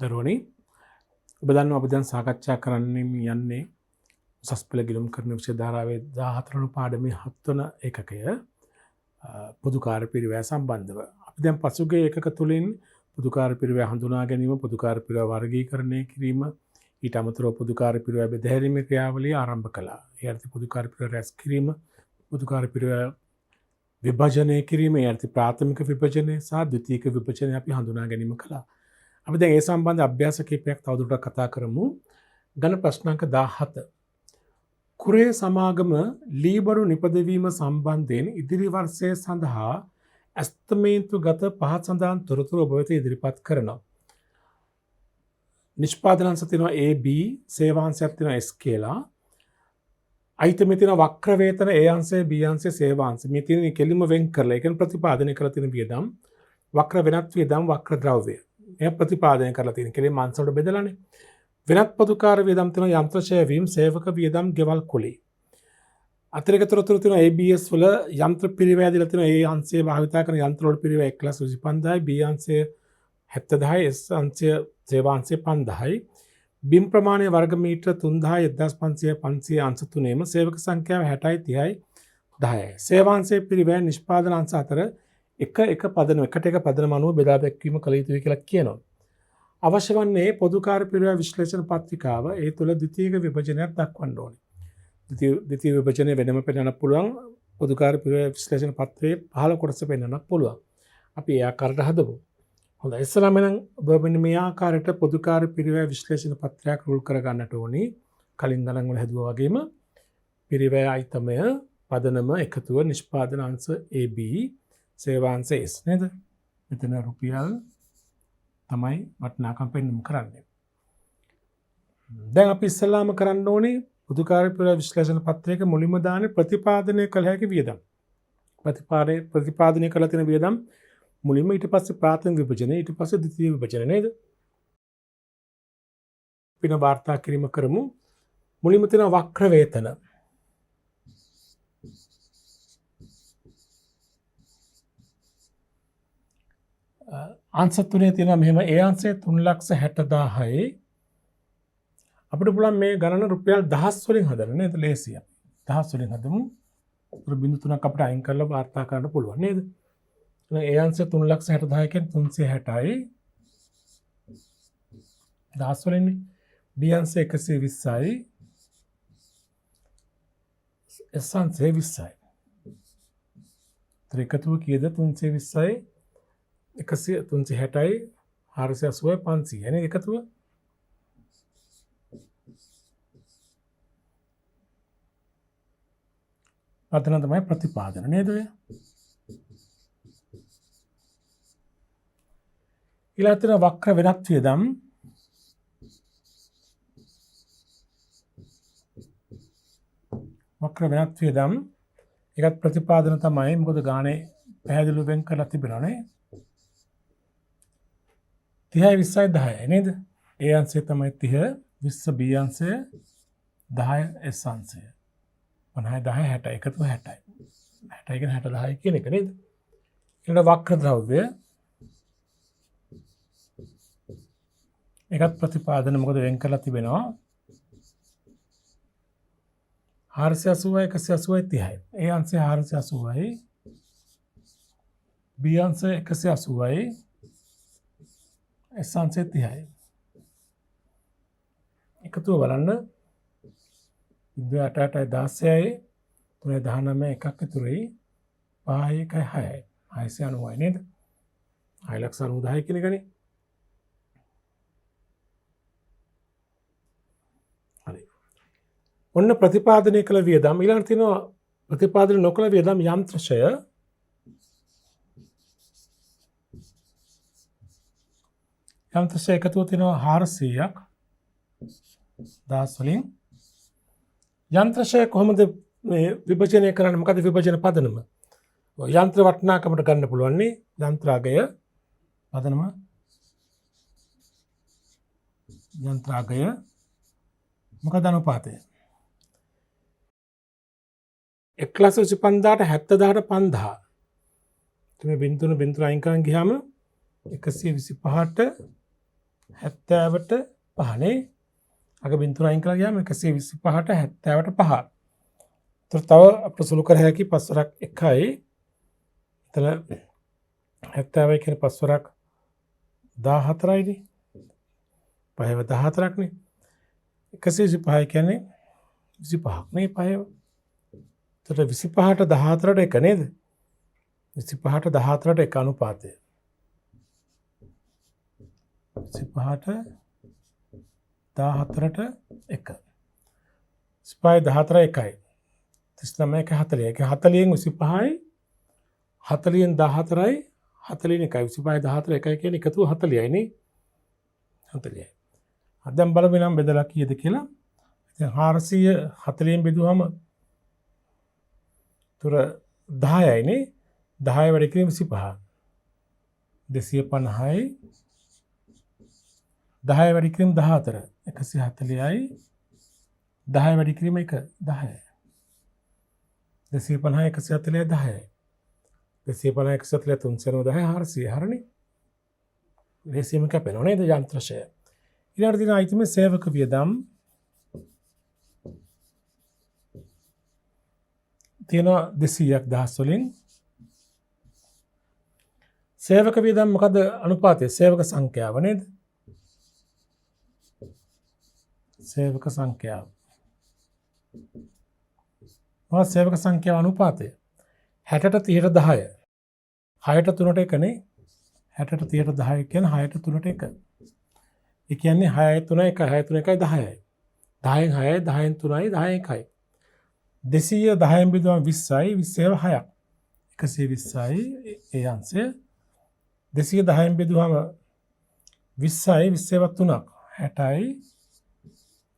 දරුවනි ඔබ දන්නවා අපි දැන් සාකච්ඡා කරන්නේ යන්නේ උසස් පෙළ ගිලුම් කරන විෂය ධාරාවේ 14 වන පාඩමේ 7 වන ඒකකය පොදු කාර්ය පිරිවැය සම්බන්ධව. අපි දැන් පසුගිය ඒකක තුලින් පොදු කාර්ය පිරිවැය හඳුනා ගැනීම, පොදු කාර්ය පිරිවැය වර්ගීකරණය කිරීම, ඊට අමතරව පොදු කාර්ය පිරිවැය බෙදහැරීමේ ක්‍රියාවලිය ආරම්භ කළා. ඒ අර්ථ පොදු කාර්ය පිරිවැය රැස් කිරීම, පොදු කාර්ය පිරිවැය විභජනය කිරීම, ඒ අර්ථ ප්‍රාථමික විභජනය සහ ද්විතීයික විභජනය අපි හඳුනා ගැනීම කළා. අපි දැන් ඒ සම්බන්ධ අභ්‍යාස කිහිපයක් තවදුරටත් කතා කරමු. ඝන ප්‍රශ්නාංක 17. කුරේ සමාගම ලීබඩු නිපදවීම සම්බන්ධයෙන් ඉදිරි වර්ෂය සඳහා ඇස්තමේන්තුගත පහත් සඳහන් තොරතුරු ඔබ වෙත ඉදිරිපත් කරනවා. නිෂ්පාදනාංශ තියෙනවා AB, සේවාංශයක් තියෙනවා S කියලා. අයිතමේ තියෙන වක්‍ර වේතන A අංශය, B අංශය, සේවාංශය. මේ තියෙන කෙලිම වෙන් කරලා ඒ කියන්නේ ප්‍රතිපාදනය කරලා තියෙන වියදම්, වක්‍ර වෙනත් වියදම්, වක්‍ර ද්‍රව්‍ය. එය ප්‍රතිපාදනය කරලා තියෙන කෙලිම අංශ වලට බෙදලානේ. වෙනත් පොදුකාර වියදම් තියෙනවා යන්ත්‍ර ඡය වීම, සේවක වියදම්, ගෙවල් කුලී. අතිරේක තොරතුරු තියෙනවා ABS වල යන්ත්‍ර පිරිවැය දීලා තියෙනවා. A අංශය භාවිතා කරන යන්ත්‍ර වල පිරිවැය 1,25,000යි, B අංශය 70,000යි, S අංශය සේවාංශය 5,000යි. බිම් ප්‍රමාණය වර්ග මීටර 3,000යි, 1,500යි, 500 අංශ තුනේම, සේවක සංඛ්‍යාව 60යි, 30යි, 10යි. සේවාංශයේ පිරිවැය නිෂ්පාදන අංශ අතර එකට එක පදනම අනුව බෙදා දැක්වීම කළ යුතුයි කියලා කියනවා. අවශ්‍ය වන්නේ පොදු කාර්ය පිරිවැය විශ්ලේෂණ පත්‍රිකාව, ඒ තුළ ද්විතීයික විභජනයක් දක්වන්න ඕනේ. ද්විතීයික විභජනය වෙනම පෙන්වන්නත් පුළුවන්. පොදු කාර්ය පිරිවැය විශ්ලේෂණ පත්‍රයේ 15 කොටස පෙන්වන්නත් පුළුවන්. අපි ඒ ආකාරයට හදමු. හොඳයි. ඉස්සරහම නම් ඔබ මෙන්න මේ ආකාරයට පොදු කාර්ය පිරිවැය විශ්ලේෂණ පත්‍රයක් රුල් කර ගන්නට ඕනි. කලින් ගණන් වල හැදුවා වගේම පිරිවැය අයිතමය, පදනම එකතුව, නිෂ්පාදන අංශ AB, සේවාංශ S නේද? මෙතන රුපියල් තමයි වටිනාකම් පෙන්වන්න කරන්නේ. දැන් අපි ඉස්සෙල්ලාම කරන්න ඕනේ පොදු කාර්ය පිරිවැය විශ්ලේෂණ පත්‍රයක මුලින්ම දාන්නේ ප්‍රතිපාදනය කළ හැකි වියදම්. ප්‍රතිපාදනය කළ තියෙන වියදම් මුලින්ම, ඊට පස්සේ ප්‍රාථමික විභජනය, ඊට පස්සේ ද්විතීයික විභජනය නේද? පින වාර්තා කිරීම කරමු. මුලින්ම තියෙන වක්‍ර වේතන. අංශ තුනේ තියෙනවා මෙහෙම. ඒ අංශය 3,60,000යි. අපිට පුළුවන් මේ ගණන රුපියල් දහස් වලින් හදන්න නේද? ලේසියි. දහස් වලින් හදමු. උතර බිඳු 3ක් අපිට අයින් කරලා වාර්තා කරන්න පුළුවන් නේද? ඒ අංශය 3,60,000 කියන්නේ 360යි. දහස් වලින්නේ. B අංශය 120යි. S අංශය 20යි. ත්‍රිකතුව කීයද? 320යි, 360යි, 480යි, 500යි නේ එකතුව. පදන තමයි ප්‍රතිපාදන නේද ඔය? ඊළඟට වක්‍ර වෙනත් වියදම්. වක්‍ර වෙනත් වියදම් ඒකත් ප්‍රතිපාදන තමයි. මොකද ගානේ පැහැදිලිව වෙන් කරලා තිබෙනවානේ. 30යි, 20යි, 10යි නේද? A අංශය තමයි 30, 20 B අංශය, 10 S අංශය. 50යි, 10යි, 60යි එකතුව 60යි. 60යි කියන්නේ 60 10යි කියන එක නේද? ඊළඟ වක්‍ර ද්‍රව්‍ය. ඒකත් ප්‍රතිපාදන මොකද වෙන් කරලා තිබෙනවා. 480යි, 180යි, 30යි. A අංශය 480යි, B අංශය 180යි, S අංශය 30යි. එකතුව බලන්න. 8යි, 16යි, 3යි, 19යි, එකක් ඉතුරුයි. 5යි, 1යි, 6යි. 690යි නේද? 6,90,000 කියන එකනේ. හරි. ඔන්න ප්‍රතිපාදනය කළ වියදම්. ඊළඟට තියෙනවා ප්‍රතිපාදනය නොකළ වියදම් යන්ත්‍ර ඡය. යන්ත්‍ර ඡය එකතුව තියෙනවා 400ක්. දහස් වලින්. යන්ත්‍ර ඡය කොහොමද මේ විභජනය කරන්නේ? මොකද විභජන පදනම? යන්ත්‍ර වටිනාකමට ගන්න පුළුවන් නේ. යන්ත්‍ර අගය පදනම. යන්ත්‍ර අගය මොකද අනුපාතය? 1,25,000ට 70,000ට 5,000. මේ බින්දුන අයින් කරන් ගියාම 125ට 70ට 5නේ අග බින්දුව අයින් කරලා ගියාම 125ට 70ට 5. ඒතර තව අපිට සුළු කර හැකි පස්වරක් 1යි. එතන 70 කියන පස්වරක් 14යිනේ. 5ව 14ක්නේ. 125 කියන්නේ 25ක් නේ 5ව. එතකොට 25ට 14ට 1 නේද? 25ට 14ට 1 අනුපාතය. 25ට 14ට 1. 25 14 1යි. 39 1 40. ඒක 40න් 25යි 40න් 14යි 40න් 1යි. 25 14 1යි කියන්නේ එකතු 40යි නේ. 40යි. දැන් බලමු නම් බෙදලා කීයද කියලා. ඉතින් 440න් බෙදුවම තුර 10යි නේ. 10 වැඩි කිරීම 25. 250යි 10 වැඩි කිරීම 14. 140යි 10 වැඩි කිරීම 1 10යි. 250 140 10යි. 250 140 310 400 හරිනේ. ලේසියෙන්ම කැපෙනව නේද යන්ත්‍රශය. ඊළඟට තියෙන අයිතමේ සේවක වියදම් තියෙනවා 200ක් දහස් වලින්. සේවක වියදම් මොකද අනුපාතය? සේවක සංඛ්‍යාව නේද? සේවක සංඛ්‍යාව. මොකද සේවක සංඛ්‍යාව අනුපාතය? 60ට 30ට 10. 6ට 3ට 1 නේ. 60ට 30ට 10 කියන්නේ 6ට 3ට 1. ඒ කියන්නේ 6යි 3යි 1යි 6යි 3යි 1යි 10යි. 10න් 6යි 10න් 3යි 10න් 1යි. 200 10න් බෙදුවම 20යි 20 6ක්. 120යි ඒ අංශය. 200 10න් බෙදුවම 20යි 20 3ක් 60යි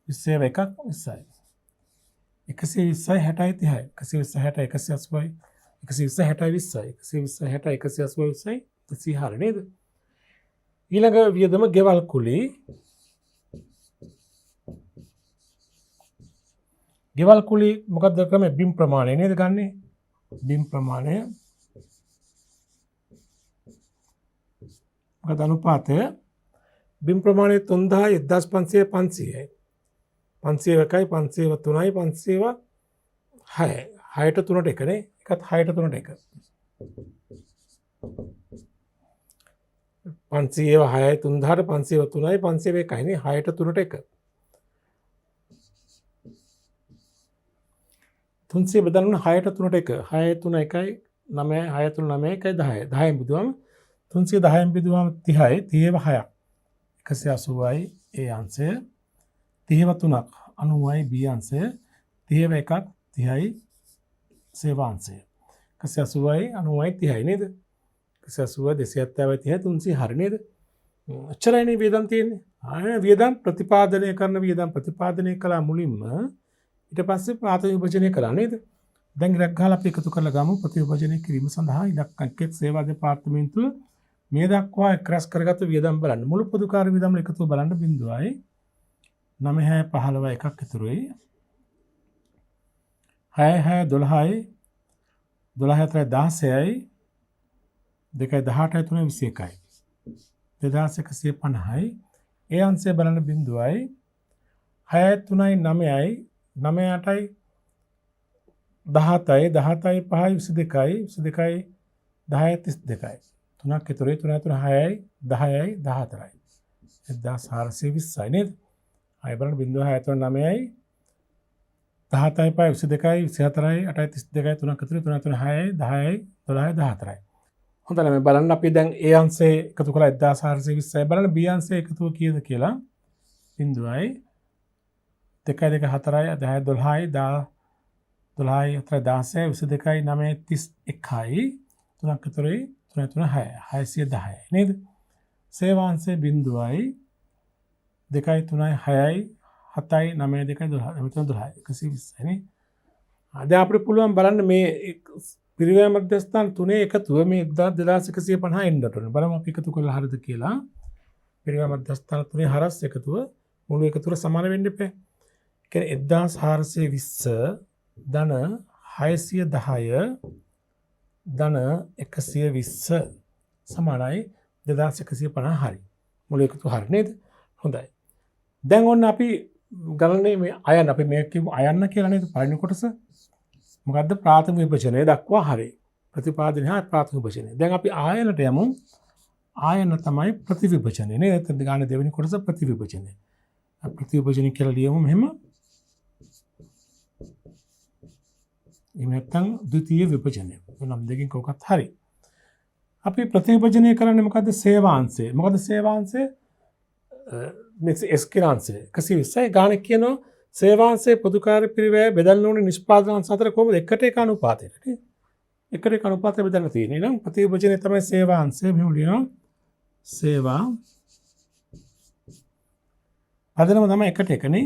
20 එකක් 20යි. 120යි 60යි 30යි. 120 60යි 180යි 120 60යි 20යි. 120 60යි 180යි 20යි 200 නේද? ඊළඟ වියදම ගෙවල් කුලී. ගෙවල් කුලී මොකක්ද ක්‍රමය? බිම් ප්‍රමාණය නේද ගන්නෙ? බිම් ප්‍රමාණය මොකද අනුපාතය? බිම් ප්‍රමාණය 3000 1500 500යි. 500යි 500 3යි 500 6යි. 6ට 3ට 1 නේ. එකත් 6ට 3ට 1. 500 6යි 3000ට 500 3යි 500 1යි නේ. 6ට 3ට 1. 300 බෙදන්න 6ට 3ට 1. 6 3 1යි 9 6 3 9 1යි 10යි. 10න් බෙදුවම 300 10න් බෙදුවම 30යි 30ව 6ක්. 180යි ඒ අංශය. 30ව 3ක් 90යි B අංශය. 30ව 1ක් 30යි සේවාංශය. 180යි 90යි 30යි නේද? 180 270යි 30යි 300 හරි නේද? අච්චරයිනේ වියදම් තියෙන්නේ. වියදම් ප්‍රතිපාදනය කරන වියදම් ප්‍රතිපාදනය කළා මුලින්ම ඊට පස්සේ ප්‍රතිවිභජනය කළා නේද? දැන් ඉලක්ක ගහලා අපි එකතු කරලා ගමු ප්‍රතිවිභජනය කිරීම සඳහා ඉලක්ක සේවා දෙපාර්තමේන්තුව මේ දක්වා එක්රැස් කරගත්තු වියදම් බලන්න. මුළු පොදු කාර්ය වියදම් එකතුව බලන්න 0යි 9 15 එකක් ඉතුරුයි. 6 12යි 12 16යි 2 18යි 3 21යි 2150යි ඒ අංශය බලන්න 0යි 6 3යි 9යි 9 8යි 17යි 17යි 5යි 22යි 22යි 10යි 32යි 3ක් ඉතුරුයි 3 3 6යි 10යි 14යි 1420යි නේද? අය බලන්න 0 6 3 9යි 17යි 5යි 22යි 24යි 8යි 32යි 3ක් ඉතුරුයි 3 3 6යි 10යි 12යි 14යි. හොඳයි මේ බලන්න අපි දැන් ඒ අංශය එකතු කළා 1420යි බලන්න B අංශය එකතුව කීයද කියලා 0යි 2 2 4යි 10 12යි 12යි 16යි 22යි 9යි 31යි 3ක් ඉතුරුයි 3 3 6යි 610යි නේද? සේවාංශය 0යි 2යි 3යි 6යි 7යි 9යි 2යි 12යි 12යි 120යි නේ. දැන් අපිට පුළුවන් බලන්න මේ පිරිවැය මධ්‍යස්ථාන තුනේ එකතුව මේ 2150 එන්නට ඕනේ. බලමු අපි එකතු කරලා හරිද කියලා. පිරිවැය මධ්‍යස්ථාන තුනේ හරස් එකතුව මුළු එකතුව සමාන වෙන්න එපා. කියන්නේ 1420 ධන 610 ධන 120 සමානයි 2150 හරි. මුළු එකතු හරි නේද? හොඳයි. දැන් ඔන්න අපි ගණනේ මේ අයන්න අපි මේ කියමු අයන්න කියලා නේද? පළවෙනි කොටස. මොකද්ද? ප්‍රාථමික විභජනය දක්වා හරි. ප්‍රතිපාදනය හා ප්‍රාථමික විභජනය. දැන් අපි ආයනට යමු. ආයන තමයි ප්‍රතිවිභජනය නේද? එතන ගන්න දෙවෙනි කොටස ප්‍රතිවිභජනය. ප්‍රතිවිභජනය කියලා ලියමු මෙහෙම. එහෙම නැත්නම් ද්විතීය විභජනය. නම් දෙකකින් කොකත් හරි. අපි ප්‍රතිවිභජනය කරන්නේ මොකද්ද? සේවාංශය. මොකද්ද සේවාංශය? S කිරාංශය 120යි ගාණක් කියනවා සේවාංශයේ පොදුකාර්ය පිරිවැය බෙදන්න ඕනේ නිෂ්පාදනාංශ අතර කොහොමද? එකට එක අනුපාතයට නේද? එකට එක අනුපාතයට බෙදන්න තියෙන්නේ. නම් ප්‍රතිවිභජනය තමයි සේවාංශය. මෙහෙම ලියනවා. සේවා පදනම තමයි එකට එකනේ.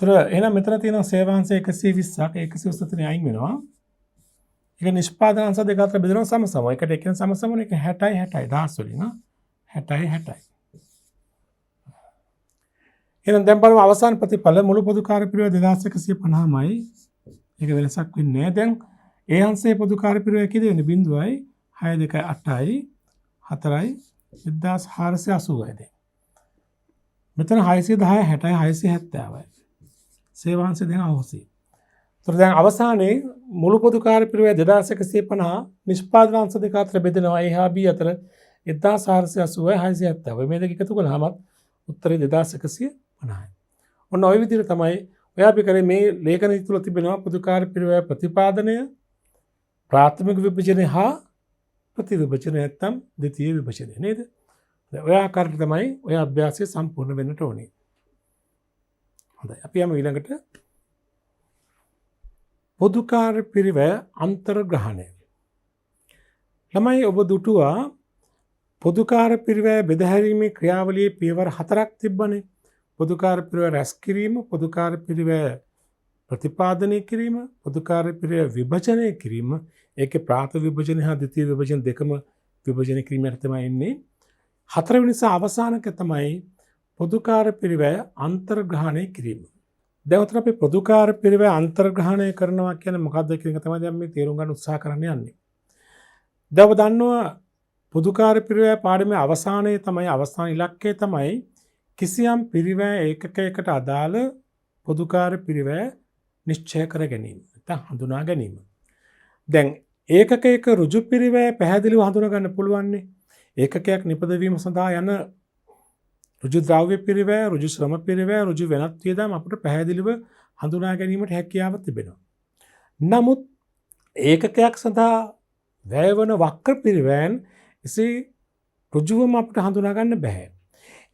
ඒතර එහෙනම් මෙතන තියෙනවා සේවාංශය 120ක් 120 අයින් වෙනවා. ඒක නිෂ්පාදනාංශ දෙක අතර බෙදනවා සමසම. එකට එකෙන් සමසමනේ. ඒක 60යි 60යි 10 වලින් 60යි 60යි. එහෙනම් දැන් බලමු අවසාන ප්‍රතිඵල මුළු පොදුකාර්ය පිරිවැය 2150යි. ඒක වෙනසක් වෙන්නේ නැහැ. දැන් ඒ අංශයේ පොදුකාර්ය පිරිවැය කීයද වෙන්නේ? 0යි 6 2 8යි 4යි 1480යි දැන්. මෙතන 610 60යි 670යි. සේවාංශ දෙක අවශ්‍යයි. ඒතර දැන් අවසානයේ මුළු පොදුකාර්ය පිරිවැය 2150 නිෂ්පාදනාංශ දෙක අතර බෙදෙනවා. A හා B අතර 1480යි 670යි. මේ දෙක එකතු කළාම උත්තරේ 2150යි. ඔන්න ওই විදිහට තමයි ඔය අපි කරේ මේ ලේඛනය තුල තිබෙනවා පොදුකාර්ය පිරිවැය ප්‍රතිපාදනය, ප්‍රාථමික විභජනය හා ප්‍රතිවිභජනය නැත්නම් ද්විතීය විභජනය නේද? ඔය ආකාරයට තමයි ඔය අභ්‍යාසය සම්පූර්ණ වෙන්නට ඕනේ. හොඳයි. අපි යමු ඊළඟට පොදුකාර්ය පිරිවැය අන්තර්ග්‍රහණය. ළමයි ඔබ දුටුවා පොදුකාර්ය පිරිවැය බෙදහැරීමේ ක්‍රියාවලියේ පියවර 4ක් තිබ්බනේ. පොදුකාර්ය පිරිවැය රැස් කිරීම, පොදුකාර්ය පිරිවැය ප්‍රතිපාදනය කිරීම, පොදුකාර්ය පිරිවැය විභජනය කිරීම, ඒකේ ප්‍රාථමික විභජනය හා ද්විතීය විභජන දෙකම විභජනය කිරීමට තමයි එන්නේ. හතරවෙනි සහ අවසානක තමයි පොදුකාර්ය පිරිවැය අන්තර්ග්‍රහණය කිරීම. දැන් උතර අපි පොදුකාර්ය පිරිවැය අන්තර්ග්‍රහණය කරනවා කියන්නේ මොකක්ද කියන එක තමයි දැන් මේ තේරුම් ගන්න උත්සාහ කරන්න යන්නේ. දැන් ඔබ දන්නවා පොදුකාර්ය පිරිවැය පාඩමේ අවසානයේ තමයි අවසාන ඉලක්කය තමයි කිසියම් පිරිවැය ඒකකයකට අදාළ පොදුකාර්ය පිරිවැය නිශ්චය කර ගැනීම. නැත්නම් හඳුනා ගැනීම. දැන් ඒකකයක ඍජු පිරිවැය පැහැදිලිව හඳුනා ගන්න පුළුවන් නේ. ඒකකයක් නිපදවීම සඳහා යන ඍජු ද්‍රව්‍ය පිරිවැය, ඍජු ශ්‍රම පිරිවැය, ඍජු වෙනත් වියදම් අපිට පැහැදිලිව හඳුනා ගැනීමට හැකියාවක් තිබෙනවා. නමුත් ඒකකයක් සඳහා වැය වන වක්‍ර පිරිවැයන් එසේ ඍජුවම අපිට හඳුනා ගන්න බෑ.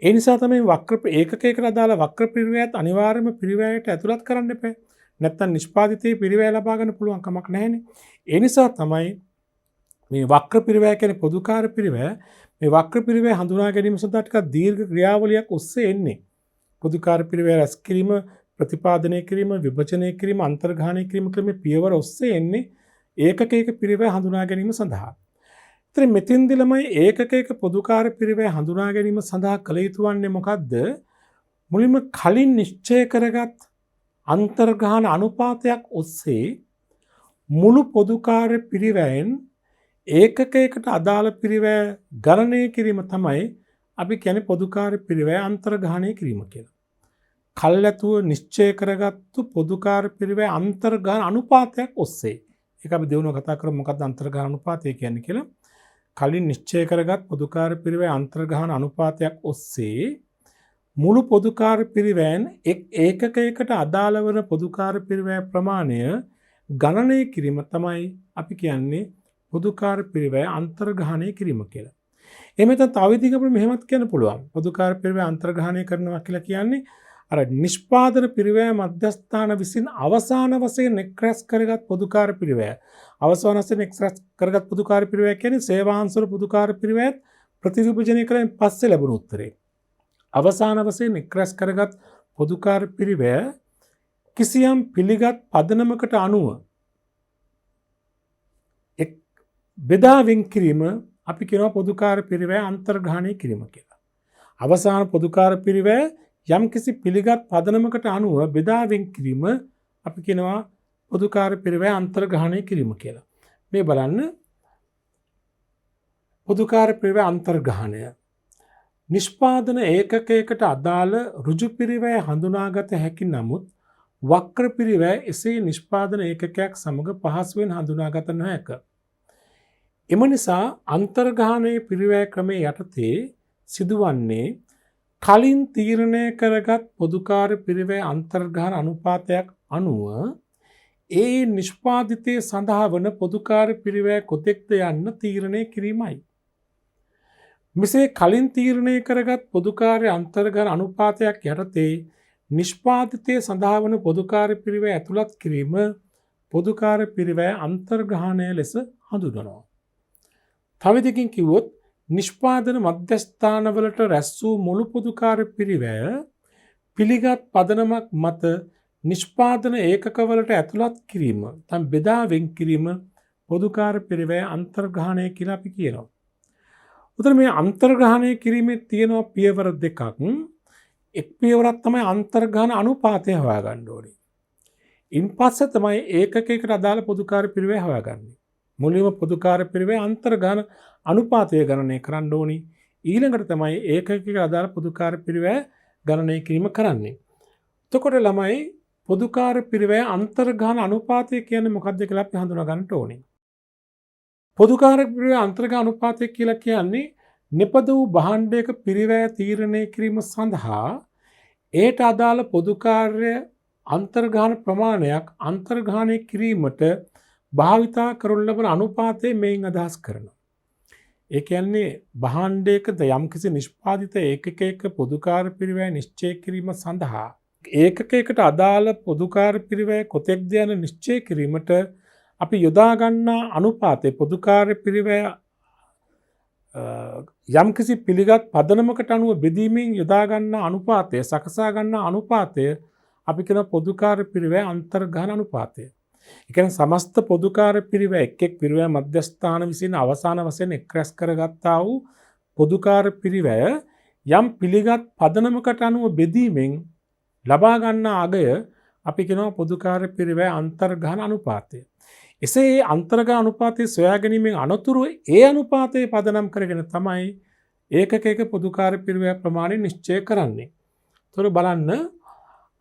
ඒ නිසා තමයි වක්‍ර ඒකකයකට අදාළ වක්‍ර පිරිවැයත් අනිවාර්යයෙන්ම පිරිවැයට ඇතුළත් කරන්න එපා. නැත්තම් නිෂ්පාදිතයේ පිරිවැය ලබා ගන්න පුළුවන් කමක් නැහැනේ. ඒ නිසා තමයි මේ වක්‍ර පිරිවැය කියන්නේ පොදුකාර්ය පිරිවැය. මේ වක්‍ර පිරිවැය හඳුනා ගැනීම සඳහා ටිකක් දීර්ඝ ක්‍රියාවලියක් ඔස්සේ එන්නේ. පොදුකාර්ය පිරිවැය රැස් කිරීම, ප්‍රතිපාදනය කිරීම, විභජනය කිරීම, අන්තර්ග්‍රහණය කිරීම කියන මේ පියවර ඔස්සේ එන්නේ ඒකකයක පිරිවැය හඳුනා ගැනීම සඳහා. ඉතින් මෙතෙන්දි ළමයි ඒකකයක පොදුකාර්ය පිරිවැය හඳුනා ගැනීම සඳහා කළ යුතු වන්නේ මොකද්ද? මුලින්ම කලින් නිශ්චය කරගත් අන්තර්ග්‍රහණ අනුපාතයක් ඔස්සේ මුළු පොදුකාර්ය පිරිවැයෙන් ඒකකයකට අදාළ පිරිවැය ගණනය කිරීම තමයි අපි කියන්නේ පොදුකාර්ය පිරිවැය අන්තර්ග්‍රහණය කිරීම කියලා. කල්ැතුව නිශ්චය කරගත්තු පොදුකාර්ය පිරිවැය අන්තර්ග්‍රහණ අනුපාතයක් ඔස්සේ. ඒක අපි දෙවුණව කතා කරමු මොකක්ද අන්තර්ග්‍රහණ අනුපාතය කියන්නේ කියලා. කලින් නිශ්චය කරගත් පොදුකාර්ය පිරිවැය අන්තර්ග්‍රහණ අනුපාතයක් ඔස්සේ මුළු පොදුකාර්ය පිරිවැයෙන් එක් ඒකකයකට අදාළ වන පොදුකාර්ය පිරිවැය ප්‍රමාණය ගණනය කිරීම තමයි අපි කියන්නේ පොදුකාර්ය පිරිවැය අන්තර්ග්‍රහණය කිරීම කියලා. එහෙම නැත්නම් තව විදිහකට අපිට මෙහෙමත් කියන්න පුළුවන්. පොදුකාර්ය පිරිවැය අන්තර්ග්‍රහණය කරනවා කියලා කියන්නේ අර නිෂ්පාදන පිරිවැය මධ්‍යස්ථාන විසින් අවසාන වශයෙන් එක්රැස් කරගත් පොදුකාර්ය පිරිවැය. අවසාන වශයෙන් එක්රැස් කරගත් පොදුකාර්ය පිරිවැය කියන්නේ සේවාංශවල පොදුකාර්ය පිරිවැයත් ප්‍රතිවිභජනය කරමින් පස්සේ ලැබුණු උත්තරේ. අවසාන වශයෙන් එක්රැස් කරගත් පොදුකාර්ය පිරිවැය කිසියම් පිළිගත් පදනමකට අනුව බෙදා වෙන් කිරීම අපි කියනවා පොදුකාර්ය පිරිවැය අන්තර්ග්‍රහණය කිරීම කියලා. අවසාන පොදුකාර්ය පිරිවැය යම්කිසි පිළිගත් පදනමකට අනුව බෙදා වෙන් කිරීම අපි කියනවා පොදුකාර්ය පිරිවැය අන්තර්ග්‍රහණය කිරීම කියලා. මේ බලන්න පොදුකාර්ය පිරිවැය අන්තර්ග්‍රහණය නිෂ්පාදන ඒකකයකට අදාළ ඍජු පිරිවැය හඳුනාගත හැකි නමුත් වක්‍ර පිරිවැය එසේ නිෂ්පාදන ඒකකයක් සමග පහසුවෙන් හඳුනාගත නොහැක. එම නිසා අන්තර්ගාහනයේ පිරිවැය ක්‍රමයේ යටතේ සිදුවන්නේ කලින් තීරණය කරගත් පොදුකාර පිරිවැය අන්තර්ගාහන අනුපාතයක් අනුව ඒ නිෂ්පාදිතය සඳහා වන පොදුකාර පිරිවැය කොතෙක්ද යන්න තීරණය කිරීමයි. මෙසේ කලින් තීරණය කරගත් පොදුකාර්ය අන්තර්ගාන අනුපාතයක් යටතේ නිෂ්පාදිතය සඳහා වන පොදුකාර පිරිවැය ඇතුළත් කිරීම පොදුකාර පිරිවැය අන්තර්ග්‍රහණය ලෙස හඳුන්වනවා. තව දෙකින් කිව්වොත් නිෂ්පාදන මධ්‍යස්ථානවලට රැස් වූ මුළු පොදුකාර පිරිවැය පිළිගත් පදනමක් මත නිෂ්පාදන ඒකකවලට ඇතුළත් කිරීම තම බෙදා වෙන් කිරීම පොදුකාර පිරිවැය අන්තර්ග්‍රහණය කියලා අපි කියනවා. උතන මේ අන්තර්ග්‍රහණය කිරීමේ තියෙනවා පියවර දෙකක්. එක් පියවරක් තමයි අන්තර්ග්‍රහණ අනුපාතය හොයාගන්න ඕනේ. ඉන්පස්සේ තමයි ඒකකයකට අදාළ පොදුකාර පිරිවැය හොයාගන්නේ. මුලින්ම පොදුකාර පිරිවැය අන්තර්ග්‍රහණ අනුපාතය ගණනය කරන්න ඕනි. ඊළඟට තමයි ඒකකයකට අදාළ පොදුකාර පිරිවැය ගණනය කිරීම කරන්නේ. එතකොට ළමයි පොදුකාර පිරිවැය අන්තර්ග්‍රහණ අනුපාතය කියන්නේ මොකක්ද කියලා අපි හඳුනා ගන්න ඕනේ. පොදුකාර පිරිවැය අන්තර්ග්‍රහණ අනුපාතය කියලා කියන්නේ නිපද වූ භාණ්ඩයක පිරිවැය තීරණය කිරීම සඳහා ඒට අදාළ පොදුකාර්ය අන්තර්ග්‍රහණ ප්‍රමාණයක් අන්තර්ග්‍රහණය කිරීමට භාවිතා කරනු ලබන අනුපාතය මෙයින් අදහස් කරනවා. ඒ කියන්නේ භාණ්ඩයකද යම්කිසි නිෂ්පාදිත ඒකකයක පොදුකාර පිරිවැය නිශ්චය කිරීම සඳහා ඒකකයකට අදාළ පොදුකාර පිරිවැය කොතෙක්ද යන නිශ්චය කිරීමට අපි යොදා ගන්නා අනුපාතය පොදුකාර පිරිවැය යම්කිසි පිළිගත් පදනමකට අනුව බෙදීමෙන් යොදා ගන්නා අනුපාතය සකසා ගන්නා අනුපාතය අපි කියන පොදුකාර පිරිවැය අන්තර්ග්‍රහණ අනුපාතය. ඒ කියන්නේ සමස්ත පොදුකාර පිරිවැය එක් පිරිවැය මධ්‍යස්ථාන විසින් අවසාන වශයෙන් එක් රැස් කරගත්තා වූ පොදුකාර පිරිවැය යම් පිළිගත් පදනමකට අනුව බෙදීමෙන් ලබා ගන්නා අගය අපි කියනවා පොදුකාර පිරිවැය අන්තර්ග්‍රහණ අනුපාතය. එසේ අන්තර්ග්‍රහණ අනුපාතය සොයා ගැනීමෙන් අනතුරුව ඒ අනුපාතයේ පදනම් කරගෙන තමයි ඒකකයක පොදුකාර පිරිවැය ප්‍රමාණය නිශ්චය කරන්නේ. ඒතර බලන්න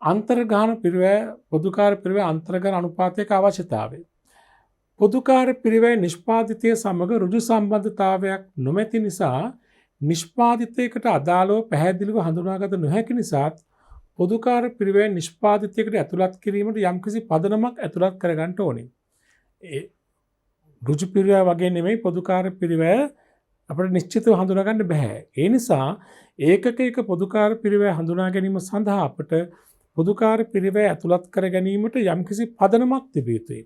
අන්තර්ග්‍රහණ පිරිවැය පොදුකාර පිරිවැය අන්තර්ග්‍රහණ අනුපාතයක අවශ්‍යතාවය. පොදුකාර පිරිවැය නිෂ්පාදිතය සමග ඍජු සම්බන්ධතාවයක් නොමැති නිසා නිෂ්පාදිතයකට අදාළව පැහැදිලිව හඳුනාගත නොහැකි නිසාත් පොදුකාර පිරිවැය නිෂ්පාදිතයකට ඇතුළත් කිරීමට යම්කිසි පදනමක් ඇතුළත් කරගන්න ඕනේ. ඍජු පිරිවැය වගේ නෙමෙයි පොදුකාර පිරිවැය අපිට නිශ්චිතව හඳුනා ගන්න බෑ. ඒ නිසා ඒකකයක පොදුකාර පිරිවැය හඳුනා ගැනීම සඳහා අපට පොදුකාර පිරිවැය ඇතුළත් කර ගැනීමට යම්කිසි පදනමක් තිබිය යුතුයි.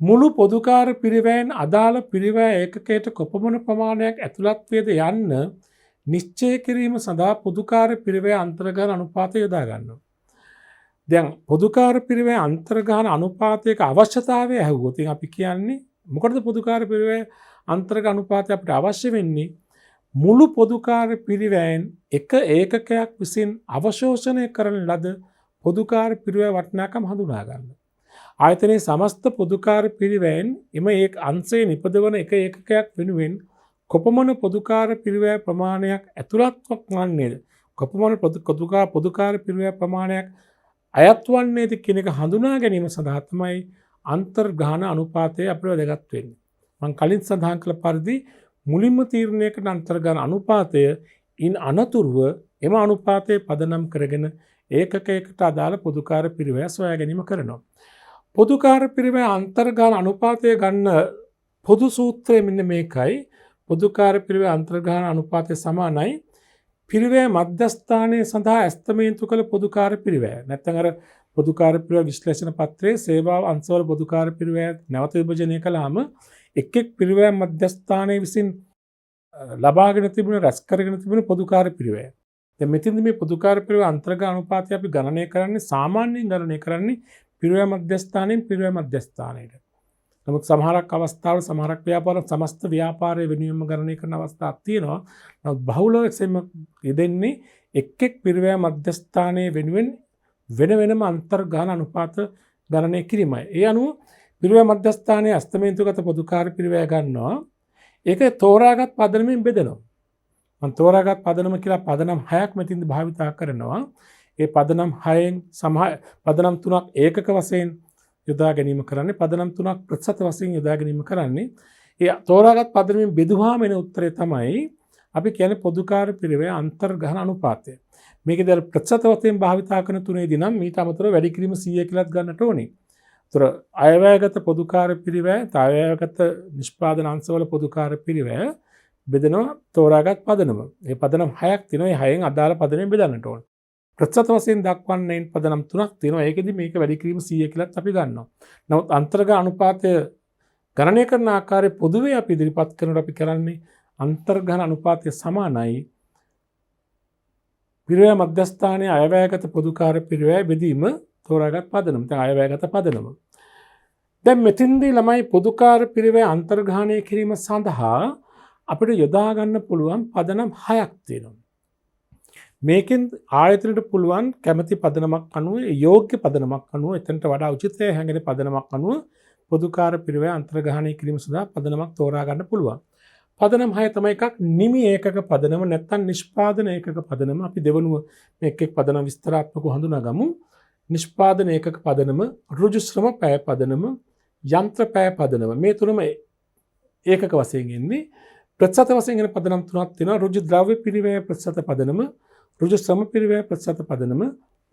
මුළු පොදුකාර පිරිවැයෙන් අදාළ පිරිවැය ඒකකයට කොපමණ ප්‍රමාණයක් ඇතුළත් වේද යන්න නිශ්චය කිරීම සඳහා පොදුකාර පිරිවැය අන්තර්ග්‍රහණ අනුපාතය යොදා ගන්නවා. දැන් පොදුකාර පිරිවැය අන්තර්ග්‍රහණ අනුපාතයක අවශ්‍යතාවය ඇහුවොත් අපි කියන්නේ මොකටද පොදුකාර පිරිවැය අන්තර්ග්‍රහණ අනුපාතය අපිට අවශ්‍ය වෙන්නේ? මුළු පොදුකාර පිරිවැයෙන් එක ඒකකයක් විසින් අවශෝෂණය කරන ලද පොදුකාර පිරිවැය වටිනාකම හඳුනා ගන්න. ආයතනයේ සමස්ත පොදුකාර පිරිවැයෙන් එම ඒ අංශයේ නිපදවන එක ඒකකයක් වෙනුවෙන් කොපමණ පොදුකාර පිරිවැය ප්‍රමාණයක් ඇතුළත් වන්නේද? කොපමණ පොදුකාර පිරිවැය ප්‍රමාණයක් අයත් වන්නේද කියන එක හඳුනා ගැනීම සඳහා තමයි අන්තර්ග්‍රහණ අනුපාතය අපිට වැදගත් වෙන්නේ. මම කලින් සඳහන් කළ පරිදි මුලින්ම තීරණය කරන අන්තර්ග්‍රහණ අනුපාතය ඉන් අනතුරුව එම අනුපාතය පදනම් කරගෙන ඒකකයකට අදාළ පොදුකාර පිරිවැය සොයා ගැනීම කරනවා. පොදුකාර පිරිවැය අන්තර්ග්‍රහණ අනුපාතය ගන්න පොදු සූත්‍රය මෙන්න මේකයි. පොදුකාර පිරිවැය අන්තර්ග්‍රහණ අනුපාතය සමානයි පිරිවැය මධ්‍යස්ථානයේ සඳහා ඇස්තමේන්තු කළ පොදුකාර පිරිවැය. නැත්නම් අර පොදුකාර පිරිවැය විශ්ලේෂණ පත්‍රයේ සේවා අංශවල පොදුකාර පිරිවැය නැවත විභජනය කළාම එක් පිරිවැය මධ්‍යස්ථානයේ විසින් ලබාගෙන තිබුණ රැස් කරගෙන තිබුණ පොදුකාර පිරිවැය. දැන් මෙතෙන්දි මේ පොදුකාර පිරිවැය අන්තර්ග්‍රහණ අනුපාතය අපි ගණනය කරන්නේ සාමාන්‍යයෙන් ගණනය කරන්නේ පිරිවැය මධ්‍යස්ථානයෙන් පිරිවැය මධ්‍යස්ථානයට. නමුත් සමහරක් අවස්ථාවල සමහරක් ව්‍යාපාර සමස්ත ව්‍යාපාරයේ වෙනුවෙන්ම ගණනය කරන අවස්ථාවක් තියෙනවා. නමුත් බහුලව එසේම යෙදෙන්නේ එක් පිරිවැය මධ්‍යස්ථානයේ වෙනුවෙන් වෙන වෙනම අන්තර්ග්‍රහණ අනුපාත ගණනය කිරීමයි. ඒ අනුව පිරිවැය මධ්‍යස්ථානයේ අස්තමේන්තුගත පොදුකාර පිරිවැය ගන්නවා. ඒක තෝරාගත් පදනමෙන් බෙදනවා. මම තෝරාගත් පදනම කියලා පදනම් 6ක් මෙතින්ද භාවිතා කරනවා. ඒ පදනම් 6න් පදනම් 3ක් ඒකක වශයෙන් යොදා ගැනීම කරන්නේ, පදනම් 3ක් ප්‍රතිශත වශයෙන් යොදා ගැනීම කරන්නේ. ඒ තෝරාගත් පදනමින් බෙදුවාම එන උත්තරය තමයි අපි කියන්නේ පොදුකාර පිරිවේ අන්තර්ගහන අනුපාතය. මේකේද ප්‍රතිශත වශයෙන් භාවිතා කරන තුනේදී නම් මීට අමතරව වැඩි කිරීම 100 කියලාත් ගන්නට ඕනේ. ඒතර අයවැයගත පොදුකාර පිරිවේ, අයවැයගත නිෂ්පාදන අංශවල පොදුකාර පිරිවේ බෙදෙනවා තෝරාගත් පදනම. මේ පදනම් 6ක් තියෙනවා. ඒ 6න් අදාළ පදනම බෙදන්නට ඕනේ. ප්‍රතිශත වශයෙන් දක්වන්නේ පදනම් 3ක් තියෙනවා. ඒකෙදි මේක වැඩි කිරීම 100 කියලාත් අපි ගන්නවා. නමුත් අන්තර්ගත අනුපාතය ගණනය කරන ආකාරය පොදුවේ අපි ඉදිරිපත් කරනකොට අපි කරන්නේ අන්තර්ගත අනුපාතය සමානයි පිරිවේ මධ්‍යස්ථානයේ අයවැයගත පොදුකාර පිරිවේ බෙදීම තෝරාගත් පදනම. දැන් අයවැයගත පදනම. දැන් මෙතින්දී ළමයි පොදුකාර පිරිවේ අන්තර්ග්‍රහණය කිරීම සඳහා අපිට යොදා ගන්න පුළුවන් පදනම් 6ක් තියෙනවා. මේකෙන් ආයතනයට පුළුවන් කැමැති පදනමක් අනුව, යෝග්‍ය පදනමක් අනුව, එතනට වඩා උචිතය හැඟෙන පදනමක් අනුව පොදුකාර පිරිවේ අන්තර්ග්‍රහණය කිරීම සඳහා පදනමක් තෝරා ගන්න පුළුවන්. පදනම් 6 තමයි එකක් නිමි ඒකක පදනම නැත්නම් නිෂ්පාදන ඒකක පදනම. අපි දෙවනුව මේක එක් පදනම විස්තරාත්මකව හඳුනාගමු. නිෂ්පාදන ඒකක පදනම, ඍජු ශ්‍රම පැය පදනම, යන්ත්‍ර පැය පදනම. මේ තුනම ඒකක වශයෙන් එන්නේ. ප්‍රතිශත වශයෙන් එන පදනම් තුනක් තියෙනවා. ඍජු ද්‍රව්‍ය පිරිවැය ප්‍රතිශත පදනම, ඍජු ශ්‍රම පිරිවැය ප්‍රතිශත පදනම,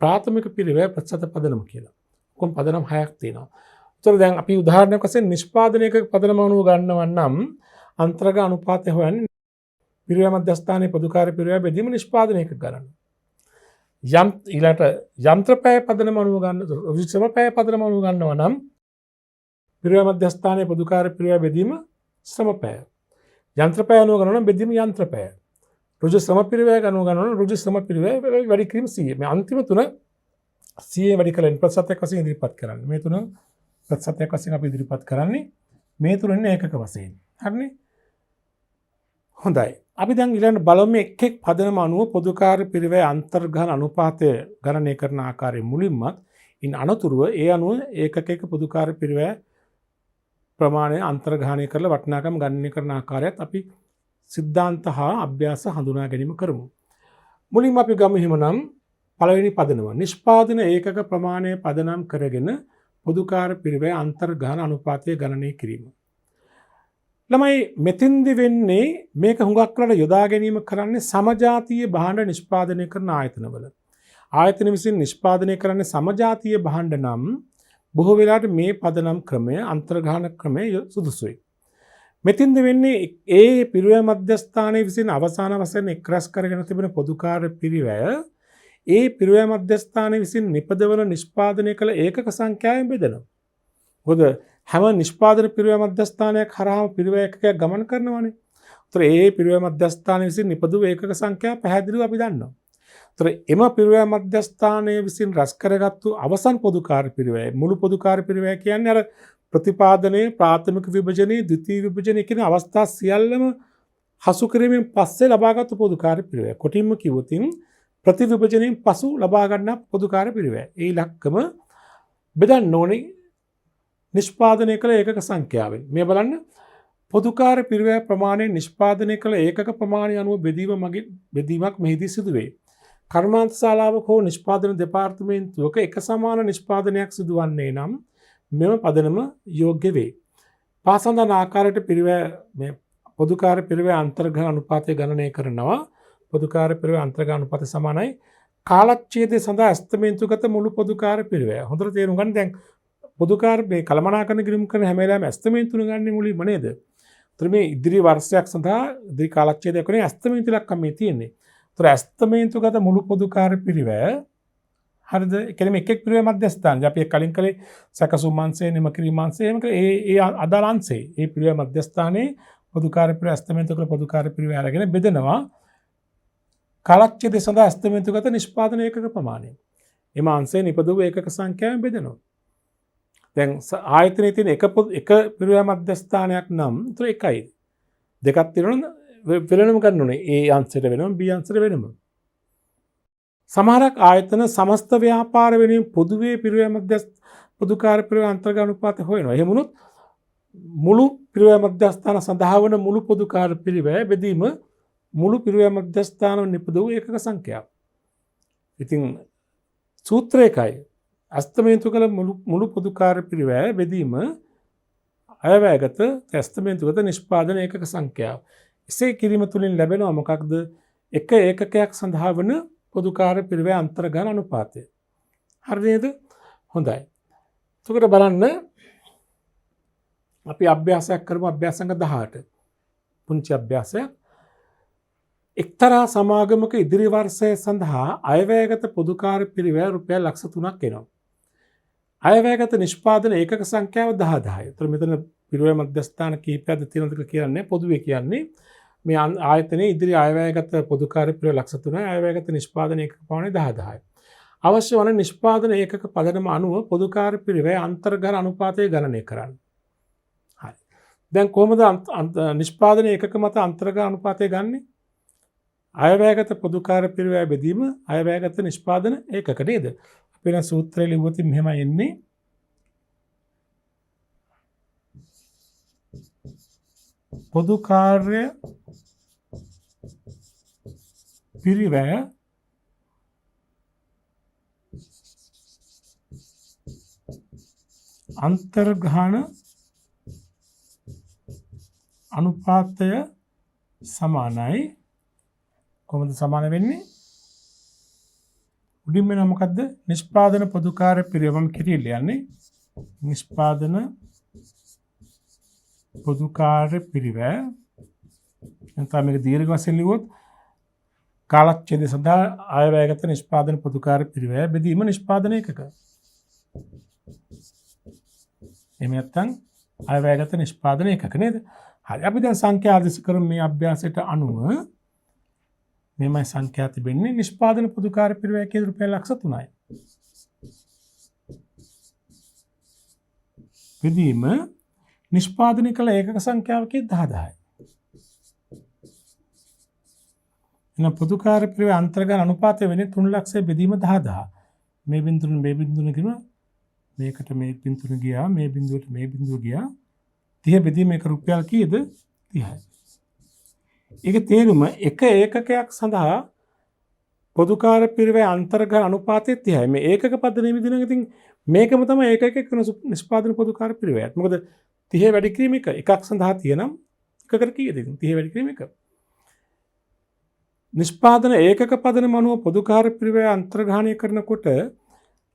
ප්‍රාථමික පිරිවැය ප්‍රතිශත පදනම කියලා. කොහොම පදනම් 6ක් තියෙනවා. ඒතර දැන් අපි උදාහරණයක් වශයෙන් නිෂ්පාදන ඒකක පදනම අනුව ගන්නවා නම් අන්තර්ගත අනුපාතය හොයන්නේ පිරිවැය මධ්‍යස්ථානයේ පොදුකාර පිරිවැය බෙදීම නිෂ්පාදන ඒකක ගණන. ඊළාට යන්ත්‍ර පැය පදනම අනුව ගන්න, ඍජු ශ්‍රම පැය පදනම අනුව ගන්නවා නම් පිරිවැය මධ්‍යස්ථානයේ පොදුකාර පිරිවැය බෙදීම ශ්‍රම පැය. යන්ත්‍ර පැය අනුව ගන්නවා නම් බෙදීම යන්ත්‍ර පැය. ඍජු ශ්‍රම පිරිවැය අනුව ගන්නවා නම් ඍජු ශ්‍රම පිරිවැය වැඩි කිරීම 100. මේ අන්තිම තුන 100 වැඩි කලින් ප්‍රතිශතයක් වශයෙන් ඉදිරිපත් කරන්නේ. මේ තුන ප්‍රතිශතයක් වශයෙන් අපි ඉදිරිපත් කරන්නේ. මේ තුනන්නේ ඒකක වශයෙන්. හරිනේ? හොඳයි. අපි දැන් ඊළඟ බලමු එක් එක් පදනම අනුව පොදුකාර පිරිවැය අන්තර්ග්‍රහණ අනුපාතය ගණනය කරන ආකාරය මුලින්මත් ඉන් අනතුරුව ඒ අනුව ඒකක පොදුකාර පිරිවැය ප්‍රමාණය අන්තර්ග්‍රහණය කරලා වටිනාකම් ගණනය කරන ආකාරයත් අපි සිද්ධාන්ත හා අභ්‍යාස හඳුනා ගැනීම කරමු. මුලින්ම අපි ගමු එහෙමනම් පළවෙනි පදනම නිෂ්පාදන ඒකක ප්‍රමාණය පදනම් කරගෙන පොදුකාර පිරිවැය අන්තර්ග්‍රහණ අනුපාතය ගණනය කිරීම. ළමයි මෙතෙන්දි වෙන්නේ මේක හුඟක් කරලා යොදා ගැනීම කරන්නේ සමජාතීය භාණ්ඩ නිෂ්පාදනය කරන ආයතනවල. ආයතන විසින් නිෂ්පාදනය කරන්නේ සමජාතීය භාණ්ඩ නම් බොහෝ වෙලාවට මේ පදනම් ක්‍රමය අන්තර්ග්‍රහණ ක්‍රමය සුදුසුයි. මෙතෙන්දි වෙන්නේ ඒ පිරිවැය මධ්‍යස්ථානයේ විසින් අවසාන වශයෙන් එක්රැස් කරගෙන තිබෙන පොදුකාර පිරිවැය ඒ පිරිවැය මධ්‍යස්ථානයේ විසින් නිපදවන නිෂ්පාදනය කළ ඒකක සංඛ්‍යාවෙන් බෙදෙනවා. මොකද හැම නිෂ්පාදන පිරිවැය මධ්‍යස්ථානයක් හරහාම පිරිවැය ඒකකයක් ගමන් කරනවානේ. ඒතර ඒ පිරිවැය මධ්‍යස්ථානයේ විසින් නිපදවූ ඒකක සංඛ්‍යාව පැහැදිලිව අපි දන්නවා. ඒතර එම පිරිවැය මධ්‍යස්ථානයේ විසින් රැස් කරගත්තු අවසන් පොදුකාර පිරිවැය, මුළු පොදුකාර පිරිවැය කියන්නේ අර ප්‍රතිපාදනයේ, ප්‍රාථමික විභජනයේ, ද්විතීයික විභජනයේ කියන අවස්ථා සියල්ලම හසු කිරීමෙන් පස්සේ ලබාගත් පොදුකාර පිරිවැය. කොටින්ම කිව්වොත් ප්‍රතිවිභජනයෙන් පසු ලබා ගන්නා පොදුකාර පිරිවැය. ඒ ඉලක්කම බෙදන්න ඕනේ නිෂ්පාදනය කළ ඒකක සංඛ්‍යාවෙන්. මේ බලන්න පොදුකාර පිරිවැය ප්‍රමාණය නිෂ්පාදනය කළ ඒකක ප්‍රමාණය අනුව බෙදීමක් මෙහිදී සිදුවේ. කර්මාන්ත ශාලාවක හෝ නිෂ්පාදන දෙපාර්තමේන්තුවක එක සමාන නිෂ්පාදනයක් සිදුවන්නේ නම් මෙම පදනම යෝග්‍ය වේ. පාසඳන ආකාරයට පිරිවැය පොදුකාර පිරිවැය අන්තර්ග්‍රහණ අනුපාතය ගණනය කරනවා. පොදුකාර පිරිවැය අන්තර්ග්‍රහණ අනුපාතය සමානයි කාලච්ඡේදය සඳහා ඇස්තමේන්තුගත මුළු පොදුකාර පිරිවැය. හොඳට තේරුම් ගන්න. දැන් පොදුකාර මේ කළමනාකරණ කිරීම කරන හැම වෙලාවෙම ඇස්තමේන්තුන ගන්න මුලින්ම නේද? ඒතර මේ ඉදිරි වර්ෂයක් සඳහා ඉදිරි කාලච්ඡේදයක් වනේ ඇස්තමේන්තු ඉලක්කම් මේ තියෙන්නේ. ඒතර ඇස්තමේන්තුගත මුළු පොදුකාර පිරිවැය හරිද? ඒ කියන්නේ මේ එක් එක් පිරිවැය මධ්‍යස්ථාන. අපි කලින් කලේ සැකසුම් අංශය, නිම කිරීම අංශය, එහෙම ඒ අදාළ අංශේ ඒ පිරිවැය මධ්‍යස්ථානයේ පොදුකාර පිරිවැය ඇස්තමේන්තු කළ පොදුකාර පිරිවැය අරගෙන බෙදනවා. කාලච්ඡේදය සඳහා ඇස්තමේන්තුගත නිෂ්පාදන ඒකක ප්‍රමාණය. එම අංශයේ නිපදවූ ඒකක සංඛ්‍යාවෙන් බෙදනවා. දැන් ආයතනයේ තියෙන එක පිරිවැය මධ්‍යස්ථානයක් නම් ඒතර එකයි. දෙකක් තියෙනවා වෙනම ගන්න ඕනේ. A අංශයට වෙනම B අංශයට වෙනම. සමහරක් ආයතන සමස්ත ව්‍යාපාර වෙනුවෙන් පොදුවේ පිරිවැය පොදුකාර පිරිවැය අන්තර්ගත අනුපාතය හොයනවා. එහෙම වුණොත් මුළු පිරිවැය මධ්‍යස්ථාන සඳහා වන මුළු පොදුකාර පිරිවැය බෙදීම මුළු පිරිවැය මධ්‍යස්ථානව නිපදවූ ඒකක සංඛ්‍යාව. ඉතින් සූත්‍රය එකයි. අස්තමේන්තු කළ මුළු පොදු කාර්ය පිරිවැය බෙදීම අයවැයගත ඇස්තමේන්තුගත නිෂ්පාදන ඒකක සංඛ්‍යාව. එසේ කිරීම තුළින් ලැබෙනවා මොකක්ද? එක ඒකකයක් සඳහා වන පොදු කාර්ය පිරිවැය අන්තර්ගාන අනුපාතය. හරි නේද? හොඳයි. එතකොට බලන්න අපි අභ්‍යාසයක් කරමු. අභ්‍යාසංග 18. පුංචි අභ්‍යාසයක්. එක්තරා සමාගමක ඉදිරි වර්ෂය සඳහා අයවැයගත පොදු කාර්ය පිරිවැය රුපියල් ලක්ෂ 3ක් එනවා. අයවැයගත නිෂ්පාදන ඒකක සංඛ්‍යාව 10,000යි. ඒතර මෙතන පිරිවැය මධ්‍යස්ථාන කීපයක්ද තියෙනවද කියලා කියන්නේ පොදුවේ කියන්නේ මේ ආයතනයේ ඉදිරි අයවැයගත පොදු කාර්ය පිරිවැය ලක්ෂ 3යි අයවැයගත නිෂ්පාදන ඒකක පවණේ 10,000යි. අවශ්‍ය වන නිෂ්පාදන ඒකක පදනම අනුව පොදු කාර්ය පිරිවැය අන්තර්ගත අනුපාතය ගණනය කරන්න. හරි. දැන් කොහොමද නිෂ්පාදන ඒකක මත අන්තර්ගත අනුපාතය ගන්නෙ? අයවැයගත පොදු කාර්ය පිරිවැය බෙදීම අයවැයගත නිෂ්පාදන ඒකක නේද? අපි නම් සූත්‍රය ලිව්වොත් මෙහෙමයි එන්නේ. පොදු කාර්ය පිරිවැය අන්තර්ග්‍රහණ අනුපාතය සමානයි. කොහොමද සමාන වෙන්නේ? උඩින් වෙන මොකද්ද? නිෂ්පාදන පොදු කාර්ය පිරිවැය මම කිරිල්ල යන්නේ. නිෂ්පාදන පොදු කාර්ය පිරිවැය එතන මේක දීර්ඝ වශයෙන් ලියුවොත් කාලච්ඡේදය සඳහා අයවැයගත නිෂ්පාදන පොදු කාර්ය පිරිවැය බෙදීම නිෂ්පාදන ඒකක. එහෙම නැත්නම් අයවැයගත නිෂ්පාදන ඒකක නේද? හරි. අපි දැන් සංඛ්‍යා ආදේශ කරමු මේ අභ්‍යාසයට අනුව. මෙමය සංඛ්‍යා තිබෙන්නේ නිෂ්පාදන පොදු කාර්ය පිරිවැය කීයද? රුපියල් ලක්ෂ 3යි. බෙදීම නිෂ්පාදනය කළ ඒකක සංඛ්‍යාව කීයද? 10,000යි. එහෙනම් පොදු කාර්ය පිරිවැය අන්තර්ගත අනුපාතය වෙන්නේ 3 ලක්ෂය බෙදීම 10,000. මේ බිඳුන කිව්වා මේකට මේ බිඳුන ගියා මේ බිඳුවට මේ බිඳුව ගියා 30 බෙදීම එක රුපියල් කීයද? 30යි. ඒක තේරුම එක ඒකකයක් සඳහා පොදු කාර්ය පිරිවැය අන්තර්ගත අනුපාතය 30යි. මේ ඒකක පදනම විදිහට ඉතින් මේකම තමයි ඒකකයක නිෂ්පාදන පොදු කාර්ය පිරිවැයත්. මොකද 30 වැඩි කිරීම එකක් සඳහා තියෙනම් එකකට කීයද? 30 වැඩි කිරීම එක. නිෂ්පාදන ඒකක පදනම අනුව පොදු කාර්ය පිරිවැය අන්තර්ග්‍රහණය කරනකොට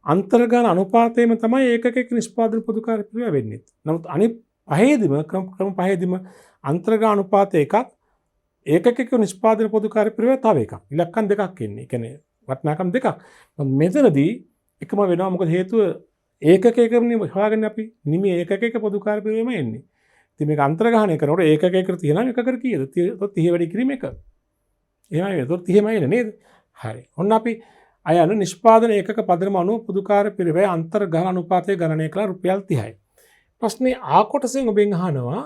අන්තර්ගත අනුපාතයම තමයි ඒකකයක නිෂ්පාදන පොදු කාර්ය පිරිවැය වෙන්නේ. නමුත් අනිත් පහේදීම ක්‍රම පහේදීම අන්තර්ගත අනුපාත එකක් ඒකකයක නිෂ්පාදන පොදු කාර්ය පිරිවැය තව එකක්. ඉලක්කම් දෙකක් එන්නේ. ඒ කියන්නේ වටිනාකම් දෙකක්. මෙතනදී එකම වෙනවා. මොකද හේතුව ඒකකයකනේ හොයාගන්නේ අපි. නිමි ඒකකයක පොදු කාර්ය පිරිවැයම එන්නේ. ඉතින් මේක අන්තර්ග්‍රහණය කරනකොට ඒකකයකට තියෙනවා එකකට කීයද? 30 වැඩි කිරීම එක. එහෙමයි. ඒතකොට 30මයි එන්නේ නේද? හරි. ඔන්න අපි අයන නිෂ්පාදන ඒකක පදනම අනුව පොදු කාර්ය පිරිවැය අන්තර්ගත අනුපාතය ගණනය කළා රුපියල් 30යි. ප්‍රශ්නේ ආ කොටසෙන් ඔබෙන් අහනවා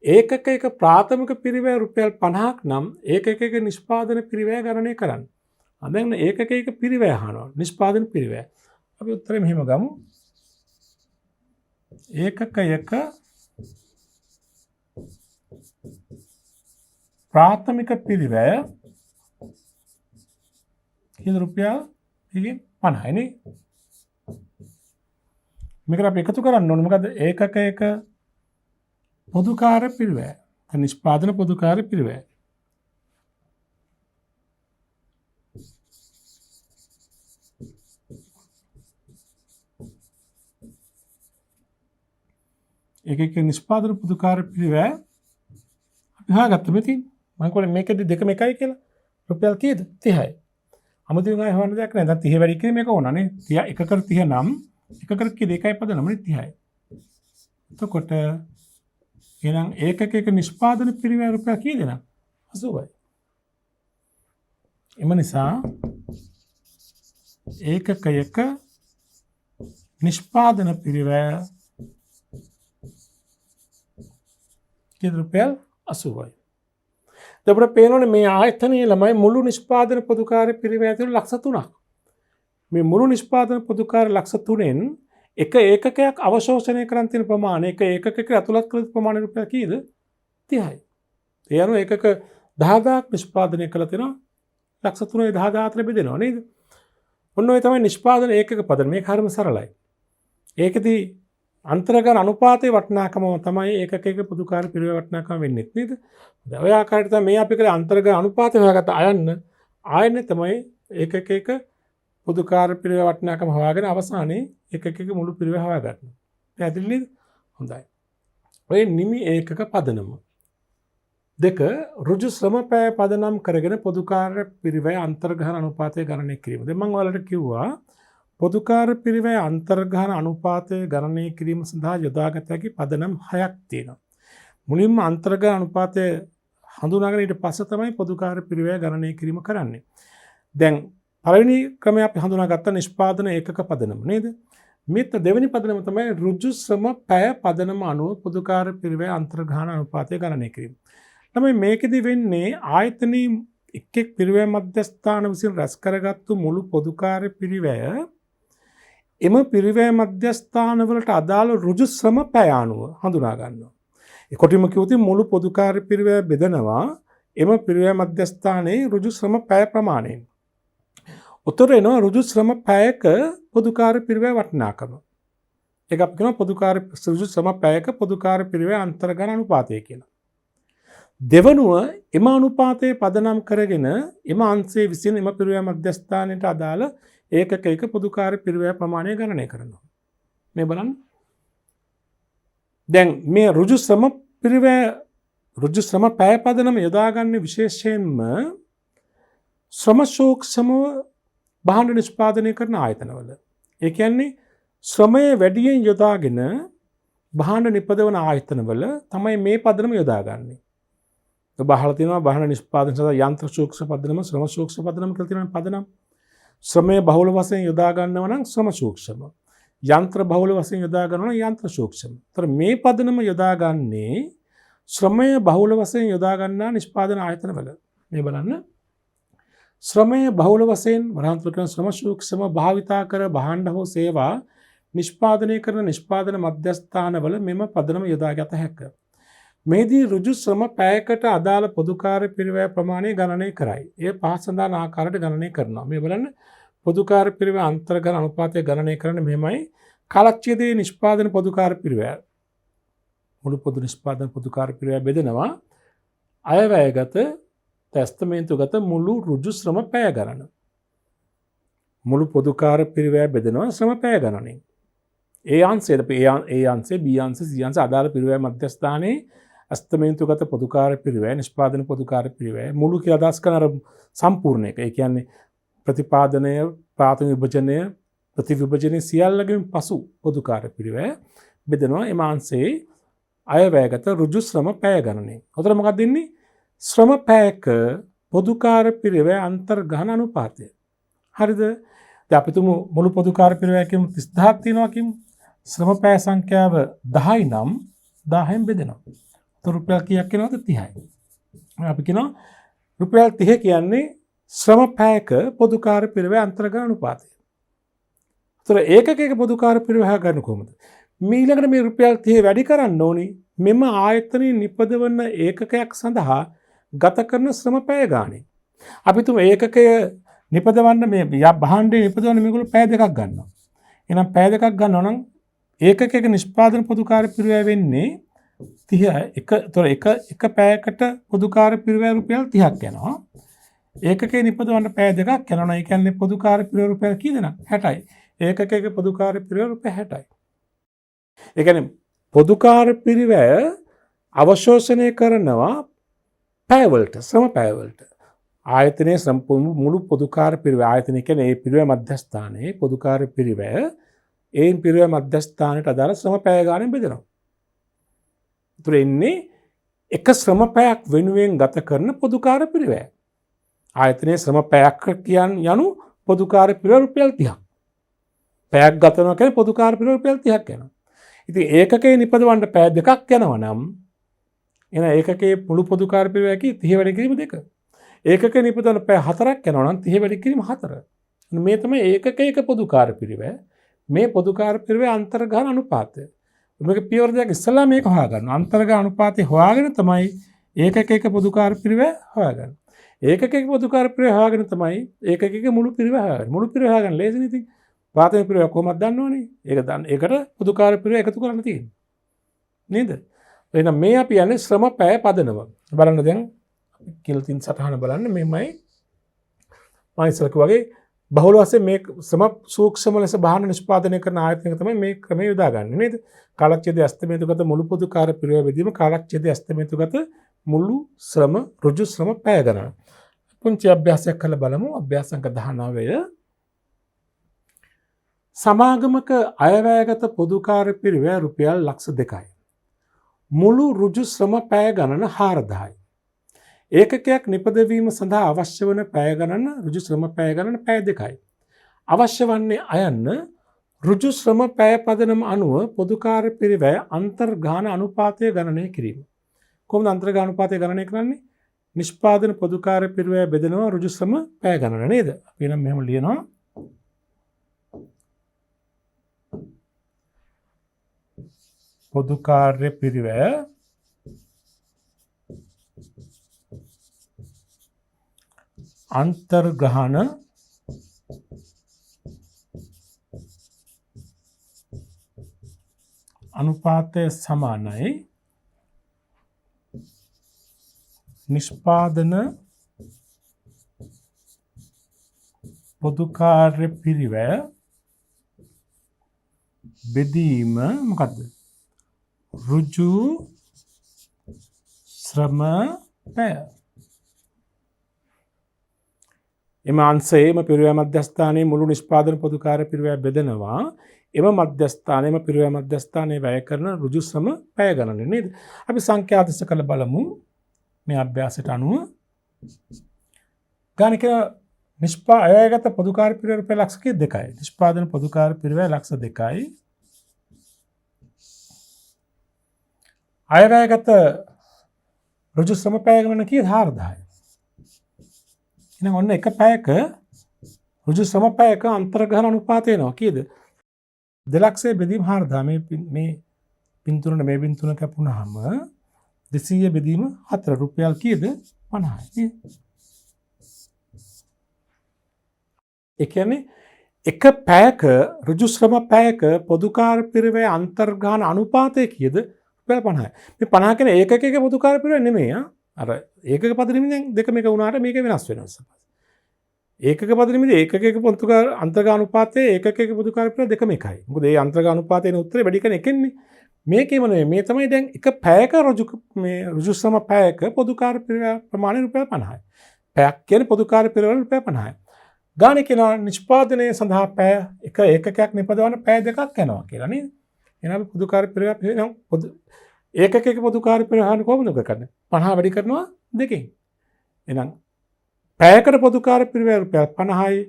ඒකකයක ප්‍රාථමික පිරිවැය රුපියල් 50ක් නම් ඒකකයක නිෂ්පාදන පිරිවැය ගණනය කරන්න. දැන් ඒකකයක පිරිවැය අහනවා. නිෂ්පාදන පිරිවැය. අපි උත්තරේ මෙහෙම ගමු. ඒකකයක ප්‍රාථමික පිරිවැය කීයද? රුපියල් 50යි නේ. මේකට අපි එකතු කරන්න ඕනේ. මොකද ඒකකයක පොදු කාර්ය පිරිවැය. නිෂ්පාදන පොදු කාර්ය පිරිවැය. ඒකක නිෂ්පාදන පොදු කාර්ය පිරිවැය අපි හොයාගත්තා මෙතින්. මම කියන්නේ මේකෙදි දෙකම එකයි කියලා. රුපියල් කීයද? 30යි. අමුතුවෙන් ආයෙ හොයන්න දෙයක් නැහැ. දැන් 30 වැඩි කිරීම එක ඕනනේ. 30 එකකට 30 නම් එකකට කී දෙකයි පදනමනේ 30යි. එතකොට එහෙනම් ඒකකයක නිෂ්පාදන පිරිවැය රුපියල් කීයද නම් 80යි. එම නිසා ඒකකයක නිෂ්පාදන පිරිවැය කීයද? රුපියල් 80යි. දැන් පේනෝනේ මේ ආයතනයේ ළමයි මුළු නිෂ්පාදන පොදු කාර්ය පිරිවැය ඇතුළේ ලක්ෂ 3ක්. මේ මුළු නිෂ්පාදන පොදු කාර්ය ලක්ෂ 3න් එක ඒකකයක් අවශෝෂණය කරන් තියෙන ප්‍රමාණය එක ඒකකයක ඇතුළත් කළ ප්‍රමාණය රුපියල් කීයද? 30යි. ඒ අනුව ඒකක 10000ක් නිෂ්පාදනය කළ තියෙනවා. ලක්ෂ 3 10000 බෙදෙනවා නේද? ඔන්න ඔය තමයි නිෂ්පාදන ඒකක පදනම. මේක හරිම සරලයි. ඒකෙදී අන්තර්ගත අනුපාතයේ වටිනාකම තමයි ඒකකයක පොදුකාර්ය පිරිවැය වටිනාකම වෙන්නේ නේද? දැන් ඔය ආකාරයට තමයි මේ අපි කරේ අන්තර්ගත අනුපාතය හොයාගත්ත ආයන්නේ තමයි ඒකකයක පොදුකාර්ය පිරිවැය වටිනාකම හොයාගෙන අවසානයේ ඒකකයක මුළු පිරිවැය හොයාගන්නවා. පැහැදිලි නේද? හොඳයි. ඔය නිමි ඒකක පදනම දෙක ඍජු ශ්‍රම පැය පදනම් කරගෙන පොදුකාර්ය පිරිවැය අන්තර්ගහන අනුපාතය ගණනය කිරීම. දැන් මම ඔයාලට කිව්වා පොදුකාර්ය පිරිවැය අන්තර්ගහන අනුපාතය ගණනය කිරීම සඳහා යොදාගත හැකි පදනම් 6ක් තියෙනවා. මුලින්ම අන්තර්ගහන අනුපාතය හඳුනාගෙන ඊට පස්සේ තමයි පොදුකාර්ය පිරිවැය ගණනය කිරීම කරන්නේ. දැන් පළවෙනි ක්‍රමය අපි හඳුනාගත්ත නිෂ්පාදන ඒකක පදනම නේද? මේත් දෙවෙනි පදනම තමයි ඍජු ශ්‍රම පැය පදනම අනුව පොදුකාර්ය පිරිවැය අන්තර්ගහන අනුපාතය ගණනය කිරීම. තමයි මේකෙදි වෙන්නේ ආයතනයේ එක් එක් පිරිවැය මධ්‍යස්ථාන විසින් රැස් කරගත්තු මුළු පොදුකාර්ය පිරිවැය එම පිරිවැය මධ්‍යස්ථාන වලට අදාළ ඍජු ශ්‍රම පැය අනුව හඳුනා ගන්නවා. ඒ කොටිම කිව්වොත් මුළු පොදුකාර්ය පිරිවැය බෙදනවා එම පිරිවැය මධ්‍යස්ථානයේ ඍජු ශ්‍රම පැය ප්‍රමාණයෙන්. උතර එනවා ඍජු ශ්‍රම පැයක පොදුකාර්ය පිරිවැය වටිනාකම. ඒක අපි කියනවා පොදුකාර්ය ඍජු ශ්‍රම පැයක පොදුකාර්ය පිරිවැය අන්තර්ගත අනුපාතය කියලා. දෙවනුව එම අනුපාතයේ පදනම් කරගෙන එම අංශයේ විසින් එම පිරිවැය මධ්‍යස්ථානයට අදාළ ඒකකයක පොදුකාර්ය පිරිවැය ප්‍රමාණය ගණනය කරනවා. මේ බලන්න. දැන් මේ ඍජු ශ්‍රම පිරිවැය ඍජු ශ්‍රම පැය පදනම යොදාගන්නේ විශේෂයෙන්ම ශ්‍රම සූක්ෂමව භාණ්ඩ නිෂ්පාදනය කරන ආයතනවල. ඒ කියන්නේ ශ්‍රමය වැඩියෙන් යොදාගෙන භාණ්ඩ නිපදවන ආයතනවල තමයි මේ පදනම යොදාගන්නේ. බහල තියෙනවා භාණ්ඩ නිෂ්පාදන සඳහා යන්ත්‍ර සූක්ෂම පදනම ශ්‍රම සූක්ෂම පදනම කියලා තියෙනවා පදනම්. ශ්‍රමය බහුල වශයෙන් යොදා ගන්නවා නම් ශ්‍රම සූක්ෂම. යන්ත්‍ර බහුල වශයෙන් යොදා ගන්නවා නම් යන්ත්‍ර සූක්ෂම. ඒතර මේ පදනම යොදාගන්නේ ශ්‍රමය බහුල වශයෙන් යොදා ගන්නා නිෂ්පාදන ආයතනවල. මේ බලන්න. ශ්‍රමය බහුල වශයෙන් වරහන්තුල කරන ශ්‍රම සූක්ෂම භාවිතා කර භාණ්ඩ හෝ සේවා නිෂ්පාදනය කරන නිෂ්පාදන මධ්‍යස්ථානවල මෙම පදනම යොදාගත හැකිය. මෙහිදී ඍජු ශ්‍රම පැයකට අදාළ පොදුකාර්ය පිරිවැය ප්‍රමාණය ගණනය කරයි. එය පහත් සඳහන් ආකාරයට ගණනය කරනවා. මේ බලන්න පොදුකාර්ය පිරිවැය අන්තර්ගත අනුපාතය ගණනය කරන්නේ මෙහෙමයි. කාලච්ඡේදයේ නිෂ්පාදන පොදුකාර්ය පිරිවැය මුළු පොදු නිෂ්පාදන පොදුකාර්ය පිරිවැය බෙදෙනවා අයවැයගත තැස්තමේන්තුගත මුළු ඍජු ශ්‍රම පැය ගණන. මුළු පොදුකාර්ය පිරිවැය බෙදෙනවා ශ්‍රම පැය ගණනින්. ඒ අංශය ඒ අංශය B අංශය C අංශය අදාළ පිරිවැය මධ්‍යස්ථානයේ අස්තමේන්තුගත පොදුකාර්ය පිරිවැය නිෂ්පාදන පොදුකාර්ය පිරිවැය මුළු කියලා අදහස් කරන අර සම්පූර්ණ එක. ඒ කියන්නේ ප්‍රතිපාදනය, ප්‍රාථමික විභජනය, ප්‍රතිවිභජනය සියල්ලගෙන් පසු පොදුකාර්ය පිරිවැය බෙදෙනවා එම අංශයේ අයවැයගත ඍජු ශ්‍රම පැය ගණනය. උතර මොකක්ද දෙන්නේ? ශ්‍රම පැයක පොදුකාර්ය පිරිවැය අන්තර්ගත අනුපාතය. හරිද? දැන් අපි තුමු මුළු පොදුකාර්ය පිරිවැය කියමු 30000ක් තියෙනවා කියමු. ශ්‍රම පැය සංඛ්‍යාව 10යි නම් 10න් බෙදෙනවා. તો රුපියල් කීයක් වෙනවද? 30යි. අපි කියනවා රුපියල් 30 කියන්නේ ශ්‍රම පැයක පොදුකාර්ය පිරිවැය අන්තර්ගත අනුපාතය. ඒතර ඒකකයක පොදුකාර්ය පිරිවැය ගන්න කොහොමද? මේ ඊළඟට මේ රුපියල් 30 වැඩි කරන්න ඕනි මෙම ආයතනයේ නිපදවන ඒකකයක් සඳහා ගත කරන ශ්‍රම පැය ගානේ. අපි තුමු ඒකකය නිපදවන්න මේ භාණ්ඩේ නිපදවන්න මේගොල්ලෝ පැය දෙකක් ගන්නවා. එහෙනම් පැය දෙකක් ගන්නවා නම් ඒකකයක නිෂ්පාදන පොදුකාර්ය පිරිවැය වෙන්නේ 30. එක පැයකට පොදුකාර්ය පිරිවැය රුපියල් 30ක් යනවා. ඒකකේ නිපදවන්න පැය දෙකක් යනවා. ඒ කියන්නේ පොදුකාර්ය පිරිවැය රුපියල් කී දෙනා? 60යි. ඒකකයක පොදුකාර්ය පිරිවැය රුපියල් 60යි. ඒ කියන්නේ පොදුකාර්ය පිරිවැය අවශෝෂණය කරනවා පැයවලට, ශ්‍රම පැයවලට. ආයතනයේ සම්පූර්ණ මුළු පොදුකාර්ය පිරිවැය ආයතනය කියන්නේ ඒ පිරිවැය මධ්‍යස්ථානයේ පොදුකාර්ය පිරිවැය ඒන් පිරිවැය මධ්‍යස්ථානයට අදාළ ශ්‍රම පැය ගානෙන් බෙදෙනවා. ඒතර එන්නේ එක ශ්‍රම පැයක් වෙනුවෙන් ගත කරන පොදුකාර්ය පිරිවැය. ආයතනයේ ශ්‍රම පැයක් යනු පොදුකාර්ය පිරිවැය රුපියල් 30ක්. පැයක් ගත කරනවා කියන්නේ පොදුකාර්ය පිරිවැය රුපියල් 30ක් යනවා. ඉතින් ඒකකේ නිපදවන්න පැය දෙකක් යනවා නම් එන ඒකකේ මුළු පොදුකාර්ය පිරිවැය කී 30 වැඩි කිරීම 2. ඒකකේ නිපදවන්න පැය 4ක් යනවා නම් 30 වැඩි කිරීම 4. මේ තමයි ඒකකයක පොදුකාර්ය පිරිවැය. මේ පොදුකාර්ය පිරිවැය අන්තර්ගත අනුපාතය. මේක පියවර දෙකක් ඉස්සලා මේක හොයාගන්න. අන්තර්ගත අනුපාතය හොයාගෙන තමයි ඒකක එක පොදු කාර්ය පිරිවැය හොයාගන්න. ඒකක එක පොදු කාර්ය පිරිවැය හොයාගෙන තමයි ඒකක එක මුළු පිරිවැය හොයාගන්න. මුළු පිරිවැය හොයාගන්න ලේසිනේ ඉතින්. ප්‍රාථමික පිරිවැය කොහොමද දන්නවනේ. ඒකට පොදු කාර්ය පිරිවැය එකතු කරන්න තියෙන්නේ. නේද? එහෙනම් මේ අපි යන්නේ ශ්‍රම පැය පදනම. බලන්න දැන් කියලා තින් සටහන බලන්න මෙමය මම ඉස්සරක වගේ බහුල වශයෙන් මේ ශ්‍රම සූක්ෂම ලෙස බාහන නිෂ්පාදනය කරන ආයතනයක තමයි මේ ක්‍රමය යොදාගන්නේ නේද? කාලච්ඡේදයේ අස්තමේතුගත මුළු පොදු කාර්ය පිරිවැය බෙදීම කාලච්ඡේදයේ අස්තමේතුගත මුළු ශ්‍රම ඍජු ශ්‍රම පැය ගණන. පුංචි අභ්‍යාසයක් කරලා බලමු. අභ්‍යාස අංක 19 සමාගමක අයවැයගත පොදු කාර්ය පිරිවැය රුපියල් ලක්ෂ 2යි. මුළු ඍජු ශ්‍රම පැය ගණන 4000යි. ඒකකයක් නිපදවීම සඳහා අවශ්‍ය වන පැය ගණන ඍජු ශ්‍රම පැය ගණන පැය 2යි. අවශ්‍ය වන්නේ අයන්න ඍජු ශ්‍රම පැය පදනම අනුව පොදු කාර්ය පිරිවැය අන්තර්ගාන අනුපාතය ගණනය කිරීම. කොහොමද අන්තර්ගාන අනුපාතය ගණනය කරන්නේ? නිෂ්පාදන පොදු කාර්ය පිරිවැය බෙදනවා ඍජු ශ්‍රම පැය ගණන නේද? අපි නම් මෙහෙම ලියනවා. පොදු කාර්ය පිරිවැය අන්තර්ගහන අනුපාතය සමානයි නිෂ්පාදන පොදු කාර්ය පිරිවැය බෙදීම මොකද්ද? ඍජු ශ්‍රම පැය. එම අංශයේම පිරිවැය මධ්‍යස්ථානයේ මුළු නිෂ්පාදන පොදු කාර්ය පිරිවැය බෙදනවා. එම මධ්‍යස්ථානයේම පිරිවැය මධ්‍යස්ථානයේ වැය කරන ඍජු ශ්‍රම පැය ගණන නේද? අපි සංඛ්‍යාදශ කළ බලමු. මේ අභ්‍යාසයට අනුව ගානික අයවැයගත පොදු කාර්ය පිරිවැය රුපියල් ලක්ෂ 2යි. නිෂ්පාදන පොදු කාර්ය පිරිවැය ලක්ෂ 2යි. අයවැයගත ඍජු ශ්‍රම පැය ගණන කීයද? 4000යි. එහෙනම් ඔන්න එක පැයක ඍජු ශ්‍රම පැයක අන්තර්ගහන අනුපාතය එනවා කීයද? 200 බෙදීම 4000. මේ පින්තුරට මේ පින්තුර කැපුණාම 200 බෙදීම 4 රුපියල් කීයද? 50යි. ඒ කියන්නේ එක පැයක ඍජු ශ්‍රම පැයක පොදු කාර්ය පිරිවැය අන්තර්ගහන අනුපාතය කීයද? රුපියල් 50යි. මේ 50 කියන්නේ ඒකක එක පොදු කාර්ය පිරිවැය නෙමෙයි ආ. අර ඒකක පදනමෙන් දෙකම එක වුණාට මේක වෙනස් වෙනවා. ඒකක පදනමේදී ඒකක එක පොදු කාර්ය අන්තර්ගහන අනුපාතයේ ඒකක එක පොදු කාර්ය පිරිවැය දෙකම එකයි. මොකද ඒ අන්තර්ගහන අනුපාතයේ උත්තරේ වැඩි කරන එකෙන්නේ. මේකේම නෙමෙයි මේ තමයි දැන් එක පැයක ඍජු ශ්‍රම පැයක පොදු කාර්ය පිරිවැය ප්‍රමාණය රුපියල් 50යි. පැයක් කියන්නේ පොදු කාර්ය පිරිවැය රුපියල් 50යි. ගානේ කියනවා නිෂ්පාදනය සඳහා පැය එක ඒකකයක් නිපදවන්න පැය දෙකක් යනවා කියලා නේද? එහෙනම් පොදු කාර්ය පිරිවැය නම් පොදු ඒකක එක පොදු කාර්ය පිරිවැය කොහොමද කරන්නේ? 50 වැඩි කරනවා දෙකෙන්. එහෙනම් පැයකට පොදු කාර්ය පිරිවැය රුපියල් 50යි.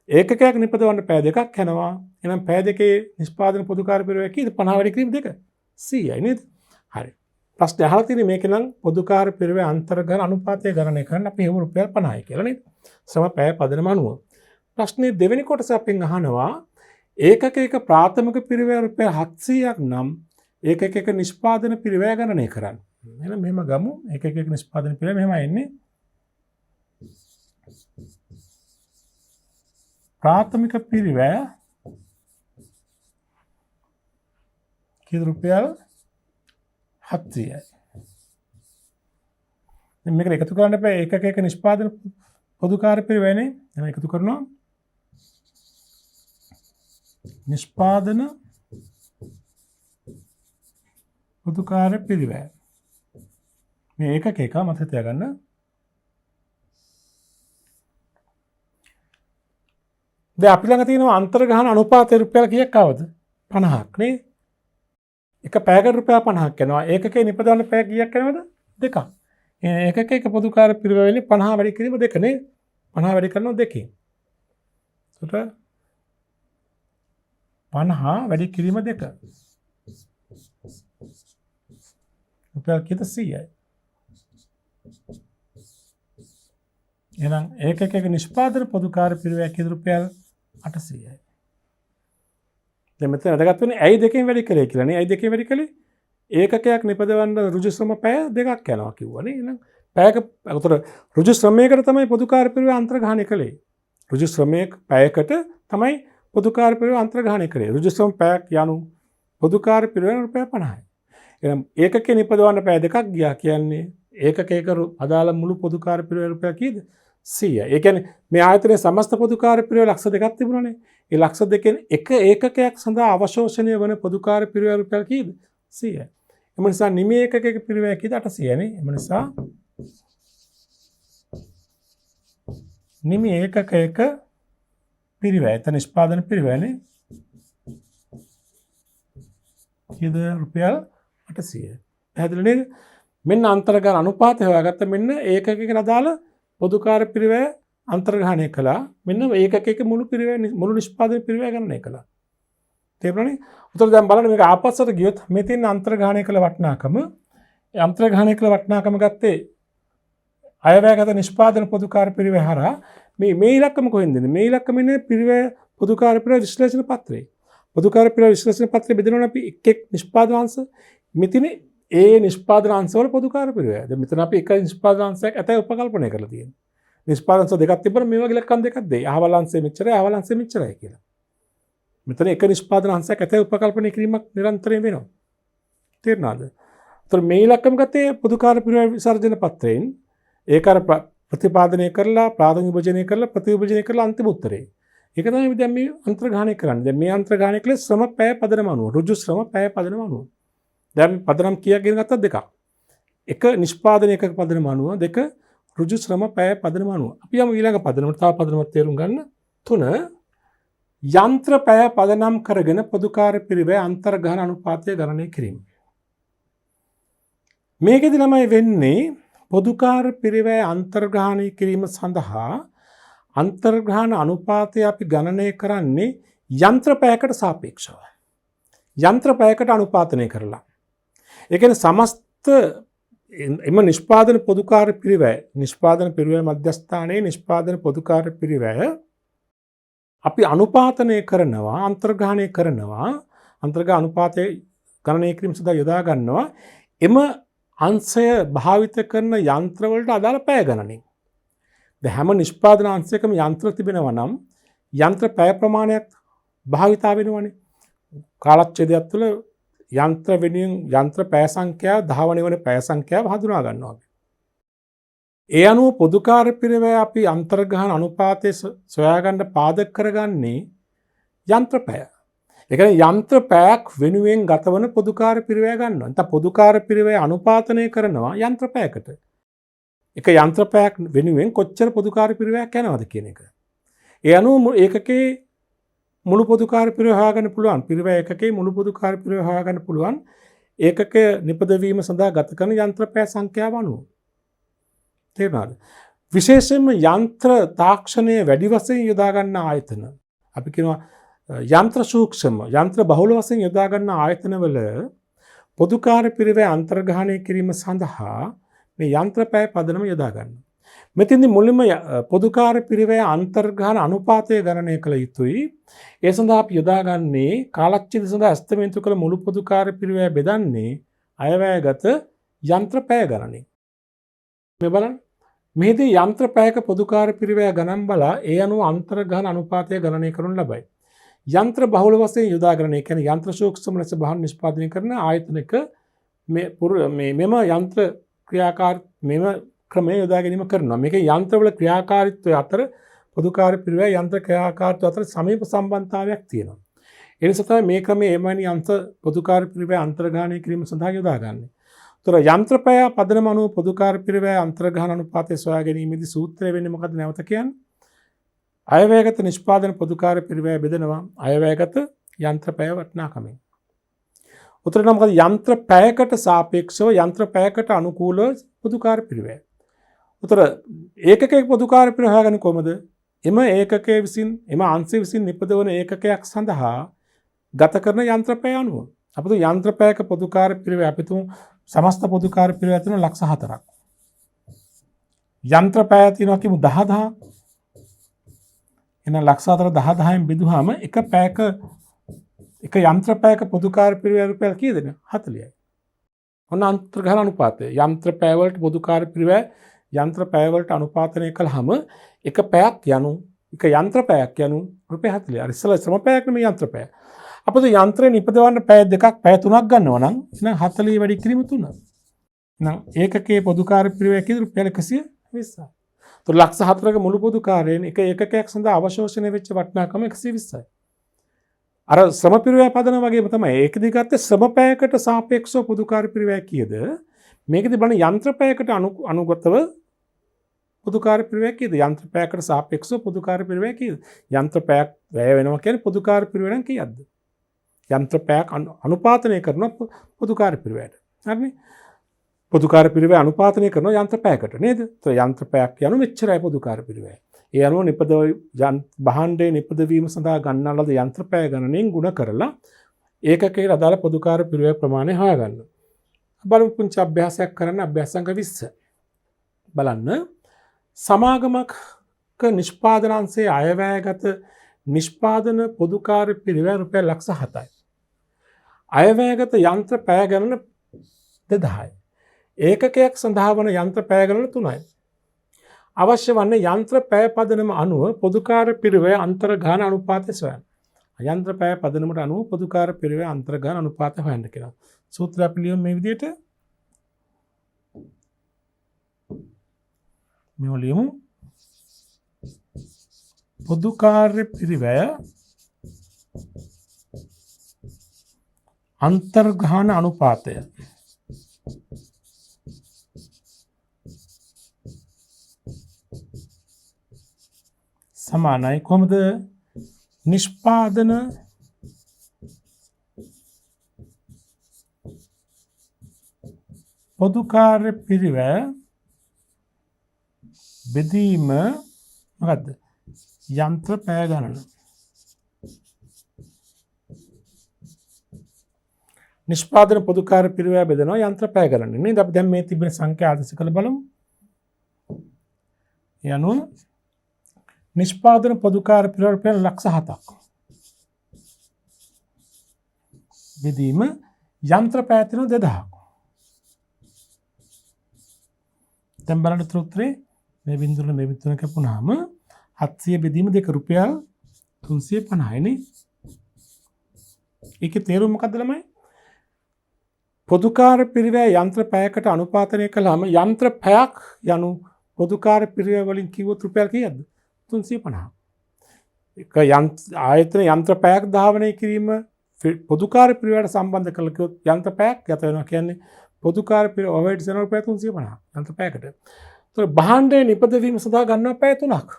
ඒකකයක් නිපදවන්න පැය දෙකක් යනවා. එහෙනම් පැය දෙකේ නිෂ්පාදන පොදු කාර්ය පිරිවැය කීයද? 50 වැඩි කිරීම 2 100යි නේද? හරි. ප්‍රශ්නේ අහලා තියෙන්නේ මේකේ නම් පොදු කාර්ය පිරිවැය අන්තර්ගහන අනුපාතය ගණනය කරන්න අපි එහෙම රුපියල් 50යි කියලා නේද? ශ්‍රම පැය පදනම අනුව. ප්‍රශ්නේ දෙවෙනි කොටස අපෙන් අහනවා ඒකක එක ප්‍රාථමික පිරිවැය රුපියල් 700ක් නම් ඒකක එක නිෂ්පාදන පිරිවැය ගණනය කරන්න. එහෙනම් මෙහෙම ගමු. ඒකක එක නිෂ්පාදන පිරිවැය මෙහෙම එන්නේ. ප්‍රාථමික පිරිවැය කීයද? රුපියල් 700යි. දැන් මේක එකතු කරන්න බෑ. ඒකක එක නිෂ්පාදන පොදු කාර්ය පිරිවැයනේ. එහෙනම් එකතු කරනවා. නිෂ්පාදන පොදු කාර්ය පිරිවැය. මේ ඒකක එක මතක තියාගන්න. දැන් අපි ළඟ තියෙනවා අන්තර්ගහන අනුපාතය රුපියල් කීයක් ආවද? 50ක් නේ. එක පැයකට රුපියල් 50ක් යනවා. ඒකකේ නිපදවන්න පැය කීයක් යනවද? 2ක්. ඒකක එක පොදු කාර්ය පිරිවැයනේ 50 වැඩි කිරීම 2 නේ. 50 වැඩි කරනවා 2කින්. එතකොට 50 වැඩි කිරීම 2. රුපියල් කීයද? 100යි. එහෙනම් ඒකක එක නිෂ්පාදන පොදු කාර්ය පිරිවැය කීයද? රුපියල් 800යි. දැන් මෙතන වැදගත් වෙන්නේ ඇයි දෙකෙන් වැඩි කළේ කියලා නේ. ඇයි දෙකෙන් වැඩි කළේ? ඒකකයක් නිපදවන්න ඍජු ශ්‍රම පැය දෙකක් යනවා කිව්වනේ. එහෙනම් පැයක උතර ඍජු ශ්‍රමයකට තමයි පොදු කාර්ය පිරිවෙව අන්තර්ග්‍රහණය කළේ. ඍජු ශ්‍රමයක පැයකට තමයි පොදු කාර්ය පිරිවෙව අන්තර්ග්‍රහණය කළේ. ඍජු ශ්‍රම පැයක් යනු පොදු කාර්ය පිරිවෙව රුපියල් 50යි. එහෙනම් ඒකකේ නිපදවන්න පැය දෙකක් ගියා කියන්නේ ඒකකයක අදාළ මුළු පොදු කාර්ය පිරිවෙව රුපියල් කීයද? 100යි. ඒ කියන්නේ මේ ආයතනයේ සමස්ත පොදු කාර්ය පිරිවෙව ලක්ෂ දෙකක් තිබුණානේ. ඒ ලක්ෂ දෙකෙන් එක ඒකකයක් සඳහා අවශෝෂණය වන පොදු කාර්ය පිරිවෙව රුපියල් කීයද? 100යි. එම නිසා නිමි ඒකකයක පිරිවෙව කීයද? 800යි නේ. එම නිසා නිමි ඒකකයක පිරිවෙව එතන නිෂ්පාදන පිරිවෙවනේ කීයද? රුපියල් 800යි. පැහැදිලි නේද? මෙන්න අන්තර්ගත අනුපාතය හොයාගත්ත මෙන්න ඒකකයකට අදාළ පොදු කාර්ය පිරිවෙව අන්තර්ග්‍රහණය කළා. මෙන්න ඒකකයක මුළු නිෂ්පාදන පිරිවෙව ගණනය කළා. තේරුණානේ? උතර දැන් බලන්න මේක ආපස්සට ගියොත් මේ තියෙන අන්තර්ග්‍රහණය කළ වටිනාකම ඒ අන්තර්ග්‍රහණය කළ වටිනාකම ගත්තේ අයවැයගත නිෂ්පාදන පොදු කාර්ය පිරිවෙව හරහා මේ ඉලක්කම කොහෙන්ද එන්නේ? මේ ඉලක්කම ඉන්නේ පිරිවෙව පොදු කාර්ය පිරිවෙව විශ්ලේෂණ පත්‍රයේ. පොදු කාර්ය පිරිවෙව විශ්ලේෂණ පත්‍රය බෙදනවා අපි එක් නිෂ්පාදන අංශ මෙතන ඒ නිෂ්පාදන අංශවල පොදු කාර්ය පිරිවෙව. දැන් මෙතන අපි එක නිෂ්පාදන අංශයක් ඇතයි උපකල්පනය කරලා තියෙන්නේ. නිෂ්පාදන අංශ දෙකක් තිබ්බම මේ වගේ ඉලක්කම් දෙකක් දෙයි. අහවල අංශය මෙච්චරයි අහවල අංශය මෙච්චරයි කියලා. මෙතන එක නිෂ්පාදන අංශයක් ඇතයි උපකල්පනය කිරීමක් නිරන්තරයෙන් වෙනවා. තේරුණාද? ඒතර මේ ඉලක්කම ගත්තේ පොදු කාර්ය පිරිවෙව විසර්ජන පත්‍රයෙන් ඒක අර ප්‍රතිපාදනය කරලා ප්‍රාථමික විභජනය කරලා ප්‍රතිවිභජනය කරලා අන්තිම උත්තරේ. ඒක තමයි දැන් මේ අන්තර්ග්‍රහණය කරන්නේ. දැන් මේ අන්තර්ග්‍රහණය කළේ ශ්‍රම පැය පදනම අනුව ඍජු ශ්‍රම පැය පදනම අනුව. දැන් අපි පදනම් කීයක් ගෙන ගත්තද? දෙකක්. එක නිෂ්පාදන එකක පදනම අනුව දෙක ඍජු ශ්‍රම පැය පදනම අනුව. අපි යමු ඊළඟ පදනමට. තව පදනමක් තේරුම් ගන්න. 3 යන්ත්‍ර පැය පදනම් කරගෙන පොදු කාර්ය පිරිවෙව අන්තර්ග්‍රහණ අනුපාතය ගණනය කිරීම. මේකෙදි ළමයි වෙන්නේ පොදු කාර්ය පිරිවෙව අන්තර්ග්‍රහණය කිරීම සඳහා අන්තර්ග්‍රහණ අනුපාතය අපි ගණනය කරන්නේ යන්ත්‍ර පැයකට සාපේක්ෂව. යන්ත්‍ර පැයකට අනුපාතනය කරලා. ඒ කියන්නේ සමස්ත එම නිෂ්පාදන පොදු කාර්ය පිරිවෙව නිෂ්පාදන පිරිවෙව මධ්‍යස්ථානයේ නිෂ්පාදන පොදු කාර්ය පිරිවෙව අපි අනුපාතනය කරනවා අන්තර්ග්‍රහණය කරනවා අන්තර්ග්‍රහ අනුපාතය ගණනය කිරීම සඳහා යොදා ගන්නවා එම අංශය භාවිත කරන යන්ත්‍ර වලට අදාළ පැය ගණනින්. දැන් හැම නිෂ්පාදන අංශයකම යන්ත්‍ර තිබෙනවා නම් යන්ත්‍ර පැය ප්‍රමාණයක් භාවිතා වෙනවනේ. කාලච්ඡේදයක් තුළ යන්ත්‍ර වෙනුවෙන් යන්ත්‍ර පැය සංඛ්‍යාව ධාවනය වන පැය සංඛ්‍යාව හඳුනා ගන්නවා. ඒ අනුව පොදු කාර්ය පිරිවෙව අපි අන්තර්ග්‍රහණ අනුපාතය සොයාගන්න පාදක කරගන්නේ යන්ත්‍ර පැය. ඒ කියන්නේ යන්ත්‍ර පැයක් වෙනුවෙන් ගතවන පොදු කාර්ය පිරිවෙව ගන්නවා. නැත්නම් පොදු කාර්ය පිරිවෙව අනුපාතනය කරනවා යන්ත්‍ර පැයකට. එක යන්ත්‍ර පැයක් වෙනුවෙන් කොච්චර පොදු කාර්ය පිරිවෙවක් යනවද කියන එක. ඒ අනුව ඒකකේ මුළු පොදු කාර්ය පිරිවෙව හොයාගන්න පුළුවන්. පිරිවෙව ඒකකේ මුළු පොදු කාර්ය පිරිවෙව හොයාගන්න පුළුවන්. ඒකක නිපදවීම සඳහා ගත කරන යන්ත්‍ර පැය සංඛ්‍යාව අනුව. තේරුණාද? විශේෂයෙන්ම යන්ත්‍ර තාක්ෂණය වැඩි වශයෙන් යොදා ගන්න ආයතන. අපි කියනවා යන්ත්‍ර සූක්ෂම යන්ත්‍ර බහුල වශයෙන් යොදා ගන්න ආයතනවල පොදු කාර්ය පිරිවෙව අන්තර්ග්‍රහණය කිරීම සඳහා මේ යන්ත්‍ර පැය පදනම යොදා ගන්නවා. මෙතෙන්දී මුලින්ම පොදු කාර්ය පිරිවෙව අන්තර්ග්‍රහණ අනුපාතය ගණනය කළ යුතුයි. ඒ සඳහා අපි යොදා ගන්නේ කාලච්ඡේද සඳහා ඇස්තමේන්තු කළ මුළු පොදු කාර්ය පිරිවෙව බෙදන්නේ අයවැයගත යන්ත්‍ර පැය ගණනින්. මේ බලන්න. මෙහිදී යන්ත්‍ර පැයක පොදු කාර්ය පිරිවෙව ගණන් බලා ඒ අනුව අන්තර්ග්‍රහණ අනුපාතය ගණනය කරනු ලබයි. යන්ත්‍ර බහුල වශයෙන් යොදාගෙන ඒ කියන්නේ යන්ත්‍ර සූක්ෂම ලෙස බහන් නිෂ්පාදනය කරන ආයතනක මෙම යන්ත්‍ර මෙම ක්‍රමය යොදා ගැනීම කරනවා. මේක යන්ත්‍රවල ක්‍රියාකාරීත්වය අතර පොදු කාර්ය පිරිවෙව යන්ත්‍ර ක්‍රියාකාරීත්වය අතර සමීප සම්බන්ධතාවයක් තියෙනවා. ඒ නිසා තමයි මේ ක්‍රමයේ එවැනි යන්ත්‍ර පොදු කාර්ය පිරිවෙව අන්තර්ග්‍රහණය කිරීම සඳහා යොදාගන්නේ. ඒතර යන්ත්‍ර පැය පදනම අනුව පොදු කාර්ය පිරිවෙව අන්තර්ග්‍රහණ අනුපාතය සොයා ගැනීමේදී සූත්‍රය වෙන්නේ මොකද්ද නැවත කියන්නේ? අයවැයගත නිෂ්පාදන පොදු කාර්ය පිරිවෙව බෙදනවා අයවැයගත යන්ත්‍ර පැය වටිනාකමින්. උත්තර නම් මොකද? යන්ත්‍ර පැයකට සාපේක්ෂව යන්ත්‍ර පැයකට අනුකූලව පොදු කාර්ය පිරිවෙව. උත්තර ඒකකයක පොදු කාර්ය පිරිවෙව හොයාගන්නේ කොහොමද? එම ඒකකයේ විසින් එම අංශය විසින් නිපදවන ඒකකයක් සඳහා ගත කරන යන්ත්‍ර පැය අනුව. අපිට යන්ත්‍ර පැයක පොදු කාර්ය පිරිවෙව අපිට සමස්ත පොදු කාර්ය පිරිවෙව තියෙන ලක්ෂ 4ක්. යන්ත්‍ර පැය තියෙනවා කියමු 10000ක්. එන ලක්ෂ 4 10000න් බෙදුවාම එක යන්ත්‍ර පැයක පොදු කාර්ය පිරිවෙව රුපියල් කීයද? 40යි. ඔන්න අන්තර්ගහන අනුපාතය. යන්ත්‍ර පැය වලට පොදු කාර්ය පිරිවැය යන්ත්‍ර පැය වලට අනුපාතනය කළාම එක පැයක් යනු එක යන්ත්‍ර පැයක් යනු රුපියල් 40. අර ඉස්සෙල්ලා ශ්‍රම පැයක් නෙමෙයි යන්ත්‍ර පැය. අපද යන්ත්‍රය නිපදවන්න පැය දෙකක් පැය 3ක් ගන්නවා නම් එහෙනම් 40 වැඩි කිරීම 3. එහෙනම් ඒකකයේ පොදු කාර්ය පිරිවැය කීයද රුපියල් 120යි. તો ලක්ෂ 4ක මුළු පොදු කාර්යයෙන් එක ඒකකයක් සඳහා අවශෝෂණය වෙච්ච වටිනාකම 120යි. අර ශ්‍රම පිරිවැය පදන වගේම තමයි. ඒකදී ගත්තේ ශ්‍රම පැයකට සාපේක්ෂව පොදු කාර්ය පිරිවැය කීයද? මේකදී බලන්න යන්ත්‍ර පැයකට අනුගතව පොදු කාර්ය පිරිවැය කීයද? යන්ත්‍ර පැයකට සාපේක්ෂව පොදු කාර්ය පිරිවැය කීයද? යන්ත්‍ර පැයක් වැය වෙනවා කියන්නේ පොදු කාර්ය පිරිවැය නම් කීයක්ද? යන්ත්‍ර පැයක් අනුපාතනය කරන පොදු කාර්ය පිරිවැයට. හරිනේ? පොදු කාර්ය පිරිවැය අනුපාතනය කරන යන්ත්‍ර පැයකට නේද? તો යන්ත්‍ර පැයක් යනු මෙච්චරයි පොදු කාර්ය පිරිවැය. ඒ අනුව භාණ්ඩයේ නිපදවීම සඳහා ගන්නා ලද යන්ත්‍ර පැය ගණනෙන් ගුණ කරලා ඒකකයේ අදාළ පොදු කාර්ය පිරිවැය ප්‍රමාණය හොයාගන්න. බලමු පුංචි අභ්‍යාසයක් කරන්න අභ්‍යාස සංඛ්‍යා 20. බලන්න සමාගමක නිෂ්පාදනාංශයේ අයවැයගත නිෂ්පාදන පොදු කාර්ය පිරිවැය රුපියල් ලක්ෂ 7යි. අයවැයගත යන්ත්‍ර පැය ගණන 2000යි. ඒකකයක් සඳහා වන යන්ත්‍ර පැය ගණන 3යි. අවශ්‍ය වන්නේ යන්ත්‍ර පැය පදනම අනුව පොදු කාර්ය පිරිවැය අන්තර්ගාන අනුපාතය සොයන්න. යන්ත්‍ර පැය පදනමට අනුව පොදු කාර්ය පිරිවැය අන්තර්ගාන අනුපාතය හොයන්න කියලා. සූත්‍රය අපි ලියමු මේ විදිහට. මේව ලියමු. පොදු කාර්ය පිරිවැය අන්තර්ගාන අනුපාතය සමානයි කොහොමද? නිෂ්පාදන පොදු කාර්ය පිරිවැය බෙදීම මොකද්ද? යන්ත්‍ර පැය ගණන. නිෂ්පාදන පොදු කාර්ය පිරිවැය බෙදනවා යන්ත්‍ර පැය ගණන. නේද? අපි දැන් මේ තිබෙන සංඛ්‍යා ආදර්ශ කරලා බලමු. යනු නිෂ්පාදන පොදු කාර්ය පිරිවැය රුපියල් ලක්ෂ 7ක්. බෙදීම යන්ත්‍ර පැය තියෙන 2000ක්. දැන් බලන්න උත්තරේ මේ බිඳුවල මේ බිඳුවන කපුණාම 700 බෙදීම 2 රුපියල් 350යි නේ. ඒකේ තේරුම මොකද්ද ළමයි? පොදු කාර්ය පිරිවැය යන්ත්‍ර පැයකට අනුපාතනය කළාම යන්ත්‍ර පැයක් යනු පොදු කාර්ය පිරිවැය වලින් කිව්වොත් රුපියල් කීයද? 350. එක ආයතන යන්ත්‍ර පැයක් ධාවනය කිරීම පොදු කාර්ය පිරිවැයට සම්බන්ධ කළ කිව්වොත් යන්ත්‍ර පැයක් ගත වෙනවා කියන්නේ පොදු කාර්ය පිරිවැය ඕවර්හෙඩ්ස් වෙන රුපියල් 350 යන්ත්‍ර පැයකට. ඒතර භාණ්ඩයේ නිපදවීම සඳහා ගන්නවා පැය 3ක්.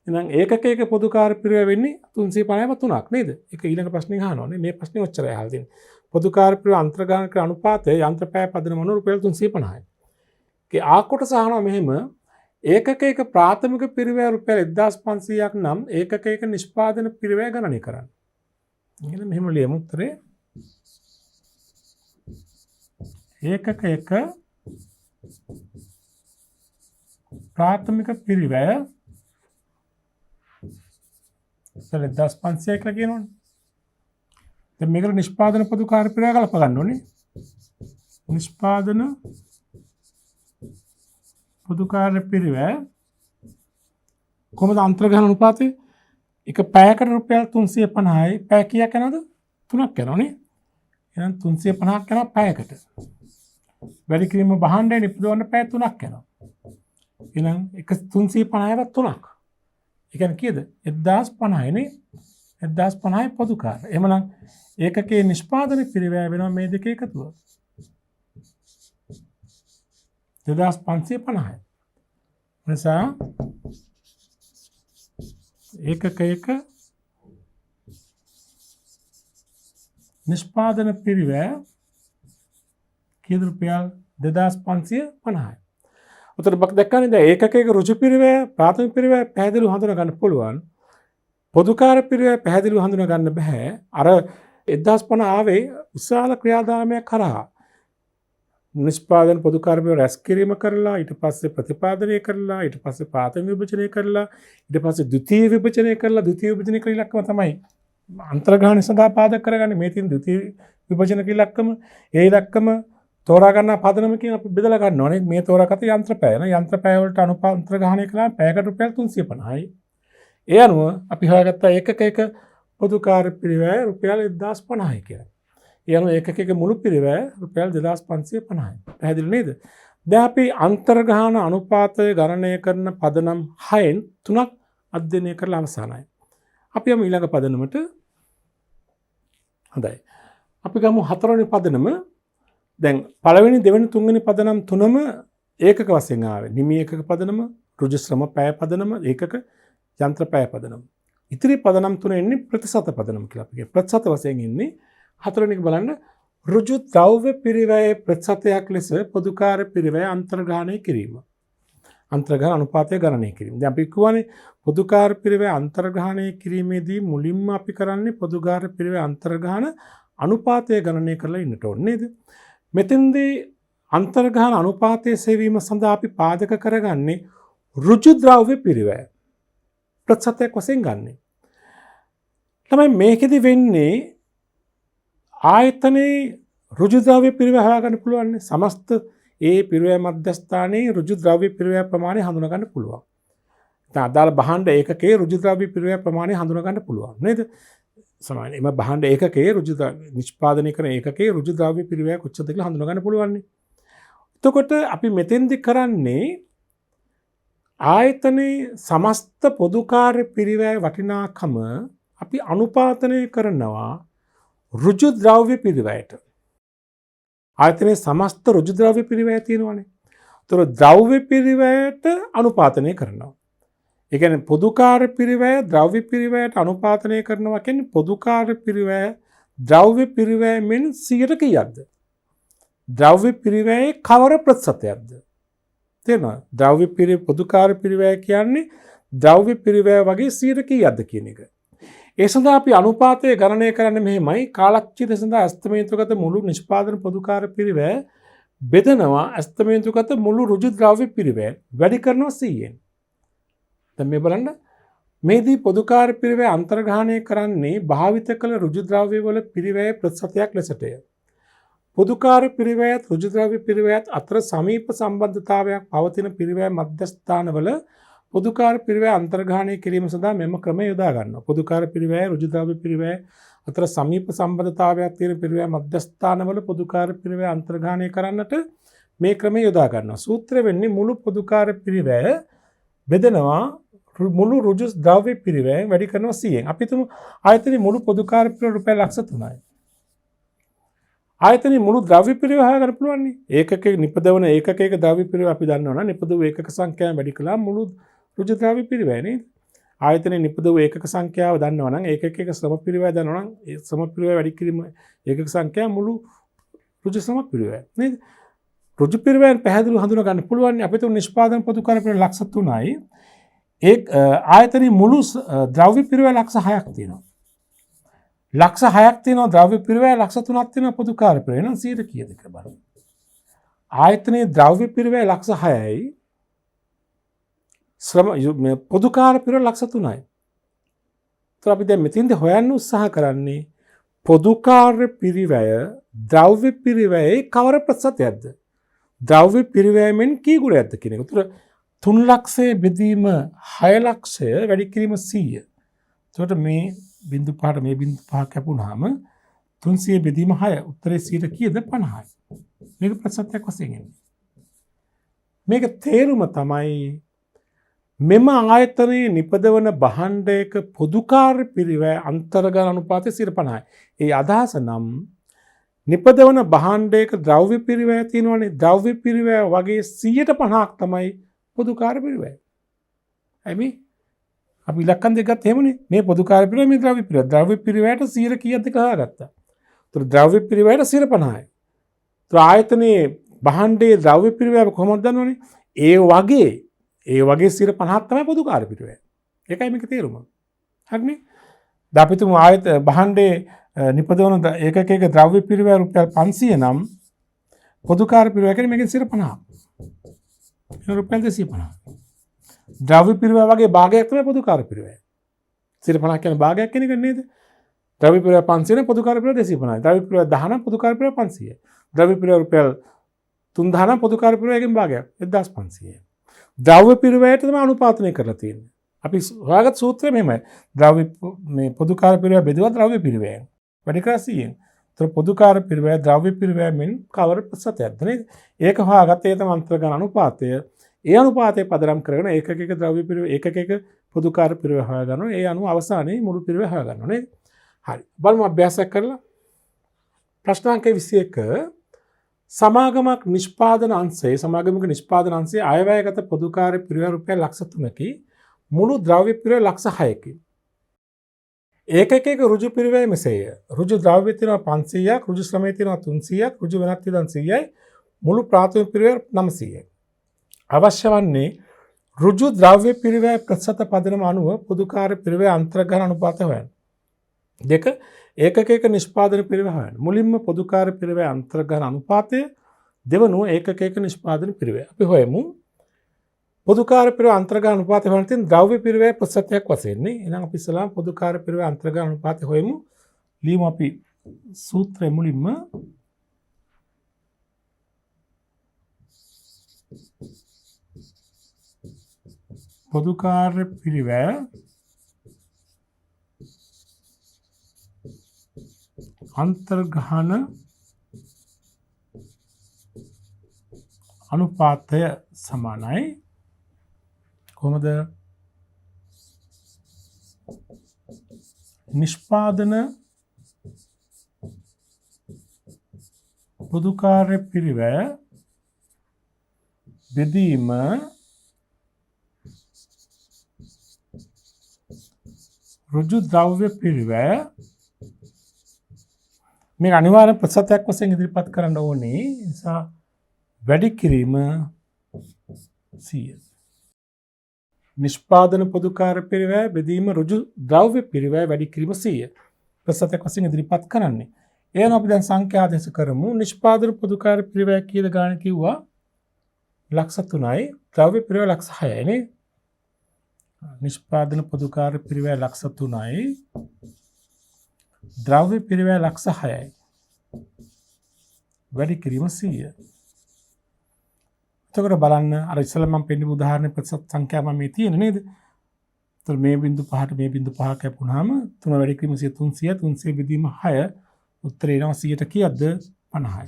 එහෙනම් ඒකකයක පොදු කාර්ය පිරිවැය වෙන්නේ 350ම 3ක් නේද? ඒක ඊළඟ ප්‍රශ්නේ අහනවානේ. මේ ප්‍රශ්නේ ඔච්චරයි අහලා තියෙන්නේ. පොදු කාර්ය පිරිවැය අන්තර්ගාමික අනුපාතය යන්ත්‍ර පැය පදනම අනුව රුපියල් 350යි. ඒ ආකොටස අහනවා මෙහෙම ඒකකයක ප්‍රාථමික පිරිවැය රුපියල් 1500ක් නම් ඒකකයක නිෂ්පාදන පිරිවැය ගණනය කරන්න. එහෙනම් මෙහෙම ලියමු උත්තරේ. ඒකකයක ප්‍රාථමික පිරිවැය 1500 කියලා කියනවනේ. දැන් මේකට නිෂ්පාදන පොදු කාර්ය පිරිවැය ගලප ගන්න ඕනේ. නිෂ්පාදන පොදු කාර්ය පිරිවැය කොහොමද අන්තර්ගහන අනුපාතය? එක පැයකට රුපියල් 350යි. පැය කීයක් යනවද? 3ක් යනවනේ. එහෙනම් 350ක් යනවා පැයකට. වැඩි කිරීම භාණ්ඩය නිපදවන්න පැය 3ක් යනවා. එහෙනම් 350වත් 3ක්. ඒ කියන්නේ කීයද? 1050යි නේ. 1050යි පොදු කාර්ය. එහෙමනම් ඒකකයේ නිෂ්පාදන පිරිවැය වෙනවා මේ දෙක එකතුව. 2550යි. නිසා ඒකකයක නිෂ්පාදන පිරිවැය කීයද? රුපියල් 2550යි. උතර බක් දැක්කනේ දැන් ඒකකයක රුජු පිරිවැය ප්‍රාථමික පිරිවැය පැහැදිලිව හඳුනා ගන්න පුළුවන්. පොදු කාර්ය පිරිවැය පැහැදිලිව හඳුනා ගන්න බෑ. අර 1050 ආවේ විශාල ක්‍රියාදාමයක් කරා. නිෂ්පාදන පොදු කාර්ය පිරිවැය රැස් කිරීම කරලා ඊට පස්සේ ප්‍රතිපාදනය කරලා ඊට පස්සේ ප්‍රාථමික විභජනය කරලා ඊට පස්සේ ද්විතීයික විභජනය කරලා ද්විතීයික විභජනය කළ ඉලක්කම තමයි අන්තර්ගාමී සඳහා පාදක කරගන්නේ. මේ තියෙන ද්විතීයික විභජන ඉලක්කම ඒ ඉලක්කම තෝරා ගන්න පදනමකින් අපි බෙදලා ගන්න ඕනේ. මේ තෝරාගත යන්ත්‍රපෑය න යන්ත්‍රපෑය වලට අනුපාතග්‍රහණය කළාම පැයකට රුපියල් 350යි. ඒ අනුව අපි හොයාගත්තා ඒකක පොදු කාර්ය පිරිවැය රුපියල් 1050යි කියලා. ඒ අනුව ඒකක මුළු පිරිවැය රුපියල් 2550යි. පැහැදිලි නේද? දැන් අපි අන්තර්ග්‍රහණ අනුපාතය ගණනය කරන පදනම් 6න් 3ක් අධ්‍යයනය කරලා අවසానයි. අපි යමු ඊළඟ පදනමට. හොඳයි. අපි ගමු හතරවෙනි පදනම. දැන් පළවෙනි දෙවෙනි තුන්වෙනි පදනම් තුනම ඒකක වශයෙන් ආවේ. නිමි ඒකක පදනම, ඍජු ශ්‍රම පැය පදනම, ඒකක යන්ත්‍ර පැය පදනම. ඉතිරි පදනම් තුන එන්නේ ප්‍රතිශත පදනම කියලා අපි කියනවා. ප්‍රතිශත වශයෙන් ඉන්නේ හතරවෙනි එක බලන්න ඍජු ද්‍රව්‍ය පිරිවැය ප්‍රතිශතයක් ලෙස පොදු කාර්ය පිරිවැය අන්තර්ග්‍රහණය කිරීම. අන්තර්ග්‍රහණ අනුපාතය ගණනය කිරීම. දැන් අපි කියවනේ පොදු කාර්ය පිරිවැය අන්තර්ග්‍රහණය කිරීමේදී මුලින්ම අපි කරන්නේ පොදු කාර්ය පිරිවැය අන්තර්ග්‍රහණ අනුපාතය ගණනය කරලා ඉන්නට ඕනේ නේද? මෙතෙන්දී අන්තර්ග්‍රහණ අනුපාතය සෙවීම සඳහා අපි පාදක කරගන්නේ ඍජු ද්‍රව්‍ය පිරිවැය ප්‍රතිශතයක් වශයෙන් ගන්න. තමයි මේකෙදි වෙන්නේ ආයතනයේ ඍජු ද්‍රව්‍ය පිරිවැය හොයාගන්න පුළුවන්. සමස්ත ඒ පිරිවැය මධ්‍යස්ථානයේ ඍජු ද්‍රව්‍ය පිරිවැය ප්‍රමාණය හඳුනා ගන්න පුළුවන්. දැන් අදාළ භාණ්ඩ ඒකකයේ ඍජු ද්‍රව්‍ය පිරිවැය ප්‍රමාණය හඳුනා ගන්න පුළුවන් නේද? සමානයි. එම භාණ්ඩ ඒකකයේ ඍජු නිෂ්පාදනය කරන ඒකකයේ ඍජු ද්‍රව්‍ය පිරිවැය කොච්චරද කියලා හඳුනා ගන්න පුළුවන්. එතකොට අපි මෙතෙන්දි කරන්නේ ආයතනයේ සමස්ත පොදු කාර්ය පිරිවැය වටිනාකම අපි අනුපාතනය කරනවා ඍජු ද්‍රව්‍ය පිරිවැයට. ආයතනයේ සමස්ත ඍජු ද්‍රව්‍ය පිරිවැය තියෙනවානේ. ඒතර ද්‍රව්‍ය පිරිවැයට අනුපාතනය කරනවා. ඒ කියන්නේ පොදු කාර්ය පිරිවැය ද්‍රව්‍ය පිරිවැයට අනුපාතනය කරනවා කියන්නේ පොදු කාර්ය පිරිවැය ද්‍රව්‍ය පිරිවැයෙන් 100ට කීයක්ද? ද්‍රව්‍ය පිරිවැයේ කවර ප්‍රතිශතයක්ද? තේරෙනවද? ද්‍රව්‍ය පිරිවැය පොදු කාර්ය පිරිවැය කියන්නේ ද්‍රව්‍ය පිරිවැය වගේ 100ට කීයක්ද කියන එක. ඒ සඳහා අපි අනුපාතය ගණනය කරන්නේ මෙහෙමයි. කාලච්ඡේදය සඳහා ඇස්තමේන්තුගත මුළු නිෂ්පාදන පොදු කාර්ය පිරිවැය බෙදනවා ඇස්තමේන්තුගත මුළු ඍජු ද්‍රව්‍ය පිරිවැය වැඩි කරනවා 100ෙන්. දැන් මේ බලන්න මේදී පොදු කාර්ය පිරිවැය අන්තර්ග්‍රහණය කරන්නේ භාවිත කළ ඍජු ද්‍රව්‍ය වල පිරිවැය ප්‍රතිශතයක් ලෙසටය. පොදු කාර්ය පිරිවැයත් ඍජු ද්‍රව්‍ය පිරිවැයත් අතර සමීප සම්බන්ධතාවයක් පවතින පිරිවැය මධ්‍යස්ථානවල පොදු කාර්ය පිරිවැය අන්තර්ග්‍රහණය කිරීම සඳහා මෙම ක්‍රමය යොදා ගන්නවා. පොදු කාර්ය පිරිවැය ඍජු ද්‍රව්‍ය පිරිවැය අතර සමීප සම්බන්ධතාවයක් තියෙන පිරිවැය මධ්‍යස්ථානවල පොදු කාර්ය පිරිවැය අන්තර්ග්‍රහණය කරන්නට මේ ක්‍රමය යොදා ගන්නවා. සූත්‍රය වෙන්නේ මුළු පොදු කාර්ය පිරිවැය බෙදනවා මුළු ඍජු ද්‍රව්‍ය පිරිවැය වැඩි කරනවා 100න්. අපි තුමු ආයතනයේ මුළු පොදු කාර්ය පිරිවැය රුපියල් ලක්ෂ 3යි. ආයතනයේ මුළු ද්‍රව්‍ය පිරිවැය හොයා ගන්න පුළුවන් නේ. ඒකකයක නිපදවන ඒකකයක ද්‍රව්‍ය පිරිවැය අපි දන්නවා නම් නිපදව ඒකක සංඛ්‍යාව වැඩි කළා මුළු ඍජු ද්‍රව්‍ය පිරිවැය නේද? ආයතනයේ නිපදව ඒකක සංඛ්‍යාව දන්නවා නම් ඒකකයක ශ්‍රම පිරිවැය දන්නවා නම් ඒ ශ්‍රම පිරිවැය වැඩි කිරීම ඒකක සංඛ්‍යාව මුළු ඍජු ශ්‍රම පිරිවැය නේද? ඍජු පිරිවැයෙන් පැහැදිලිව හඳුනා ගන්න පුළුවන්. අපි තුන් නිෂ්පාදන පොදු කාර්ය පිරිවැය ලක්ෂ 3යි. ඒ ආයතනයේ මුළු ද්‍රව්‍ය පිරිවැය ලක්ෂ 6ක් තියෙනවා. ලක්ෂ 6ක් තියෙනවා ද්‍රව්‍ය පිරිවැය ලක්ෂ 3ක් තියෙනවා පොදු කාර්ය පිරිවැය. එහෙනම් 100 කීයද කියලා බලමු. ආයතනයේ ද්‍රව්‍ය පිරිවැය ලක්ෂ 6යි. ශ්‍රම පොදු කාර්ය පිරිවැය ලක්ෂ 3යි. ඒතර අපි දැන් මෙතෙන්ද හොයන්න උත්සාහ කරන්නේ පොදු කාර්ය පිරිවැය ද්‍රව්‍ය පිරිවැයේ කවර ප්‍රතිශතයක්ද? ද්‍රව්‍ය පිරිවැයෙන් කී ගුණයක්ද කියන එක. ඒතර 3 ලක්ෂය බෙදීම 6 ලක්ෂය වැඩි කිරීම 100. එතකොට මේ බිංදු පහට මේ බිංදු පහ කැපුණාම 300 බෙදීම 6 උත්තරේ 100ට කීයද? 50යි. මේක ප්‍රතිශතයක් වශයෙන් එන්නේ. මේක තේරුම තමයි මෙම ආයතනයේ නිපදවන භාණ්ඩයක පොදු කාර්ය පිරිවැය අන්තර්ගත අනුපාතය 50යි. ඒ අදහස නම් නිපදවන භාණ්ඩයක ද්‍රව්‍ය පිරිවැය තියෙනවනේ. ද්‍රව්‍ය පිරිවැය වගේ 150ක් තමයි පොදු කාර්ය පිරිවැය. එයි අපි ඉලක්කම් දෙක ගත්ත එහෙමනේ. මේ පොදු කාර්ය පිරිවැය මේ ද්‍රව්‍ය පිරිවැය. ද්‍රව්‍ය පිරිවැයට 100 කීයක්ද කියලා හොයාගත්තා. ඒතර ද්‍රව්‍ය පිරිවැයට 50යි. ඒතර ආයතනයේ භාණ්ඩයේ ද්‍රව්‍ය පිරිවැය කොහොමද දන්නවනේ? ඒ වගේ 50ක් තමයි පොදු කාර්ය පිරිවැය. ඒකයි මේක තේරුම. හරිනේ? දැන් අපි තුමු භාණ්ඩයේ නිපදවන ඒකකයක ද්‍රව්‍ය පිරිවැය රුපියල් 500 නම් පොදු කාර්ය පිරිවැය කියන්නේ මේකෙන් 50ක්. රුපියල් 250. ද්‍රව්‍ය පිරිවැය වගේ භාගයක් තමයි පොදු කාර්ය පිරිවැය. 150 කියන්නේ භාගයක් කියන එක නේද? ද්‍රව්‍ය පිරිවැය 500 නම් පොදු කාර්ය පිරිවැය 250යි. ද්‍රව්‍ය පිරිවැය 10 නම් පොදු කාර්ය පිරිවැය 500යි. ද්‍රව්‍ය පිරිවැය රුපියල් 3000 පොදු කාර්ය පිරිවැයකින් භාගයක් 1500. ද්‍රව්‍ය පිරිවැයට තමයි අනුපාතනය කරලා තියෙන්නේ. අපි හොයාගත් සූත්‍රය මෙහෙමයි. ද්‍රව්‍ය මේ පොදු කාර්ය පිරිවැය බෙදුවා ද්‍රව්‍ය පිරිවැයෙන්. වැඩි කරලා 100න්. ඒතර පොදු කාර්ය පිරිවැය ද්‍රව්‍ය පිරිවැයෙන් කවර ප්‍රතිශතයක්ද නේද? ඒක හොයාගත්තේ ඒ තමයි අන්තර්ගත අනුපාතය. ඒ අනුපාතය පදනම් කරගෙන ඒකක ද්‍රව්‍ය පිරිවැය ඒකක පොදු කාර්ය පිරිවැය හොයා ගන්නවා. ඒ අනුව අවසානයේ මුළු පිරිවැය හොයා ගන්නවා නේද? හරි. බලමු අභ්‍යාසයක් කරලා. ප්‍රශ්න අංක 21 සමාගමක් නිෂ්පාදන අංශයේ සමාගමක නිෂ්පාදන අංශයේ අයවැයගත පොදු කාර්ය පිරිවැය රුපියල් ලක්ෂ 3කි මුළු ද්‍රව්‍ය පිරිවැය ලක්ෂ 6කි. ඒකක ඍජු පිරිවැය මෙසේය. ඍජු ද්‍රව්‍ය තියෙනවා 500ක්, ඍජු ශ්‍රමය තියෙනවා 300ක්, ඍජු වෙනත් වියදම් 100යි, මුළු ප්‍රාථමික පිරිවැය 900යි. අවශ්‍ය වන්නේ ඍජු ද්‍රව්‍ය පිරිවැය ප්‍රතිශත පදනම අනුව පොදු කාර්ය පිරිවැය අන්තර්ගත අනුපාතය හොයන්න. දෙක ඒකක නිෂ්පාදන පිරිවැය හොයන්න. මුලින්ම පොදු කාර්ය පිරිවැය අන්තර්ගත අනුපාතය, දෙවනුව ඒකක නිෂ්පාදන පිරිවැය. අපි හොයමු. පොදු කාර්ය පිරිවැය අන්තර්ගත අනුපාතය හොයන්න තියෙන ද්‍රව්‍ය පිරිවැය ප්‍රතිශතයක් වශයෙන් නේ. එහෙනම් අපි ඉස්සලා පොදු කාර්ය පිරිවැය අන්තර්ගත අනුපාතය හොයමු. ලියමු අපි සූත්‍රය මුලින්ම. පොදු කාර්ය පිරිවැය අන්තර්ගහන අනුපාතය සමානයි කොහොමද නිෂ්පාදන පොදු කාර්ය පිරිවැය බෙදීම ඍජු ද්‍රව්‍ය පිරිවැය මේ අනිවාර්ය ප්‍රතිශතයක් වශයෙන් ඉදිරිපත් කරන්න ඕනේ. නිසා වැඩි කිරීම 100. නිෂ්පාදන පොදු කාර්ය පිරිවැය බෙදීම ඍජු ද්‍රව්‍ය පිරිවැය වැඩි කිරීම 100. ප්‍රතිශතයක් වශයෙන් ඉදිරිපත් කරන්නේ. එහෙනම් අපි දැන් සංඛ්‍යා ආදේශ කරමු. නිෂ්පාදන පොදු කාර්ය පිරිවැය කීයද ගන්න කිව්වා? ලක්ෂ 3යි. ද්‍රව්‍ය පිරිවැය ලක්ෂ 6යි නේ. නිෂ්පාදන පොදු කාර්ය පිරිවැය ලක්ෂ 3යි. ද්‍රව්‍ය පිරිවැය ලක්ෂ 6යි. වැඩි කිරීම 100. එතකොට බලන්න අර ඉස්සෙල්ලා මම පෙන්නපු උදාහරණේ ප්‍රතිශත සංඛ්‍යාව මම මේ තියෙන නේද? එතකොට මේ බිංදු 5ට මේ බිංදු 5 කැපුණාම 3 වැඩි කිරීම 100 300 300 බෙදීම 6 උත්තරේ එනවා 100ට කීයක්ද? 50යි.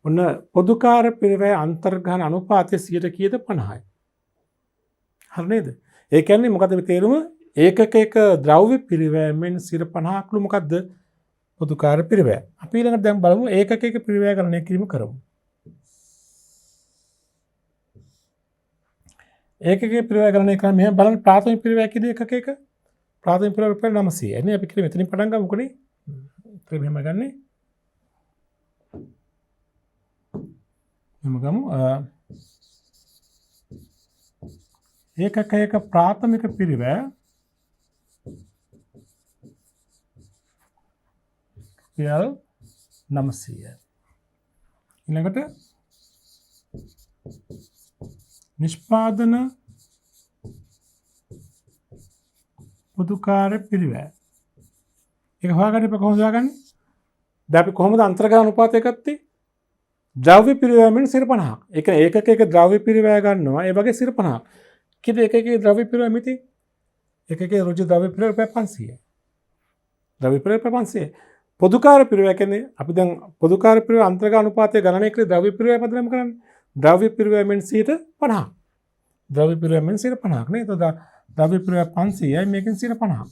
ඔන්න පොදු කාර්ය පිරිවැය අන්තර්ගත අනුපාතය 100ට කීයද? 50යි. හරි නේද? ඒ කියන්නේ මොකද මේ තේරුම? ඒකක ද්‍රව්‍ය පිරිවැයෙන් 50%ක්ලු මොකද්ද? පොදු කාර්ය පිරිවැය. අපි ඊළඟට දැන් බලමු ඒකක පිරිවැය ගණනය කිරීම කරමු. ඒකක පිරිවැය ගණනය කරන්නේ මෙහෙම බලන්න ප්‍රාථමික පිරිවැය කීයද ඒකක? ප්‍රාථමික පිරිවැය රුපියල් 900යි. නේ අපි කියලා මෙතනින් පටන් ගමුකනේ. ඒක මෙහෙම ගන්නේ. මෙහෙම ගමු. ඒකක ප්‍රාථමික පිරිවැය රුපියල් 900යි. ඊළඟට නිෂ්පාදන පොදු කාර්ය පිරිවැය. ඒක හොයාගන්න කොහොමද හොයාගන්නේ? දැන් අපි කොහොමද අන්තර්ගත අනුපාතය ගත්තේ? ද්‍රව්‍ය පිරිවැයෙන් 50%ක්. ඒක ඒකක ද්‍රව්‍ය පිරිවැය ගන්නවා. ඒ වගේ 50%ක්. කිද ඒකක ද්‍රව්‍ය පිරිවැය මිති? ඒකක ඍජු ද්‍රව්‍ය පිරිවැය රුපියල් 500යි. ද්‍රව්‍ය පිරිවැය 500යි. පොදු කාර්ය පිරිවැය කියන්නේ අපි දැන් පොදු කාර්ය පිරිවැය අන්තර්ගත අනුපාතය ගණනය කරේ ද්‍රව්‍ය පිරිවැය පදනම් කරන්නේ. ද්‍රව්‍ය පිරිවැයෙන් 50%. ද්‍රව්‍ය පිරිවැයෙන් 50%ක් නේ. එතකොට ද්‍රව්‍ය පිරිවැය 500යි මේකෙන් 50%.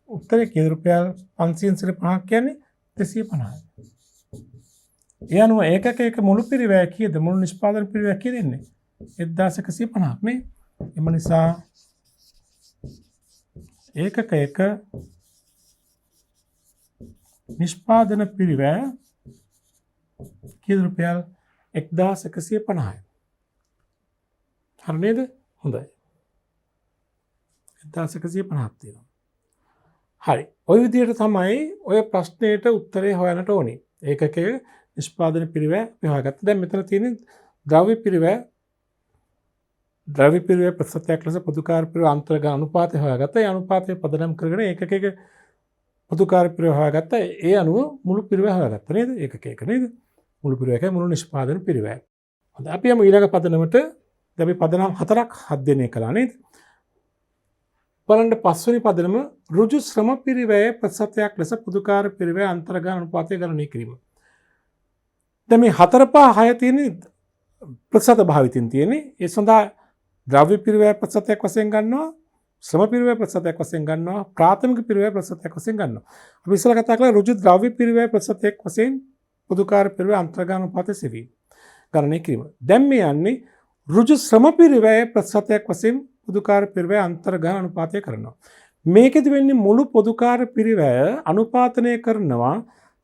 උත්තරේ කීයද? රුපියල් 500න් 50%ක් කියන්නේ 250යි. ඒ අනුව ඒකක මුළු පිරිවැය කීයද? මුළු නිෂ්පාදන පිරිවැය කීයද ඉන්නේ? 1150ක් නේ. එම නිසා ඒකක නිෂ්පාදන පිරිවැය කීයද? රුපියල් 1150යි. හරි නේද? හොඳයි. 1150ක් තියෙනවා. හරි. ওই විදිහට තමයි ඔය ප්‍රශ්නෙට උත්තරේ හොයන්නට ඕනේ. ඒකක නිෂ්පාදන පිරිවැය අපි හොයාගත්තා. දැන් මෙතන තියෙන්නේ ද්‍රව්‍ය පිරිවැය ද්‍රව්‍ය පිරිවැය ප්‍රතිශතයක් ලෙස පොදුකාර්ය පිරිවැය අන්තර්ගත අනුපාතය හොයාගත්තා. ඒ අනුපාතය පදනම් කරගෙන ඒකක එක පොදුකාර්ය පිරිවැය හොයාගත්තා. ඒ අනුව මුළු පිරිවැය හොයාගත්තා නේද? ඒකක එක නේද? මුළු පිරිවැයකයි මුළු නිෂ්පාදන පිරිවැය. හොඳයි අපි යමු ඊළඟ පදනමට. දැන් අපි පදනම් 4ක් අධ්‍යයනය කළා නේද? බලන්න පස්වෙනි පදනම ඍජු ශ්‍රම පිරිවැය ප්‍රතිශතයක් ලෙස පොදුකාර්ය පිරිවැය අන්තර්ගත අනුපාතය ගණනය කිරීම. දැන් මේ 4 5 6 තියෙන ප්‍රතිශත භාවිතින් තියෙන්නේ. ඒ සඳහා ද්‍රව්‍ය පිරිවැය ප්‍රතිශතයක් වශයෙන් ගන්නවා, ශ්‍රම පිරිවැය ප්‍රතිශතයක් වශයෙන් ගන්නවා, ප්‍රාථමික පිරිවැය ප්‍රතිශතයක් වශයෙන් ගන්නවා. අපි ඉස්සෙල්ලා කතා කළා ඍජු ද්‍රව්‍ය පිරිවැය ප්‍රතිශතයක් වශයෙන් පොදුකාර්ය පිරිවැය අන්තර්ගත අනුපාතය සෙවීම ගණනය කිරීම. දැන් මේ යන්නේ ඍජු ශ්‍රම පිරිවැය ප්‍රතිශතයක් වශයෙන් පොදුකාර්ය පිරිවැය අන්තර්ගත අනුපාතය කරනවා. මේකෙදි වෙන්නේ මුළු පොදුකාර්ය පිරිවැය අනුපාතනය කරනවා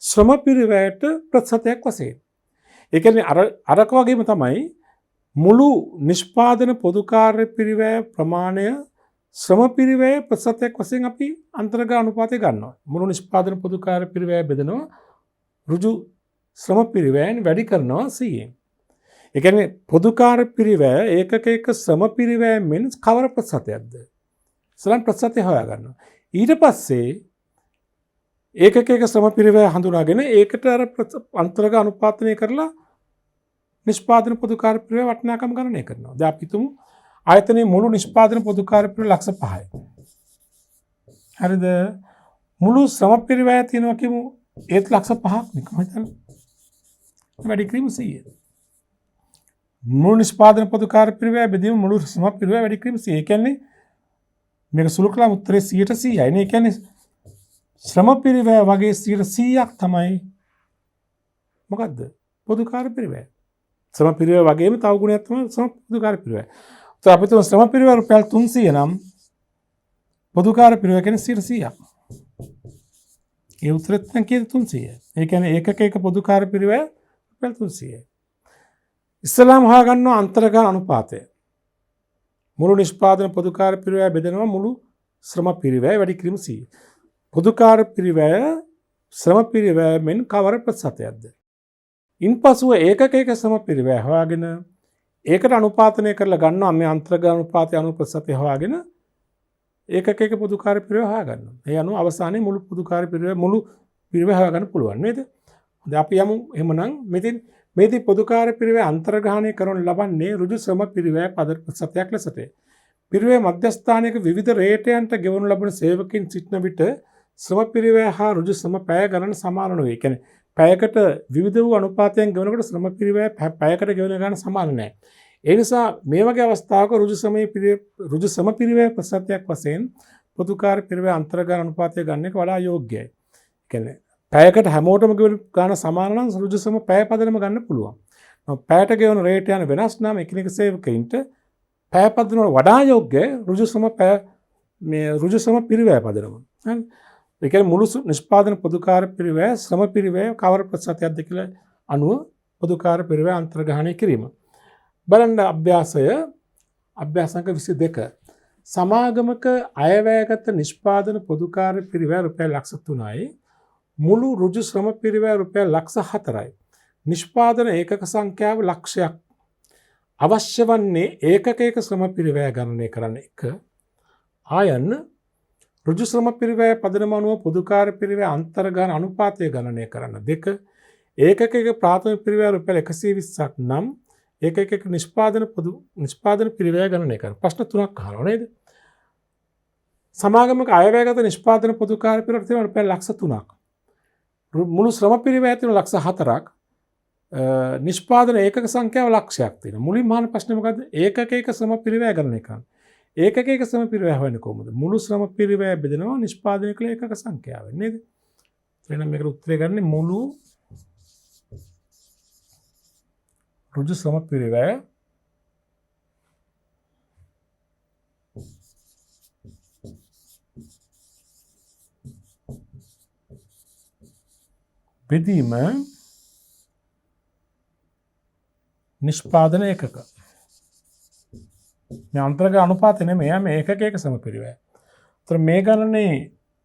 ශ්‍රම පිරිවැයට ප්‍රතිශතයක් වශයෙන්. ඒ කියන්නේ අරක වගේම තමයි මුළු නිෂ්පාදන පොදුකාර්ය පිරිවැය ප්‍රමාණය ශ්‍රම පිරිවැය ප්‍රතිශතයක් වශයෙන් අපි අන්තර්ගත අනුපාතය ගන්නවා. මුළු නිෂ්පාදන පොදුකාර්ය පිරිවැය බෙදනවා ඍජු ශ්‍රම පිරිවැයෙන් වැඩි කරනවා 100න්. ඒ කියන්නේ පොදුකාර්ය පිරිවැය ඒකක එක ශ්‍රම පිරිවැය මෙන් කවර ප්‍රතිශතයක්ද? සලන් ප්‍රතිශතය හොයාගන්නවා. ඊට පස්සේ ඒකක එක ශ්‍රම පිරිවැය හඳුනාගෙන ඒකට අර අන්තර්ගත අනුපාතනය කරලා නිෂ්පාදන පොදුකාර්ය පිරිවැය වටිනාකම ගණනය කරනවා. දැන් අපි තුමු ආයතනයේ මුළු නිෂ්පාදන පොදුකාර්ය පිරිවැය ලක්ෂ 5යි. හරිද? මුළු ශ්‍රම පිරිවැය තියෙනවා කියමු ඒත් ලක්ෂ 5ක් නිකන් හිතන්න. වැඩි කිරීම 100. මුළු නිෂ්පාදන පොදුකාර්ය පිරිවැය බෙදීම මුළු ශ්‍රම පිරිවැය වැඩි කිරීම 100. ඒ කියන්නේ මේක සුළු කළාම උත්තරේ 100%යි නේ. ඒ කියන්නේ ශ්‍රම පිරිවැය වගේ 100%ක් තමයි මොකද්ද? පොදුකාර්ය පිරිවැය. ශ්‍රම පිරිවැය වගේම තව ගුණයක් තමයි ශ්‍රම පොදුකාර්ය පිරිවැය. તો අපි තුන් ශ්‍රම පිරිවැය රුපියල් 300 නම් පොදුකාර්ය පිරිවැය කියන්නේ 100%ක්. ඒ උත්තරෙත් නම් කීයද 300. ඒ කියන්නේ ඒකක එක පොදුකාර්ය පිරිවැය රුපියල් 300යි. ඉස්ලාම් හොයාගන්නවා අන්තර්ගත අනුපාතය. මුළු නිෂ්පාදන පොදුකාර්ය පිරිවැය බෙදෙනවා මුළු ශ්‍රම පිරිවැය වැඩි කිරීම 100. පොදුකාර්ය පිරිවැය ශ්‍රම පිරිවැය මෙන් කවර ප්‍රතිශතයක්ද? ඉන්පසුව ඒකක එක ශ්‍රම පිරිවැය හොයාගෙන ඒකට අනුපාතනය කරලා ගන්නවා මේ අන්තර්ගත අනුපාතය අනුව ප්‍රතිශතය හොයාගෙන ඒකක එක පොදුකාර්ය පිරිවැය හොයාගන්නවා. ඒ අනුව අවසානයේ මුළු පොදුකාර්ය පිරිවැය මුළු පිරිවැය හොයාගන්න පුළුවන් නේද? දැන් අපි යමු එහෙමනම් මේදී පොදුකාර්ය පිරිවැය අන්තර්ග්‍රහණය කරනු ලබන්නේ ඍජු ශ්‍රම පිරිවැය පද ප්‍රතිශතයක් ලෙසට. පිරිවැය මධ්‍යස්ථානයක විවිධ රේටයන්ට ගෙවනු ලබන සේවකින් සිටින විට ශ්‍රම පිරිවැය හා ඍජු ශ්‍රම පැය ගණන සමාන නොවේ. ඒ කියන්නේ පැයකට විවිධ වූ අනුපාතයන් ගෙවනකොට ශ්‍රම පිරිවැය පැයකට ගෙවන ගණන සමාන නැහැ. ඒ නිසා මේ වගේ අවස්ථාවක ඍජු ශ්‍රම පිරිවැය ප්‍රතිශතයක් වශයෙන් පොදුකාර්ය පිරිවැය අන්තර්ගත අනුපාතය ගන්න එක වඩා යෝග්‍යයි. ඒ කියන්නේ පැයකට හැමෝටම ගෙවන ගාන සමාන නම් ඍජු ශ්‍රම පැය පදනම ගන්න පුළුවන්. පැයට ගෙවන රේට යන වෙනස් නම් එකිනෙක සේවකයින්ට පැය පදනම වඩා යෝග්‍ය ඍජු ශ්‍රම පිරිවැය පදනම. හරි. ඒ කියන්නේ මුළු නිෂ්පාදන පොදුකාර්ය පිරිවැය ශ්‍රම පිරිවැය කවර ප්‍රතිශතයක්ද කියලා අනුව පොදුකාර්ය පිරිවැය අන්තර්ග්‍රහණය කිරීම. බලන්න අභ්‍යාසංක 22. සමාගමක අයවැයගත නිෂ්පාදන පොදුකාර්ය පිරිවැය රුපියල් ලක්ෂ 3යි. මුළු ඍජු ශ්‍රම පිරිවැය රුපියල් ලක්ෂ 4යි. නිෂ්පාදන ඒකක සංඛ්‍යාව ලක්ෂයක්. අවශ්‍ය වන්නේ ඒකක එක ශ්‍රම පිරිවැය ගණනය කරන්න 1. ආයන්න ඍජු ශ්‍රම පිරිවැය පදනම අනුව පොදුකාර්ය පිරිවැය අන්තර්ගත අනුපාතය ගණනය කරන්න 2. ඒකක එක ප්‍රාථමික පිරිවැය රුපියල් 120ක් නම් ඒකක එක නිෂ්පාදන පිරිවැය ගණනය කරන්න. ප්‍රශ්න 3ක් අහනවා නේද? සමාගමක අයවැයගත නිෂ්පාදන පොදුකාර්ය පිරිවැය තියෙනවා රුපියල් ලක්ෂ 3ක්. මුළු ශ්‍රම පිරිවැය තියෙනවා ලක්ෂ 4ක්. නිෂ්පාදන ඒකක සංඛ්‍යාව ලක්ෂයක් තියෙනවා. මුලින්ම අහන ප්‍රශ්නේ මොකද්ද? ඒකක එක ශ්‍රම පිරිවැය ගණනය කරන්න. ඒකක එක ශ්‍රම පිරිවැය හොයන්නේ කොහොමද? මුළු ශ්‍රම පිරිවැය බෙදෙනවා නිෂ්පාදනය කළ ඒකක සංඛ්‍යාවෙන් නේද? එහෙනම් මේකට උත්තරය ගන්න මුළු ඍජු ශ්‍රම පිරිවැය බෙදීම නිෂ්පාදන ඒකක. මේ අන්තර්ගත අනුපාතය නෙමෙයි මේ ඒකක එක ශ්‍රම පිරිවැය. ඒතර මේ ගණනේ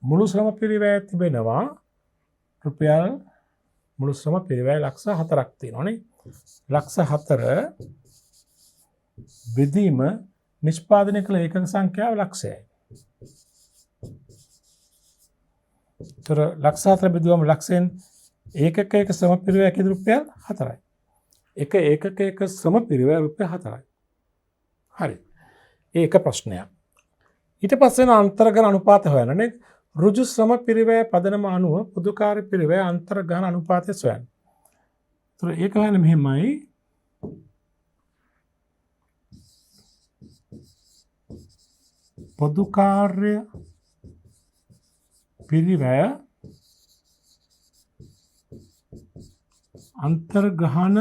මුළු ශ්‍රම පිරිවැය තිබෙනවා රුපියල් මුළු ශ්‍රම පිරිවැය ලක්ෂ 4ක් තියෙනවානේ. ලක්ෂ 4 බෙදීම නිෂ්පාදනය කළ ඒකක සංඛ්‍යාව ලක්ෂයයි. තොර ලක්ෂ 4 බෙදුවම ලක්ෂයෙන් ඒකකයක ශ්‍රම පිරිවැය කීයද රුපියල් 4යි. එක ඒකකයක ශ්‍රම පිරිවැය රුපියල් 4යි. හරි. ඒක ප්‍රශ්නයක්. ඊට පස්සේ අන්තර්ගහන අනුපාත හොයන්න. ඍජු ශ්‍රම පිරිවැය පදනම අනුව පොදුකාර්ය පිරිවැය අන්තර්ගහන අනුපාතය සොයන්න. ඒතර ඒක හොයන්න මෙහෙමයි. පොදුකාර්ය පිරිවැය අන්තර්ගහන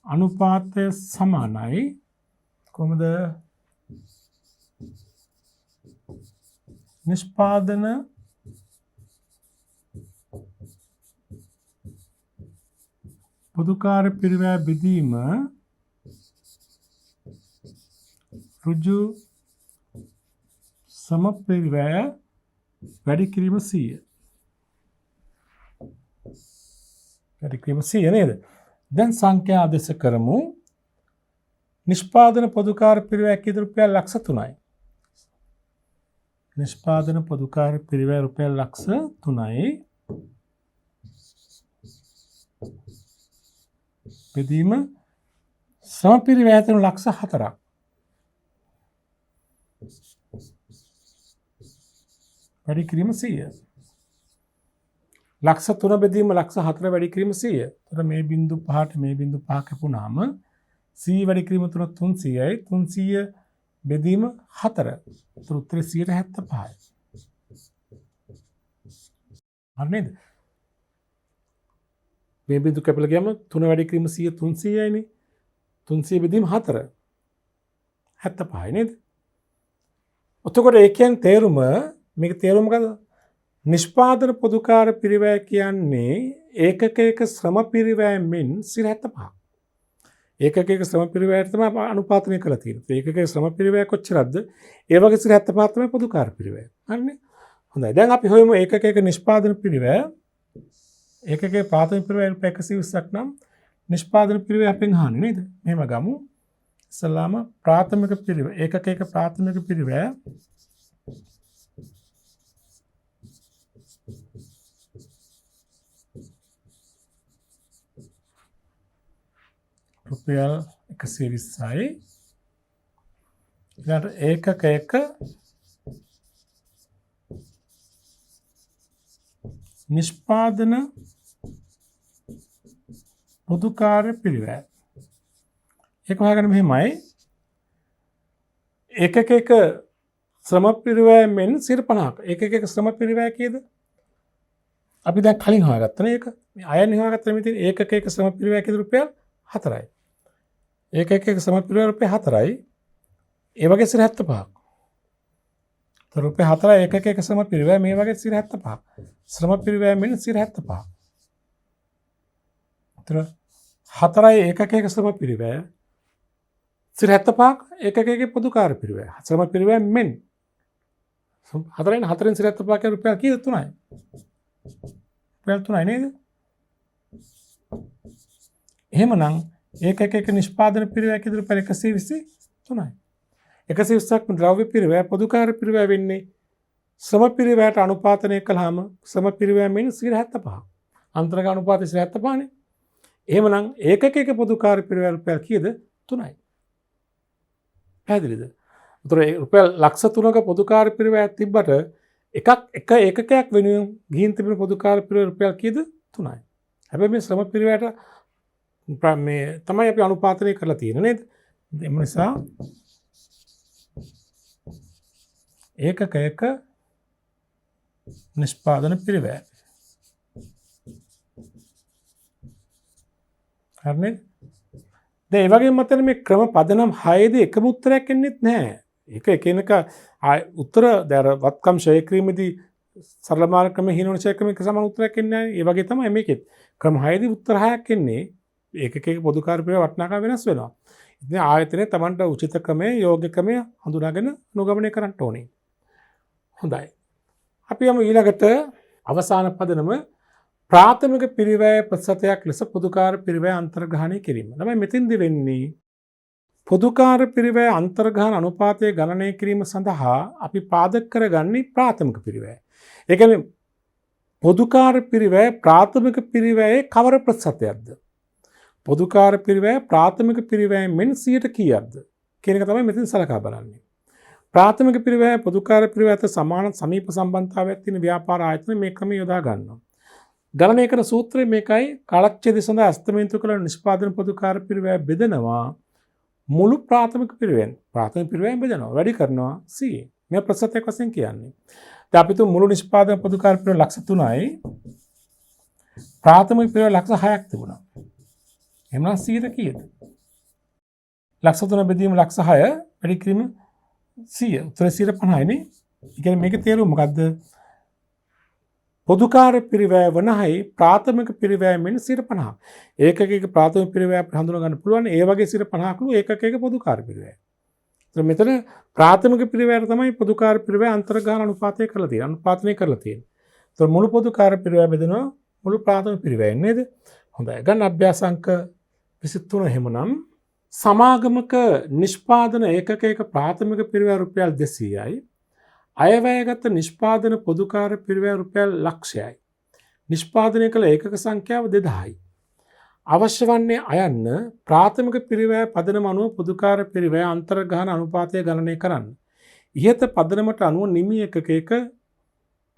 අනුපාතය සමානයි කොහොමද නිෂ්පාදන පොදුකාර්ය පිරිවැය බෙදීම ඍජු ශ්‍රම පිරිවැය වැඩි කිරීම 100. වැඩි කිරීම 100 නේද? දැන් සංඛ්‍යා ආදේශ කරමු. නිෂ්පාදන පොදුකාර්ය පිරිවැය කීයද රුපියල් ලක්ෂ 3යි. නිෂ්පාදන පොදුකාර්ය පිරිවැය රුපියල් ලක්ෂ 3යි. බෙදීම ශ්‍රම පිරිවැය තුන ලක්ෂ 4ක්. වැඩි කිරීම 100. ලක්ෂ 3 බෙදීම ලක්ෂ 4 වැඩි කිරීම 100. එතකොට මේ බිංදු 5ට මේ බිංදු 5 කැපුණාම 100 වැඩි කිරීම තුන 300යි. 300 බෙදීම 4. එතකොට උත්තරේ 175යි. හරි නේද? මේ බිංදු කැපලා ගියාම 3 වැඩි කිරීම 100 300යිනේ. 300 බෙදීම 4. 75යි නේද? එතකොට ඒ කියන්නේ තේරුම මේක තේරුම මොකද? නිෂ්පාදන පොදුකාර්ය පිරිවැය කියන්නේ ඒකකයක ශ්‍රම පිරිවැය මෙන් 75ක්. ඒකකයක ශ්‍රම පිරිවැයට තමයි අනුපාතනය කරලා තියෙන්නේ. ඒකකයක ශ්‍රම පිරිවැය කොච්චරද? ඒ වගේ 75ක් තමයි පොදුකාර්ය පිරිවැය. හරිනේ? හොඳයි. දැන් අපි හොයමු ඒකකයක නිෂ්පාදන පිරිවැය. ඒකකයේ ප්‍රාථමික පිරිවැය 120ක් නම් නිෂ්පාදන පිරිවැය අපෙන් අහන්නේ නේද? මෙහෙම ගමු. ඉස්සලාම ප්‍රාථමික පිරිවැය ඒකකයක ප්‍රාථමික පිරිවැය රුපියල් 120යි. ඊළඟට ඒකකයක නිෂ්පාදන පොදුකාර්ය පිරිවැය. ඒක හොයාගන්න මෙහෙමයි. ඒකකයක ශ්‍රම පිරිවැය මෙන් 50ක්. ඒකකයක ශ්‍රම පිරිවැය කීයද? අපි දැන් කලින් හොයාගත්තා නේ ඒක. මේ අයන්නේ හොයාගත්තා මෙතන ඒකකයක ශ්‍රම පිරිවැය කීයද රුපියල් 4යි. ඒකකයක ශ්‍රම පිරිවැය රුපියල් 4යි. ඒ වගේ 75ක්. તો රුපියල් 4යි ඒකකයක ශ්‍රම පිරිවැය මේ වගේ 75ක්. ශ්‍රම පිරිවැය මෙන් 75ක්. ඒතර 4යි ඒකකයක ශ්‍රම පිරිවැය 75ක් ඒකකයක පොදුකාර්ය පිරිවැය. ශ්‍රම පිරිවැය මෙන් 4යි 4න් 75ක් රුපියල් කීයද? 3යි. රුපියල් 3යි නේද? එහෙමනම් ඒකකයක නිෂ්පාදන පිරිවැය කීයද? රුපියල් 123යි. 120ක් ද්‍රව්‍ය පිරිවැය පොදුකාර්ය පිරිවැය වෙන්නේ ශ්‍රම පිරිවැයට අනුපාතනය කළාම ශ්‍රම පිරිවැය මෙන් 75ක්. අන්තර්ග අනුපාතය 75නේ. එහෙමනම් ඒකකයක පොදුකාර්ය පිරිවැය රුපියල් කීයද? 3යි. පැහැදිලිද? උතර රුපියල් ලක්ෂ 3ක පොදුකාර්ය පිරිවැයක් තිබ්බට එක ඒකකයක් වෙනුවෙන් ගිහින් තිබෙන පොදුකාර්ය පිරිවැය රුපියල් කීයද? 3යි. හැබැයි මේ ශ්‍රම පිරිවැයට මේ තමයි අපි අනුපාතනය කරලා තියෙන්නේ නේද? ඒ නිසා ඒකකයක නිෂ්පාදන පිරිවැය. හරිනේ? දැන් ඒ වගේම මතන මේ ක්‍රම පදනම් 6ේදී එකම උත්තරයක් එන්නේත් නැහැ. ඒක එකිනෙක උත්තර දැන් වත්කම් ෂය කිරීමේදී සරල මාර්ග ක්‍රම හිනවන ෂය ක්‍රමයක සමාන උත්තරයක් එන්නේ නැහැ. ඒ වගේ තමයි මේකෙත්. ක්‍රම 6ේදී උත්තර 6ක් එන්නේ. ඒකකයක පොදුකාර්ය පිරිවැය වටිනාකම වෙනස් වෙනවා. ඉතින් ආයතනයේ Tamanට උචිත ක්‍රමය, යෝග්‍ය ක්‍රමය හඳුනාගෙන අනුගමනය කරන්න ඕනේ. හොඳයි. අපි යමු ඊළඟට අවසාන පදනම ප්‍රාථමික පිරිවැය ප්‍රතිශතයක් ලෙස පොදුකාර්ය පිරිවැය අන්තර්ග්‍රහණය කිරීම. තමයි මෙතෙන්දි වෙන්නේ. පොදුකාර්ය පිරිවැය අන්තර්ග්‍රහණ අනුපාතය ගණනය කිරීම සඳහා අපි පාදක කරගන්නේ ප්‍රාථමික පිරිවැය. ඒ කියන්නේ පොදුකාර්ය පිරිවැය ප්‍රාථමික පිරිවැයේ කවර ප්‍රතිශතයක්ද? පොදුකාර්ය පිරිවැය ප්‍රාථමික පිරිවැයෙන් 100ට කීයක්ද කියන එක තමයි මෙතන සලකා බලන්නේ. ප්‍රාථමික පිරිවැය පොදුකාර්ය පිරිවැය අතර සමාන සමීප සම්බන්ධතාවයක් තියෙන ව්‍යාපාර ආයතන මේ ක්‍රමය යොදා ගන්නවා. ගණනය කරන සූත්‍රය මේකයි. කාලච්ඡේදය සඳහා අස්තමේන්තු කළ නිෂ්පාදන පොදුකාර්ය පිරිවැය බෙදනවා මුළු ප්‍රාථමික පිරිවැයෙන්. ප්‍රාථමික පිරිවැයෙන් බෙදනවා. වැඩි කරනවා 100. මේ ප්‍රතිශතයක් වශයෙන් කියන්නේ. දැන් අපි තු මුළු නිෂ්පාදන පොදුකාර්ය පිරිවැය ලක්ෂ 3යි. ප්‍රාථමික පිරිවැය ලක්ෂ 6ක් තිබුණා. එහෙනම් 100ට කීයද? ලක්ෂ 3 බෙදීම ලක්ෂ 6 වැඩි කිරීම 100. උත්තර 150යි නේ. ඒ කියන්නේ මේකේ තේරුම මොකද්ද? පොදුකාර්ය පිරිවැය වනහයි ප්‍රාථමික පිරිවැය මෙන් 50. ඒකකයක ප්‍රාථමික පිරිවැය අපිට හඳුනා ගන්න පුළුවන්. ඒ වගේ 50ක් ලු ඒකකයක පොදුකාර්ය පිරිවැය. ඒත් මෙතන ප්‍රාථමික පිරිවැයට තමයි පොදුකාර්ය පිරිවැය අන්තර්ග්‍රහණ අනුපාතය කරලා තියෙන්නේ. අනුපාතනය කරලා තියෙන්නේ. ඒත් මුළු පොදුකාර්ය පිරිවැය බෙදෙනවා මුළු ප්‍රාථමික පිරිවැයෙන් නේද? හොඳයි. ගන්න අභ්‍යාස අංක 23 එහෙමනම් සමාගමක නිෂ්පාදන ඒකකයක ප්‍රාථමික පිරිවැය රුපියල් 200යි. අයවැයගත නිෂ්පාදන පොදුකාර්ය පිරිවැය රුපියල් ලක්ෂයයි. නිෂ්පාදනය කළ ඒකක සංඛ්‍යාව 2000යි. අවශ්‍ය වන්නේ අයන්න ප්‍රාථමික පිරිවැය පදනම අනුව පොදුකාර්ය පිරිවැය අන්තර්ග්‍රහණ අනුපාතය ගණනය කරන්න. ඉහත පදනමට අනුව නිමි ඒකකයක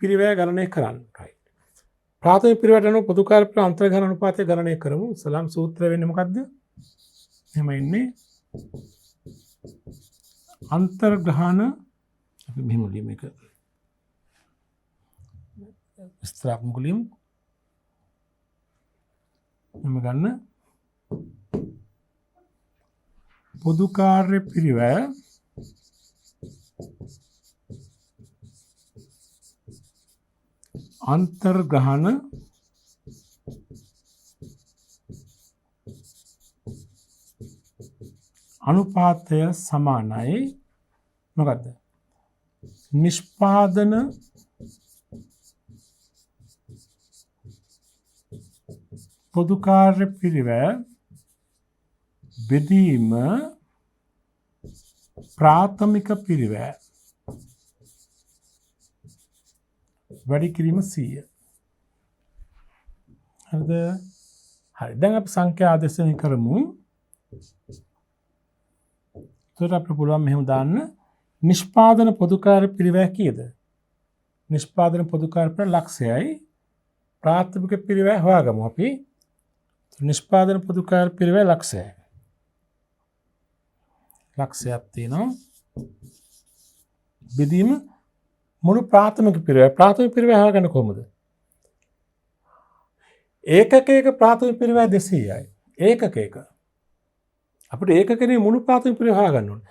පිරිවැය ගණනය කරන්න. right. ප්‍රාථමික පිරිවැයට අනුව පොදුකාර්ය පිරිවැය අන්තර්ග්‍රහණ අනුපාතය ගණනය කරමු. ඉස්ලාම් සූත්‍රය වෙන්නේ මොකද්ද? එහෙම ඉන්නේ අන්තර්ග්‍රහණ අපි මෙහෙම ලියමු එක විස්තරයක් මුලින්ම මෙහෙම ගන්න පොදුකාර්ය පිරිවැය අන්තර්ග්‍රහණ අනුපාතය සමානයි මොකද්ද? නිෂ්පාදන පොදුකාර්ය පිරිවැය බෙදීම ප්‍රාථමික පිරිවැය වැඩි කිරීම 100. හරිද? හරි. දැන් අපි සංඛ්‍යා ආදේශනය කරමු. එතකොට අපිට පුළුවන් මෙහෙම දාන්න නිෂ්පාදන පොදුකාර්ය පිරිවැය කීයද? නිෂ්පාදන පොදුකාර්ය පිරිවැය ලක්ෂයයි. ප්‍රාථමික පිරිවැය හොයාගමු අපි. නිෂ්පාදන පොදුකාර්ය පිරිවැය ලක්ෂයයි. ලක්ෂයක් තියෙනවා. බෙදීම මුළු ප්‍රාථමික පිරිවැය. ප්‍රාථමික පිරිවැය හොයාගන්න කොහොමද? ඒකකයක ප්‍රාථමික පිරිවැය 200යි. ඒකකයක. අපිට ඒකකනේ මුළු ප්‍රාථමික පිරිවැය හොයාගන්න ඕනේ.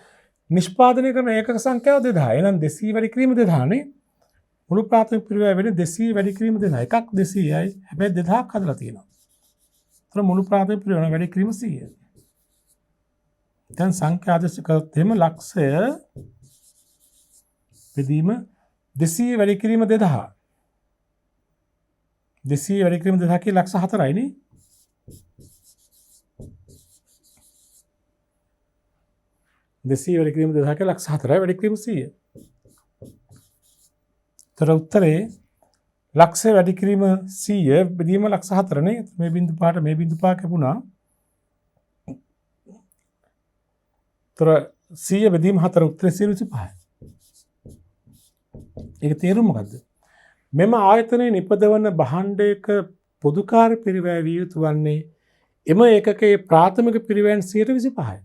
නිෂ්පාදනය කරන ඒකක සංඛ්‍යාව 2000. එහෙනම් 200 වැඩි කිරීම 2000 නේ. මුළු ප්‍රාථමික පිරිවැය වෙන්නේ 200 වැඩි කිරීම 2000. එකක් 200යි. හැබැයි 2000ක් හදලා තියෙනවා. ඒතර මුළු ප්‍රාථමික පිරිවැය වැඩි කිරීම 100. දැන් සංඛ්‍යා ආදේශ කරත් එහෙම ලක්ෂය බෙදීම 200 වැඩි කිරීම 2000. 200 වැඩි කිරීම 2000 කිය ලක්ෂ 4යි නේ. දෙසී වැඩි කිරීම 2000 කියලා ලක්ෂ 4යි වැඩි කිරීම 100. තර උත්තරේ ලක්ෂය වැඩි කිරීම 100 බෙදීම ලක්ෂ 4 නේ. මේ බිංදු පහට මේ බිංදු පහ කැපුණා. තර 100 බෙදීම 4 උත්තරේ 125යි. ඒක තේරුම මොකද්ද? මෙම ආයතනයේ නිපදවන භාණ්ඩයක පොදුකාර්ය පිරිවැය විය යුතු වන්නේ එම ඒකකයේ ප්‍රාථමික පිරිවැයෙන් 125යි.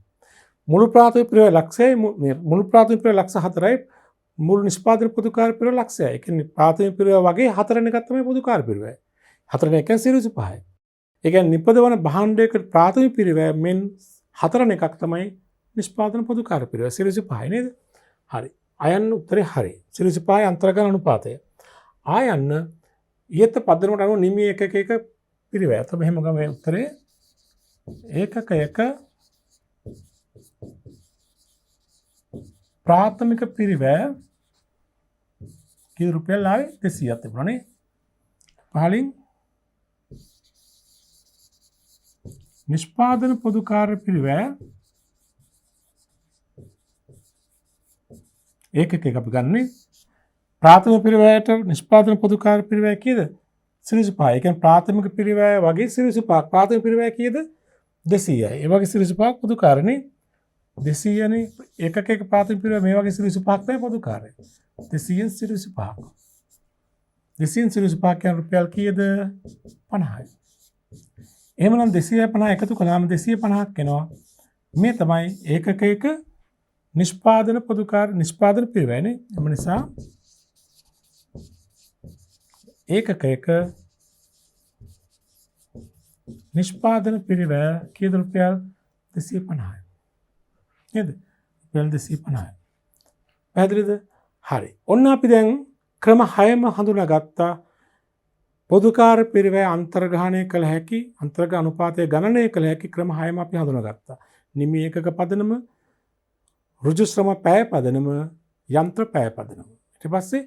මුළු ප්‍රාථමික පිරිවැය ලක්ෂයයි මුළු ප්‍රාථමික පිරිවැය ලක්ෂ 4යි මුළු නිෂ්පාදන පොදුකාර්ය පිරිවැය ලක්ෂයයි. ඒ කියන්නේ ප්‍රාථමික පිරිවැය වගේ 4 එකක් තමයි පොදුකාර්ය පිරිවැය. 4 එකෙන් 125යි. ඒ කියන්නේ නිපදවන භාණ්ඩයක ප්‍රාථමික පිරිවැය මෙන් 4 එකක් තමයි නිෂ්පාදන පොදුකාර්ය පිරිවැය 125යි නේද? හරි. අයන්න උත්තරේ හරි. 125යි අන්තර්ගත අනුපාතය. ආයන්න ඊට පදනමට අනුව නිමි එකක පිරිවැය. තමයි එහෙම ගම උත්තරේ ඒකකයක ප්‍රාථමික පිරිවැය කී රුපියල් ආවේ 200ක් තිබුණා නේ. පහලින් නිෂ්පාදන පොදු කාර්ය පිරිවැය ඒකක අපි ගන්නේ ප්‍රාථමික පිරිවැයට නිෂ්පාදන පොදු කාර්ය පිරිවැය කීයද 35. ඒ කියන්නේ ප්‍රාථමික පිරිවැය වගේ 35ක් ප්‍රාථමික පිරිවැය කීයද 200යි. ඒ වගේ 35ක් පොදු කාර්යනේ 200නේ ඒකක ප්‍රාථමික පිරිවැය මේ වගේ 35ක් තමයි පොදු කාර්යය. 235ක්. 235 කියන රුපියල් කීයද 50යි. එහෙමනම් 250 එකතු කළාම 250ක් එනවා. මේ තමයි ඒකක නිෂ්පාදන පොදු කාර්ය නිෂ්පාදන පිරිවැයනේ. එම නිසා ඒකක නිෂ්පාදන පිරිවැය කීයද රුපියල් 250යි. නේද? රුපියල් 250යි. පැහැදිලිද? හරි. ඔන්න අපි දැන් ක්‍රම 6ම හඳුනාගත්තා. පොදු කාර්ය පිරිවැය අන්තර්ග්‍රහණය කළ හැකි අන්තර්ග්‍රහ අනුපාතය ගණනය කළ හැකි ක්‍රම 6ම අපි හඳුනාගත්තා. නිමි ඒකක පදනම, ඍජු ශ්‍රම පැය පදනම, යන්ත්‍ර පැය පදනම. ඊට පස්සේ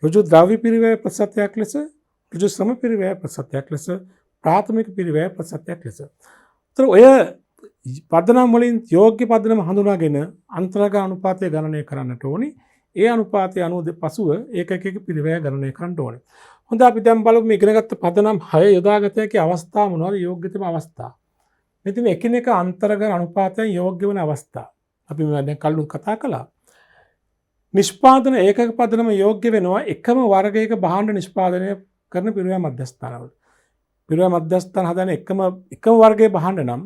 ඍජු ද්‍රව්‍ය පිරිවැය ප්‍රතිශතයක් ලෙස, ඍජු ශ්‍රම පිරිවැය ප්‍රතිශතයක් ලෙස, ප්‍රාථමික පිරිවැය ප්‍රතිශතයක් ලෙස. ඒතර ඔය පදනම් වලින් යෝග්‍ය පදනම හඳුනාගෙන අන්තර්ග්‍රහ අනුපාතය ගණනය කරන්නට ඕනි. ඒ අනුපාතය අනුව පසුව ඒකකයක පිරිවැය ගණනය කරන්න ඕනේ. හොඳ අපි දැන් බලමු මේ ඉගෙනගත්ත පදනම් 6 යොදාගත හැකි අවස්ථා මොනවද? යෝග්‍යතම අවස්ථා. මෙතන එකිනෙක අන්තර්ග්‍රහ අනුපාතයෙන් යෝග්‍ය වන අවස්ථා. අපි මේ දැන් කලින් කතා කළා. නිෂ්පාදන ඒකක පදනම යෝග්‍ය වෙනවා එකම වර්ගයක භාණ්ඩ නිෂ්පාදනය කරන පිරිවැය මධ්‍යස්ථානවල. පිරිවැය මධ්‍යස්ථාන හදන එකම වර්ගයේ භාණ්ඩ නම්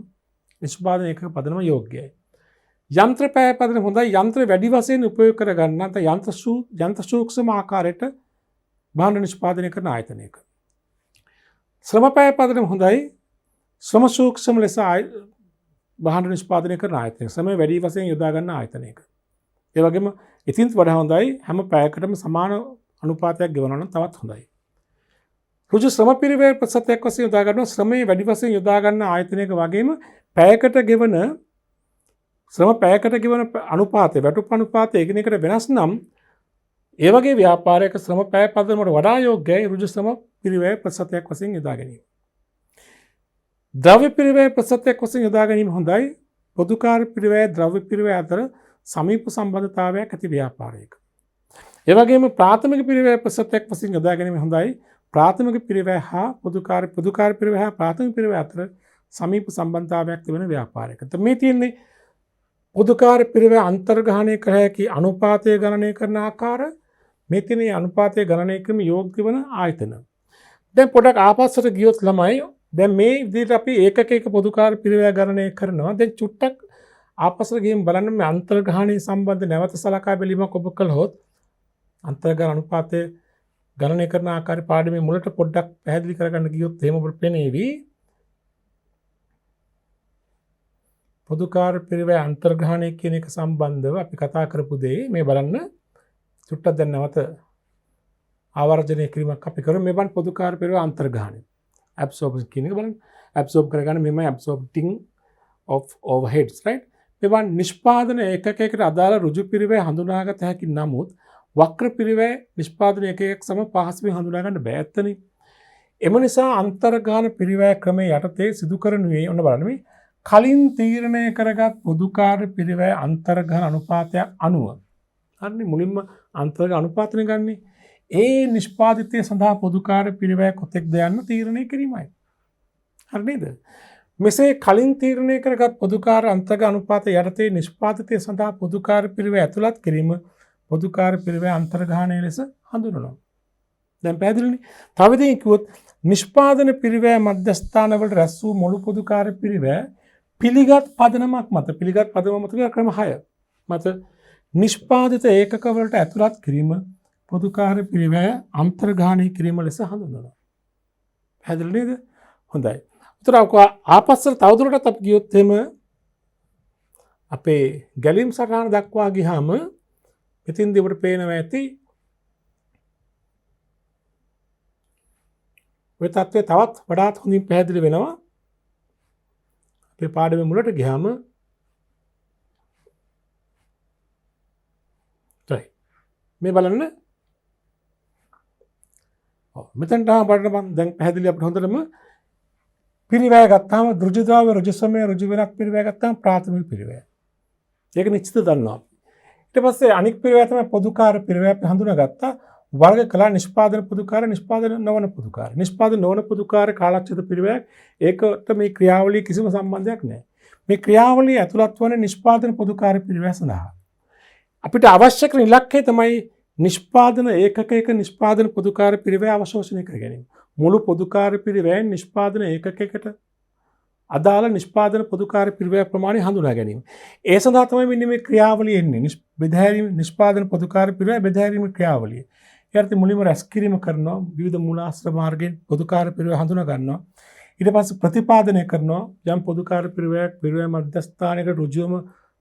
නිෂ්පාදන ඒකක පදනම යෝග්‍යයි. යන්ත්‍ර පැය පදනම හොඳයි. යන්ත්‍ර වැඩි වශයෙන් උපයෝග කර ගන්න නැත්නම් යන්ත්‍ර සූක්ෂම ආකාරයට භාණ්ඩ නිෂ්පාදනය කරන ආයතනයක. ශ්‍රම පැය පදනම හොඳයි. ශ්‍රම සූක්ෂම ලෙස භාණ්ඩ නිෂ්පාදනය කරන ආයතනයක. ශ්‍රම වැඩි වශයෙන් යොදා ගන්න ආයතනයක. ඒ වගේම ඉතින් වඩා හොඳයි හැම පැයකටම සමාන අනුපාතයක් ගෙවනවා නම් තවත් හොඳයි. ඍජු ශ්‍රම පිරිවැය ප්‍රතිශතයක් වශයෙන් යොදා ගන්නවා. ශ්‍රමයේ වැඩි වශයෙන් යොදා ගන්න ආයතනයක වගේම පැයකට ගෙවන ශ්‍රම පැයකට ගෙවන අනුපාතය වැටුප් අනුපාතය එකිනෙකට වෙනස් නම් ඒ වගේ ව්‍යාපාරයක ශ්‍රම පැය පදනමට වඩා යෝග්‍යයි ඍජු ශ්‍රම පිරිවැය ප්‍රතිශතයක් වශයෙන් යොදා ගැනීම. ද්‍රව්‍ය පිරිවැය ප්‍රතිශතයක් වශයෙන් යොදා ගැනීම හොඳයි. පොදු කාර්ය පිරිවැය ද්‍රව්‍ය පිරිවැය අතර සමීප සම්බන්ධතාවයක් ඇති ව්‍යාපාරයක. ඒ වගේම ප්‍රාථමික පිරිවැය ප්‍රතිශතයක් වශයෙන් යොදා ගැනීම හොඳයි. ප්‍රාථමික පිරිවැය හා පොදු කාර්ය පිරිවැය හා ප්‍රාථමික පිරිවැය අතර සමීප සම්බන්ධතාවයක් තිබෙන ව්‍යාපාරයක. මේ තියෙන්නේ පොදු කාර්ය පිරිවැය අන්තර්ග්‍රහණය කර හැකි අනුපාතය ගණනය කරන ආකාර. මේ තියෙන අනුපාතය ගණනය කිරීම යෝග්‍ය වන ආයතන. දැන් පොඩක් ආපස්සට ගියොත් ළමයි දැන් මේ විදිහට අපි ඒකක පොදු කාර්ය පිරිවැය ගණනය කරනවා. දැන් චුට්ටක් ආපස්සට ගිහින් බලන්න මේ අන්තර්ග්‍රහණය සම්බන්ධ නැවත සලකා බැලීමක් ඔබ කළහොත් අන්තර්ග්‍රහ අනුපාතය ගණනය කරන ආකාරය පාඩමේ මුලට පොඩ්ඩක් පැහැදිලි කරගන්න ගියොත් එහෙම ඔබට පෙනේවි. පොදු කාර්ය පිරිවැය අන්තර්ග්‍රහණය කියන එක සම්බන්ධව අපි කතා කරපු දේ මේ බලන්න චුට්ටක් දැන් නැවත ආවර්ජනය කිරීමක් අපි කරමු. මේ බලන්න පොදු කාර්ය පිරිවැය අන්තර්ග්‍රහණය absorption කියන එක බලන්න. absorb කරගන්න මෙමය absorbing of overheads right. මෙවන් නිෂ්පාදන ඒකකයකට අදාළ ඍජු පිරිවැය හඳුනාගත හැකි නමුත් වක්‍ර පිරිවැය නිෂ්පාදන ඒකකයක් සම පහසුවෙන් හඳුනා ගන්න බෑ ඇත්තනේ. එම නිසා අන්තර්ග්‍රහණ පිරිවැය ක්‍රමයේ යටතේ සිදු කරනුයේ ඔන්න බලන්න මේ කලින් තීරණය කරගත් පොදු කාර්ය පිරිවැය අන්තර්ග්‍රහණ අනුපාතයක් අනුව හරිනේ මුලින්ම අන්තර්ග්‍රහණ අනුපාතන ගන්නේ ඒ නිෂ්පාදිතය සඳහා පොදු කාර්ය පිරිවැය කොතෙක්ද යන්න තීරණය කිරීමයි. හරි නේද? මෙසේ කලින් තීරණය කරගත් පොදු කාර්ය අන්තර්ග්‍රහණ අනුපාතය යටතේ නිෂ්පාදිතය සඳහා පොදු කාර්ය පිරිවැය ඇතුළත් කිරීම පොදු කාර්ය පිරිවැය අන්තර්ග්‍රහණය ලෙස හඳුන්වනවා. දැන් පැහැදිලිනේ. තව දෙයක් කිව්වොත් නිෂ්පාදන පිරිවැය මධ්‍යස්ථානවල රැස් වූ මුළු පොදු කාර්ය පිරිවැය පිළිගත් පදනමක් මත පිළිගත් පදනම මත ක්‍රම 6 මත නිෂ්පාදිත ඒකකවලට ඇතුළත් කිරීම පොදු කාර්ය පිරිවැය අන්තර්ග්‍රහණය කිරීම ලෙස හඳුන්වනවා. පැහැදිලි නේද? හොඳයි. උතර ආපස්සට තවදුරටත් අපි ගියොත් එහෙම අපේ ගැලීම් සටහන දක්වා ගියාම මෙතින්දී ඔබට පේනවා ඇති ඔය තත්ත්වය තවත් වඩාත් හොඳින් පැහැදිලි වෙනවා. අපේ පාඩමේ මුලට ගියාම මේ බලන්න මෙතනට බලන්න දැන් පැහැදිලි අපිට හොඳටම පිරිවැය ගත්තාම ඍජුද්‍රව්‍ය ඍජුසමය ඍජු වෙනත් පිරිවැය ගත්තාම ප්‍රාථමික පිරිවැය. ඒක නිශ්චිත දන්නවා. ඊට පස්සේ අනික් පිරිවැය තමයි පොදුකාර පිරිවැය අපි හඳුනාගත්තා. වර්ග කළා නිෂ්පාදන පොදුකාර නිෂ්පාදන නොවන පොදුකාර. නිෂ්පාදන නොවන පොදුකාර කාලක්ෂිත පිරිවැය ඒකට මේ ක්‍රියාවලිය කිසිම සම්බන්ධයක් නැහැ. මේ ක්‍රියාවලිය ඇතුළත් වන නිෂ්පාදන පොදුකාර පිරිවැය සඳහා අපිට අවශ්‍ය කරන ඉලක්කය තමයි නිෂ්පාදන ඒකකයක නිෂ්පාදන පොදුකාර පිරිවැය අවශෝෂණය කර ගැනීම. මුළු පොදුකාර පිරිවැයෙන් නිෂ්පාදන ඒකකයකට අදාළ නිෂ්පාදන පොදුකාර පිරිවැය ප්‍රමාණය හඳුනා ගැනීම. ඒ සඳහා තමයි මෙන්න මේ ක්‍රියාවලිය එන්නේ. බෙදහැරීම නිෂ්පාදන පොදුකාර පිරිවැය බෙදහැරීම ක්‍රියාවලිය. ඊට මුලින්ම රැස් කිරීම කරනවා විවිධ මූලාශ්‍ර මාර්ගයෙන් පොදුකාර පිරිවැය හඳුනා ගන්නවා. ඊට පස්සේ ප්‍රතිපාදනය කරනවා යම් පොදුකාර පිරිවැයක් පිරිවැය මධ්‍යස්ථානයකට ඍජුවම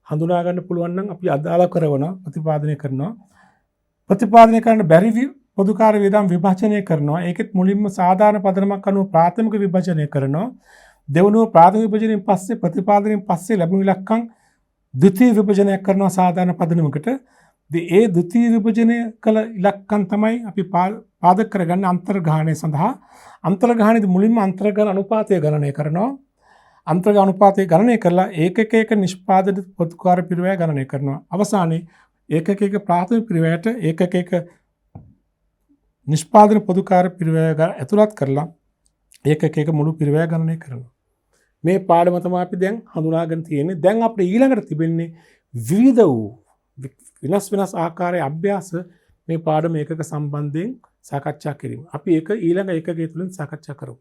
හඳුනා ගන්න පුළුවන් නම් අපි අදාළ කරනවා ප්‍රතිපාදනය කරනවා. ප්‍රතිපාදනය කරන්න බැරි පොදුකාර වේදම් විභජනය කරනවා. ඒකෙත් මුලින්ම සාධාරණ පදනමක් අනුව ප්‍රාථමික විභජනය කරනවා. දෙවනුව ප්‍රාථමික විභජනයෙන් පස්සේ ප්‍රතිපාදනයෙන් පස්සේ ලැබුණු ඉලක්කම් ද්විතීය විභජනයක් කරනවා සාධාරණ පදනමකට. ඒ ද්විතීය විභජනය කළ ඉලක්කම් තමයි අපි පාදක කරගන්නේ අන්තර්ග්‍රහණය සඳහා. අන්තර්ග්‍රහණයේදී මුලින්ම අන්තර්ග්‍රහණ අනුපාතය ගණනය කරනවා. අන්තර්ග්‍රහණ අනුපාතය ගණනය කරලා ඒකකයක නිෂ්පාදන පොදුකාර පිරිවැය ගණනය කරනවා. අවසානයේ ඒකකයක ප්‍රාථමික පිරිවැයට ඒකකයක නිෂ්පාදන පොදුකාර පිරිවැය ඇතුළත් කරලා ඒකකයක මුළු පිරිවැය ගණනය කරනවා. මේ පාඩම තමයි අපි දැන් හඳුනාගෙන තියෙන්නේ. දැන් අපිට ඊළඟට තිබෙන්නේ විවිධ වූ වෙනස් ආකාරයේ අභ්‍යාස මේ පාඩම ඒකක සම්බන්ධයෙන් සාකච්ඡා කිරීම. අපි ඒක ඊළඟ ඒකකය තුලින් සාකච්ඡා කරමු.